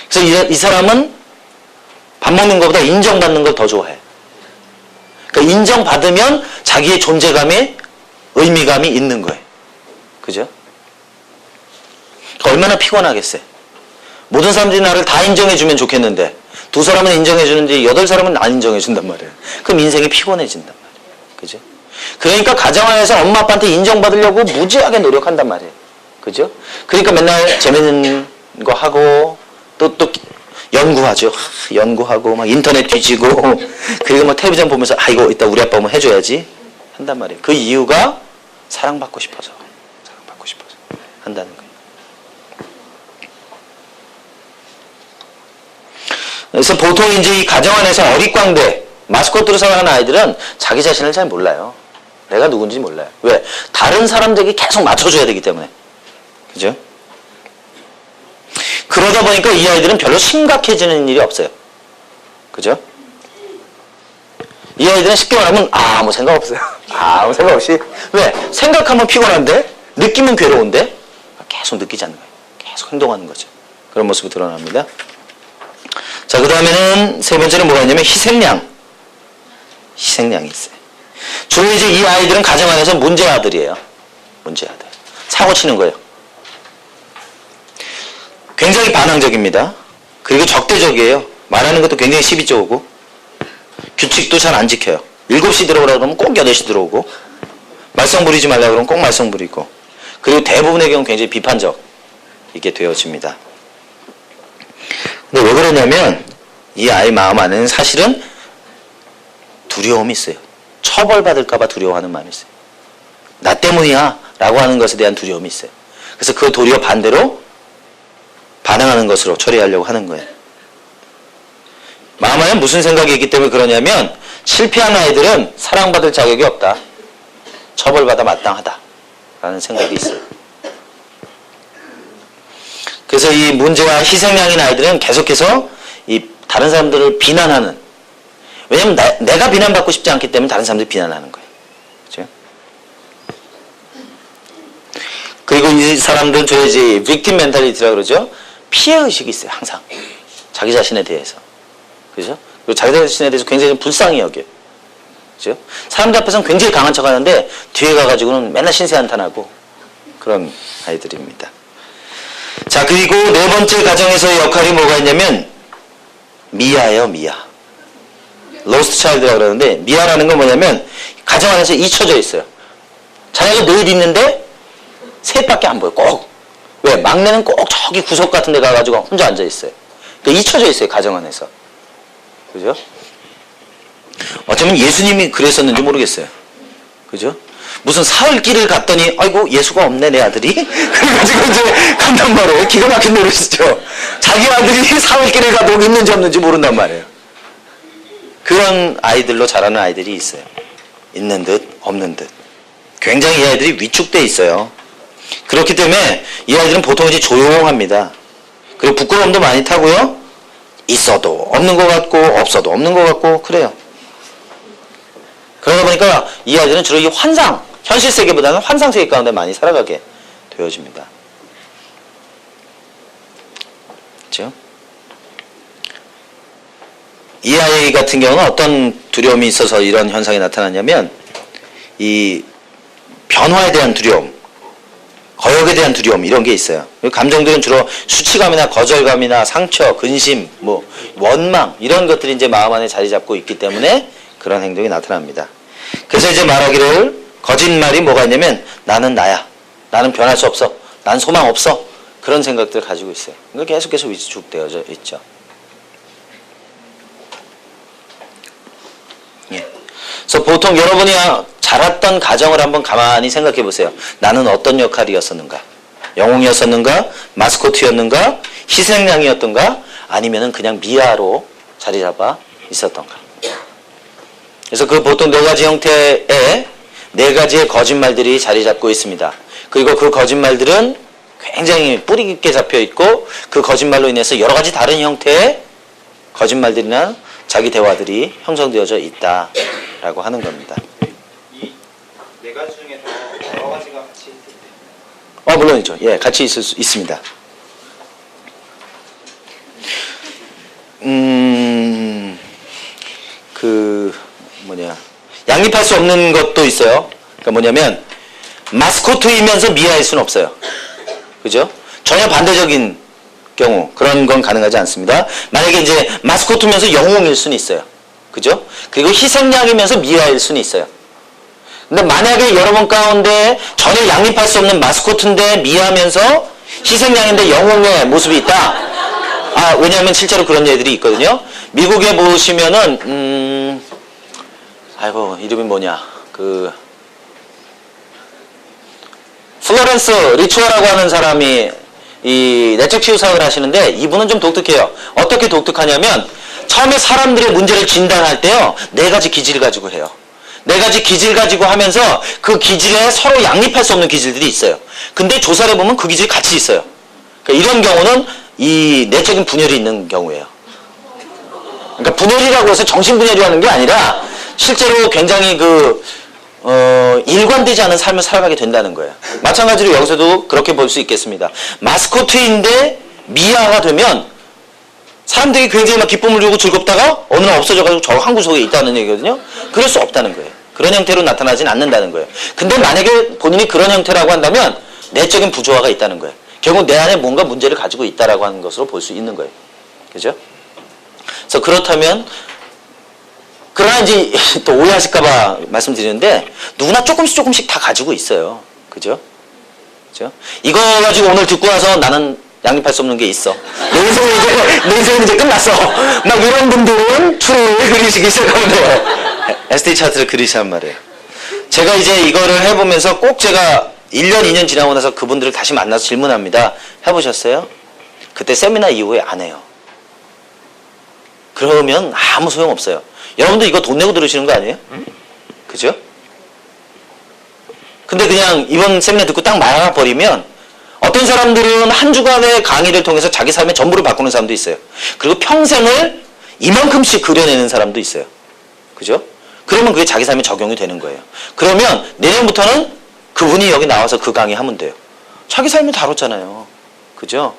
그래서 이 사람은 밥 먹는 것보다 인정받는 걸 더 좋아해. 그러니까 인정받으면 자기의 존재감에 의미감이 있는 거예요. 그죠? 얼마나 피곤하겠어요. 모든 사람들이 나를 다 인정해주면 좋겠는데 두 사람은 인정해주는데 8사람은 안 인정해준단 말이에요. 그럼 인생이 피곤해진단 말이에요. 그죠? 그러니까 가정 안에서 엄마 아빠한테 인정받으려고 무지하게 노력한단 말이에요. 그죠? 그러니까 맨날 재밌는 거 하고 또 연구하죠. 연구하고 막 인터넷 뒤지고 그리고 막 텔레비전 보면서 이거 이따 우리 아빠 한번 해줘야지 한단 말이에요. 그 이유가 사랑받고 싶어서 한다는 거예요. 그래서 보통 이제 이 가정 안에서 어릿광대 마스코트로 살아가는 아이들은 자기 자신을 잘 몰라요. 내가 누군지 몰라요. 왜? 다른 사람들에게 계속 맞춰줘야 되기 때문에. 그죠? 그러다 보니까 이 아이들은 별로 심각해지는 일이 없어요. 그죠? 이 아이들은 쉽게 말하면 아무 생각 없어요. 아무 생각 없이. 왜? 생각하면 피곤한데 느끼면 괴로운데 계속 느끼지 않는 거예요. 계속 행동하는 거죠. 그런 모습이 드러납니다. 자, 그 다음에는 세 번째는 뭐가 있냐면 희생양이 있어요. 주로 이제 이 아이들은 가정 안에서 문제 아들이에요. 문제 아들. 사고 치는 거예요. 굉장히 반항적입니다. 그리고 적대적이에요. 말하는 것도 굉장히 시비 쪼고 규칙도 잘 안 지켜요. 7시 들어오라 그러면 꼭 8시 들어오고 말썽 부리지 말라 그러면 꼭 말썽 부리고 그리고 대부분의 경우 굉장히 비판적이게 되어집니다. 근데 왜 그러냐면 이 아이 마음 안에는 사실은 두려움이 있어요. 처벌받을까 봐 두려워하는 마음이 있어요. 나 때문이야 라고 하는 것에 대한 두려움이 있어요. 그래서 그 도리어 반대로 반응하는 것으로 처리하려고 하는 거예요. 마음 안에 무슨 생각이 있기 때문에 그러냐면 실패한 아이들은 사랑받을 자격이 없다. 처벌받아 마땅하다. 라는 생각이 있어요. 그래서 이 문제와 희생양인 아이들은 계속해서 이 다른 사람들을 비난하는, 왜냐면 내가 비난받고 싶지 않기 때문에 다른 사람들이 비난하는 거예요. 그렇죠? 그리고 이 사람들은 저 이제 빅팀 멘탈리티라고 그러죠. 피해의식이 있어요. 항상. 자기 자신에 대해서. 그죠? 그리고 자기 자신에 대해서 굉장히 불쌍히 여겨요. 그죠? 사람들 앞에서는 굉장히 강한 척 하는데 뒤에 가가지고는 맨날 신세 한탄하고 그런 아이들입니다. 자, 그리고 네 번째 가정에서의 역할이 뭐가 있냐면 미아예요. 미아. 로스트 차일드라고 그러는데 미아라는 건 뭐냐면 가정 안에서 잊혀져 있어요. 자녀가 늘 있는데 셋밖에 안 보여. 꼭. 왜? 막내는 꼭 저기 구석 같은 데 가가지고 혼자 앉아 있어요. 그러니까 잊혀져 있어요. 가정 안에서. 그죠? 어쩌면 예수님이 그랬었는지 모르겠어요. 그죠? 무슨 사흘길을 갔더니 아이고 예수가 없네 내 아들이. 그래가지고 이제 간단 말이에요. 기가 막힌 노릇이죠. 자기 아들이 사흘길을 가도 있는지 없는지 모른단 말이에요. 그런 아이들로 자라는 아이들이 있어요. 있는 듯 없는 듯. 굉장히 이 아이들이 위축돼 있어요. 그렇기 때문에 이 아이들은 보통 이제 조용합니다. 그리고 부끄러움도 많이 타고요. 있어도 없는 것 같고 없어도 없는 것 같고 그래요. 그러다 보니까 이 아이들은 주로 이 환상, 현실 세계보다는 환상 세계 가운데 많이 살아가게 되어집니다. 그렇죠? 이 아이 같은 경우는 어떤 두려움이 있어서 이런 현상이 나타나냐면 이 변화에 대한 두려움, 거역에 대한 두려움 이런 게 있어요. 감정들은 주로 수치감이나 거절감이나 상처, 근심, 뭐 원망 이런 것들이 이제 마음 안에 자리 잡고 있기 때문에 그런 행동이 나타납니다. 그래서 이제 말하기를 거짓말이 뭐가 있냐면 나는 나야. 나는 변할 수 없어. 난 소망 없어. 그런 생각들을 가지고 있어요. 그러니까 계속해서 위축되어져 있죠. 예. 그래서 보통 여러분이 자랐던 가정을 한번 가만히 생각해 보세요. 나는 어떤 역할이었었는가? 영웅이었었는가? 마스코트였는가? 희생양이었던가? 아니면은 그냥 미아로 자리 잡아 있었던가? 그래서 그 보통 네 가지 형태의 네 가지의 거짓말들이 자리 잡고 있습니다. 그리고 그 거짓말들은 굉장히 뿌리 깊게 잡혀 있고 그 거짓말로 인해서 여러 가지 다른 형태의 거짓말들이나 자기 대화들이 형성되어져 있다라고 하는 겁니다. 이 네 가지 중에서 여러 가지가 같이 있을 때. 물론이죠. 예, 같이 있을 수 있습니다. 양립할 수 없는 것도 있어요. 그러니까 뭐냐면 마스코트이면서 미아일 수는 없어요. 그죠? 전혀 반대적인 경우 그런 건 가능하지 않습니다. 만약에 이제 마스코트면서 영웅일 수는 있어요. 그죠? 그리고 희생양이면서 미아일 수는 있어요. 근데 만약에 여러분 가운데 전혀 양립할 수 없는 마스코트인데 미아면서 희생양인데 영웅의 모습이 있다. 왜냐하면 실제로 그런 애들이 있거든요. 미국에 보시면은 아이고 이름이 뭐냐 플로렌스 리추어라고 하는 사람이 이 내적 치유 사역을 하시는데 이분은 좀 독특해요. 어떻게 독특하냐면 처음에 사람들의 문제를 진단할 때요 네 가지 기질을 가지고 해요. 네 가지 기질 가지고 하면서 그 기질에 서로 양립할 수 없는 기질들이 있어요. 근데 조사를 해보면 그 기질이 같이 있어요. 그러니까 이런 경우는 이 내적인 분열이 있는 경우예요. 그러니까 분열이라고 해서 정신분열이라는 게 아니라 실제로 굉장히 일관되지 않은 삶을 살아가게 된다는 거예요. 마찬가지로 여기서도 그렇게 볼 수 있겠습니다. 마스코트인데 미아가 되면 사람들이 굉장히 막 기쁨을 주고 즐겁다가 어느 날 없어져가지고 저 한 구석에 있다는 얘기거든요. 그럴 수 없다는 거예요. 그런 형태로 나타나진 않는다는 거예요. 근데 만약에 본인이 그런 형태라고 한다면 내적인 부조화가 있다는 거예요. 결국 내 안에 뭔가 문제를 가지고 있다라고 하는 것으로 볼 수 있는 거예요. 그죠? 그래서 그렇다면 그러나 이제 또 오해하실까봐 말씀드리는데 누구나 조금씩 다 가지고 있어요. 그죠? 그죠? 이거 가지고 오늘 듣고 나서 나는 양립할 수 없는 게 있어. 내 인생은 이제 끝났어. 막 이런 분들은 추를 그리시기 시작하면 돼요. SD 차트를 그리시란 말이에요. 제가 이제 이거를 해보면서 꼭 제가 1년, 2년 지나고 나서 그분들을 다시 만나서 질문합니다. 해보셨어요? 그때 세미나 이후에 안 해요. 그러면 아무 소용없어요. 여러분도 이거 돈 내고 들으시는 거 아니에요? 그죠? 근데 그냥 이번 세미나 듣고 딱 말아버리면 어떤 사람들은 한 주간의 강의를 통해서 자기 삶의 전부를 바꾸는 사람도 있어요. 그리고 평생을 이만큼씩 그려내는 사람도 있어요. 그죠? 그러면 그게 자기 삶에 적용이 되는 거예요. 그러면 내년부터는 그분이 여기 나와서 그 강의 하면 돼요. 자기 삶을 다뤘잖아요. 그죠?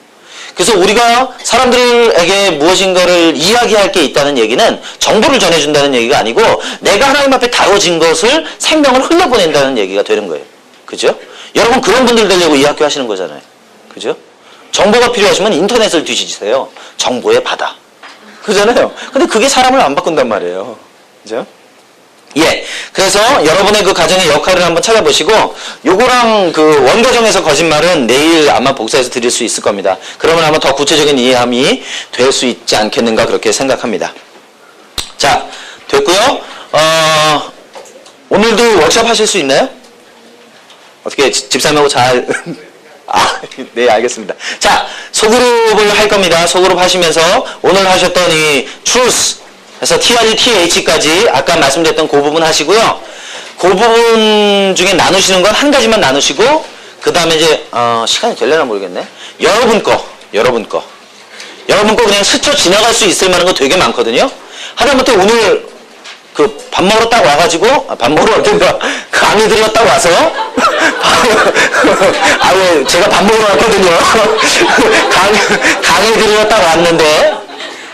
그래서 우리가 사람들에게 무엇인가를 이야기할 게 있다는 얘기는 정보를 전해준다는 얘기가 아니고 내가 하나님 앞에 다뤄진 것을 생명을 흘려보낸다는 얘기가 되는 거예요. 그죠? 여러분 그런 분들 되려고 이 학교 하시는 거잖아요. 그죠? 정보가 필요하시면 인터넷을 뒤지세요. 정보의 바다. 그잖아요. 근데 그게 사람을 안 바꾼단 말이에요. 그죠? 예. 그래서 여러분의 그 가정의 역할을 한번 찾아보시고, 요거랑 그 원가정에서 거짓말은 내일 아마 복사해서 드릴 수 있을 겁니다. 그러면 아마 더 구체적인 이해함이 될 수 있지 않겠는가 그렇게 생각합니다. 자, 됐고요. 오늘도 워크숍 하실 수 있나요? 어떻게 집사님하고 잘 네, 알겠습니다. 자, 소그룹을 할 겁니다. 소그룹 하시면서 오늘 하셨던 이 truth, 그래서 TRE, TH까지 아까 말씀드렸던 그 부분 하시고요. 그 부분 중에 나누시는 건 한 가지만 나누시고, 그 다음에 이제, 시간이 되려나 모르겠네. 여러분 거 그냥 스쳐 지나갈 수 있을 만한 거 되게 많거든요. 하다못해 오늘 그 밥 먹으러 딱 와가지고, 밥 먹으러 어떤가, 강의 들러 딱 와서, 아유, 제가 밥 먹으러 왔거든요. 강의 들러 딱 왔는데,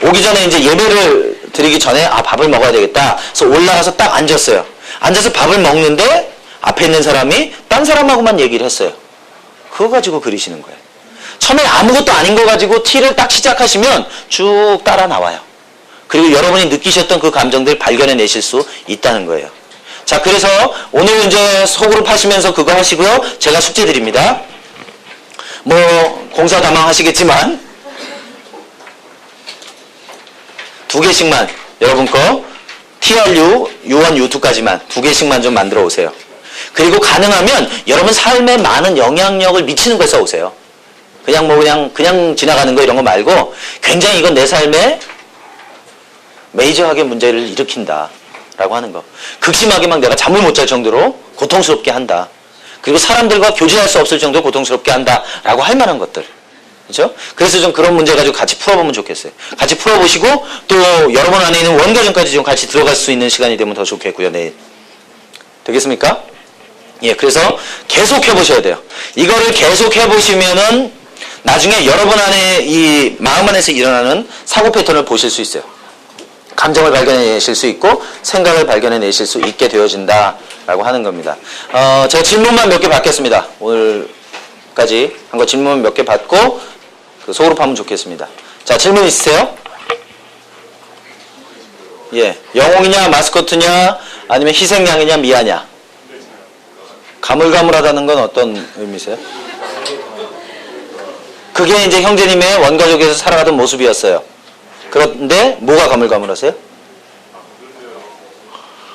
오기 전에 이제 예배를 드리기 전에, 밥을 먹어야 되겠다. 그래서 올라가서 딱 앉았어요. 앉아서 밥을 먹는데, 앞에 있는 사람이 딴 사람하고만 얘기를 했어요. 그거 가지고 그리시는 거예요. 처음에 아무것도 아닌 거 가지고 티를 딱 시작하시면 쭉 따라 나와요. 그리고 여러분이 느끼셨던 그 감정들 발견해내실 수 있다는 거예요. 자, 그래서 오늘 이제 소그룹 하시면서 그거 하시고요. 제가 숙제 드립니다. 뭐 공사다망 하시겠지만 2개씩만 여러분 거 TRU, U1, U2까지만 2개씩만 좀 만들어 오세요. 그리고 가능하면 여러분 삶에 많은 영향력을 미치는 걸 써오세요. 그냥 뭐 그냥 지나가는 거 이런 거 말고 굉장히 이건 내 삶에 메이저하게 문제를 일으킨다 라고 하는 거. 극심하게 막 내가 잠을 못 잘 정도로 고통스럽게 한다. 그리고 사람들과 교제할 수 없을 정도로 고통스럽게 한다 라고 할 만한 것들. 그렇죠? 그래서 좀 그런 문제 가지고 같이 풀어보면 좋겠어요. 같이 풀어보시고 또 여러분 안에 있는 원가정까지 좀 같이 들어갈 수 있는 시간이 되면 더 좋겠고요. 내일. 되겠습니까? 예, 그래서 계속 해보셔야 돼요. 이거를 계속 해보시면은 나중에 여러분 안에 이 마음 안에서 일어나는 사고 패턴을 보실 수 있어요. 감정을 발견해내실 수 있고 생각을 발견해내실 수 있게 되어진다라고 하는 겁니다. 제가 질문만 몇 개 받겠습니다. 오늘까지 한 거 질문 몇 개 받고 그 소그룹 하면 좋겠습니다. 자, 질문 있으세요? 예, 영웅이냐 마스코트냐 아니면 희생양이냐 미아냐? 가물가물하다는 건 어떤 의미세요? 그게 이제 형제님의 원가족에서 살아가던 모습이었어요. 그런데 뭐가 가물가물하세요?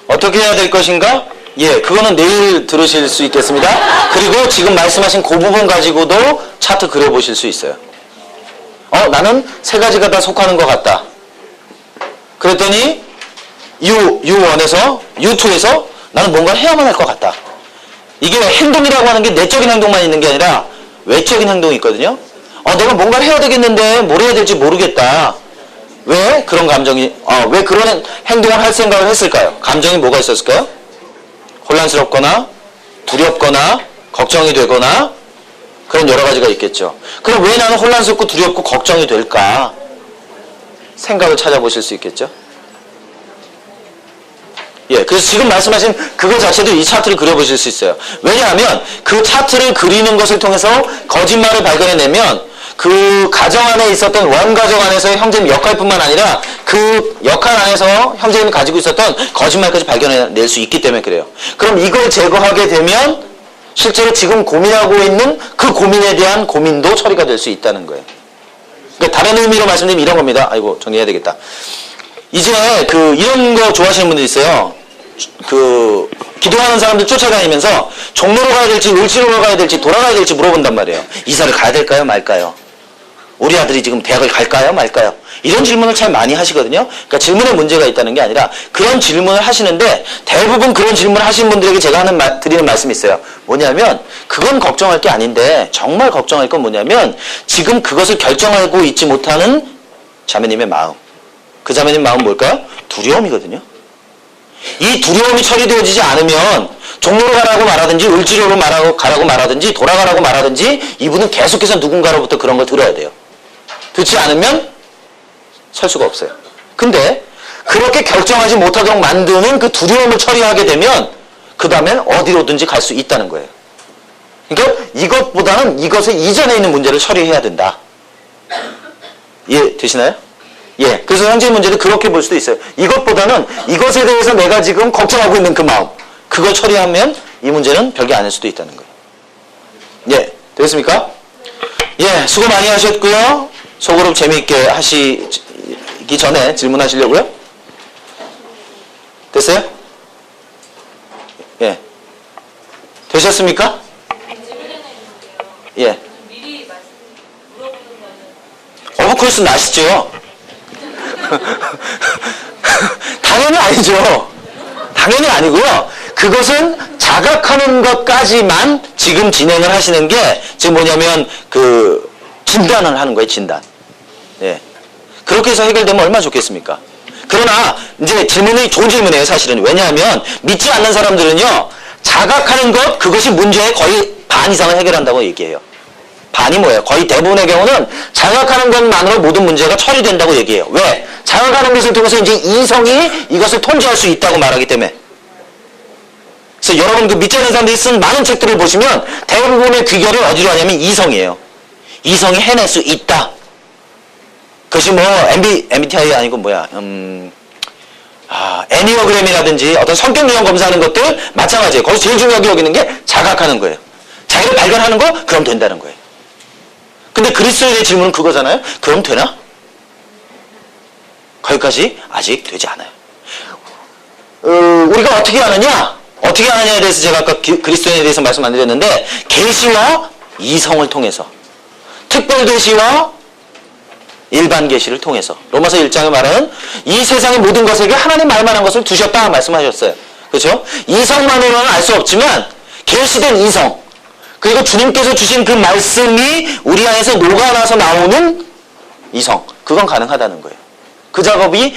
어떻게 해야 될 것인가? 예, 그거는 내일 들으실 수 있겠습니다. 그리고 지금 말씀하신 그 부분 가지고도 차트 그려보실 수 있어요. 나는 세 가지가 다 속하는 것 같다. 그랬더니 U1에서 U2에서 나는 뭔가 해야만 할 것 같다. 이게 행동이라고 하는 게 내적인 행동만 있는 게 아니라 외적인 행동이 있거든요. 내가 뭔가를 해야 되겠는데 뭘 해야 될지 모르겠다. 왜 그런 감정이, 왜 그런 행동을 할 생각을 했을까요? 감정이 뭐가 있었을까요? 혼란스럽거나, 두렵거나, 걱정이 되거나, 그런 여러 가지가 있겠죠. 그럼 왜 나는 혼란스럽고 두렵고 걱정이 될까? 생각을 찾아보실 수 있겠죠? 예, 그래서 지금 말씀하신 그거 자체도 이 차트를 그려보실 수 있어요. 왜냐하면 그 차트를 그리는 것을 통해서 거짓말을 발견해내면 그 가정 안에 있었던 원가정 안에서의 형제님 역할뿐만 아니라 그 역할 안에서 형제님이 가지고 있었던 거짓말까지 발견해낼 수 있기 때문에 그래요. 그럼 이걸 제거하게 되면 실제로 지금 고민하고 있는 그 고민에 대한 고민도 처리가 될 수 있다는 거예요. 그러니까 다른 의미로 말씀드리면 이런 겁니다. 아이고, 정리해야 되겠다. 이제 이런 거 좋아하시는 분들이 있어요. 기도하는 사람들 쫓아다니면서 종로로 가야 될지 을지로로 가야 될지 돌아가야 될지 물어본단 말이에요. 이사를 가야 될까요 말까요? 우리 아들이 지금 대학을 갈까요 말까요? 이런 질문을 참 많이 하시거든요. 그러니까 질문에 문제가 있다는 게 아니라 그런 질문을 하시는데 대부분 그런 질문을 하시는 분들에게 제가 드리는 말씀이 있어요. 뭐냐면 그건 걱정할 게 아닌데 정말 걱정할 건 뭐냐면 지금 그것을 결정하고 있지 못하는 자매님의 마음. 그 자매님 마음은 뭘까요? 두려움이거든요. 이 두려움이 처리되어지지 않으면 종로로 가라고 말하든지 을지로로 가라고 말하든지 돌아가라고 말하든지 이분은 계속해서 누군가로부터 그런 걸 들어야 돼요. 듣지 않으면 설 수가 없어요. 근데 그렇게 결정하지 못하도록 만드는 그 두려움을 처리하게 되면 그 다음엔 어디로든지 갈 수 있다는 거예요. 그러니까 이것보다는 이것의 이전에 있는 문제를 처리해야 된다. 이해되시나요? 예. 그래서 현재 문제를 그렇게 볼 수도 있어요. 이것보다는 이것에 대해서 내가 지금 걱정하고 있는 그 마음, 그걸 처리하면 이 문제는 별게 아닐 수도 있다는 거예요. 예. 되겠습니까? 예. 수고 많이 하셨고요. 속으로 재미있게 하시기 전에 질문하시려고요? 됐어요? 예. 되셨습니까? 예. 미리 물어보는 거는 어버코스 나시죠? 당연히 아니죠. 당연히 아니고요. 그것은 자각하는 것까지만 지금 진행을 하시는 게 지금 뭐냐면 그 진단을 하는 거예요. 진단. 예. 그렇게 해서 해결되면 얼마나 좋겠습니까? 그러나 이제 질문이 좋은 질문이에요. 사실은. 왜냐하면 믿지 않는 사람들은요. 자각하는 것 그것이 문제의 거의 반 이상을 해결한다고 얘기해요. 반이 뭐예요? 거의 대부분의 경우는 자각하는 것만으로 모든 문제가 처리된다고 얘기해요. 왜? 자각하는 것을 통해서 이제 이성이 이것을 통제할 수 있다고 말하기 때문에. 그래서 여러분 그 믿지 않는 사람들이 쓴 많은 책들을 보시면 대부분의 귀결을 어디로 하냐면 이성이에요. 이성이 해낼 수 있다. 그것이 뭐 MBTI 아니고 뭐야 애니어그램이라든지 어떤 성격 유형 검사하는 것들 마찬가지예요. 거기서 제일 중요하게 여기는 게 자각하는 거예요. 자기를 발견하는 거 그럼 된다는 거예요. 근데 그리스도인의 질문은 그거잖아요. 그럼 되나? 거기까지 아직 되지 않아요. 우리가 어떻게 하느냐? 어떻게 하느냐에 대해서 제가 아까 그리스도인에 대해서 말씀 안 드렸는데 계시와 이성을 통해서 특별 계시와 일반 계시를 통해서 로마서 1장에 말하는 이 세상의 모든 것에게 하나님 말만한 것을 두셨다 말씀하셨어요. 그렇죠? 이성만으로는 알 수 없지만 계시된 이성 그리고 주님께서 주신 그 말씀이 우리 안에서 녹아나서 나오는 이성 그건 가능하다는 거예요. 그 작업이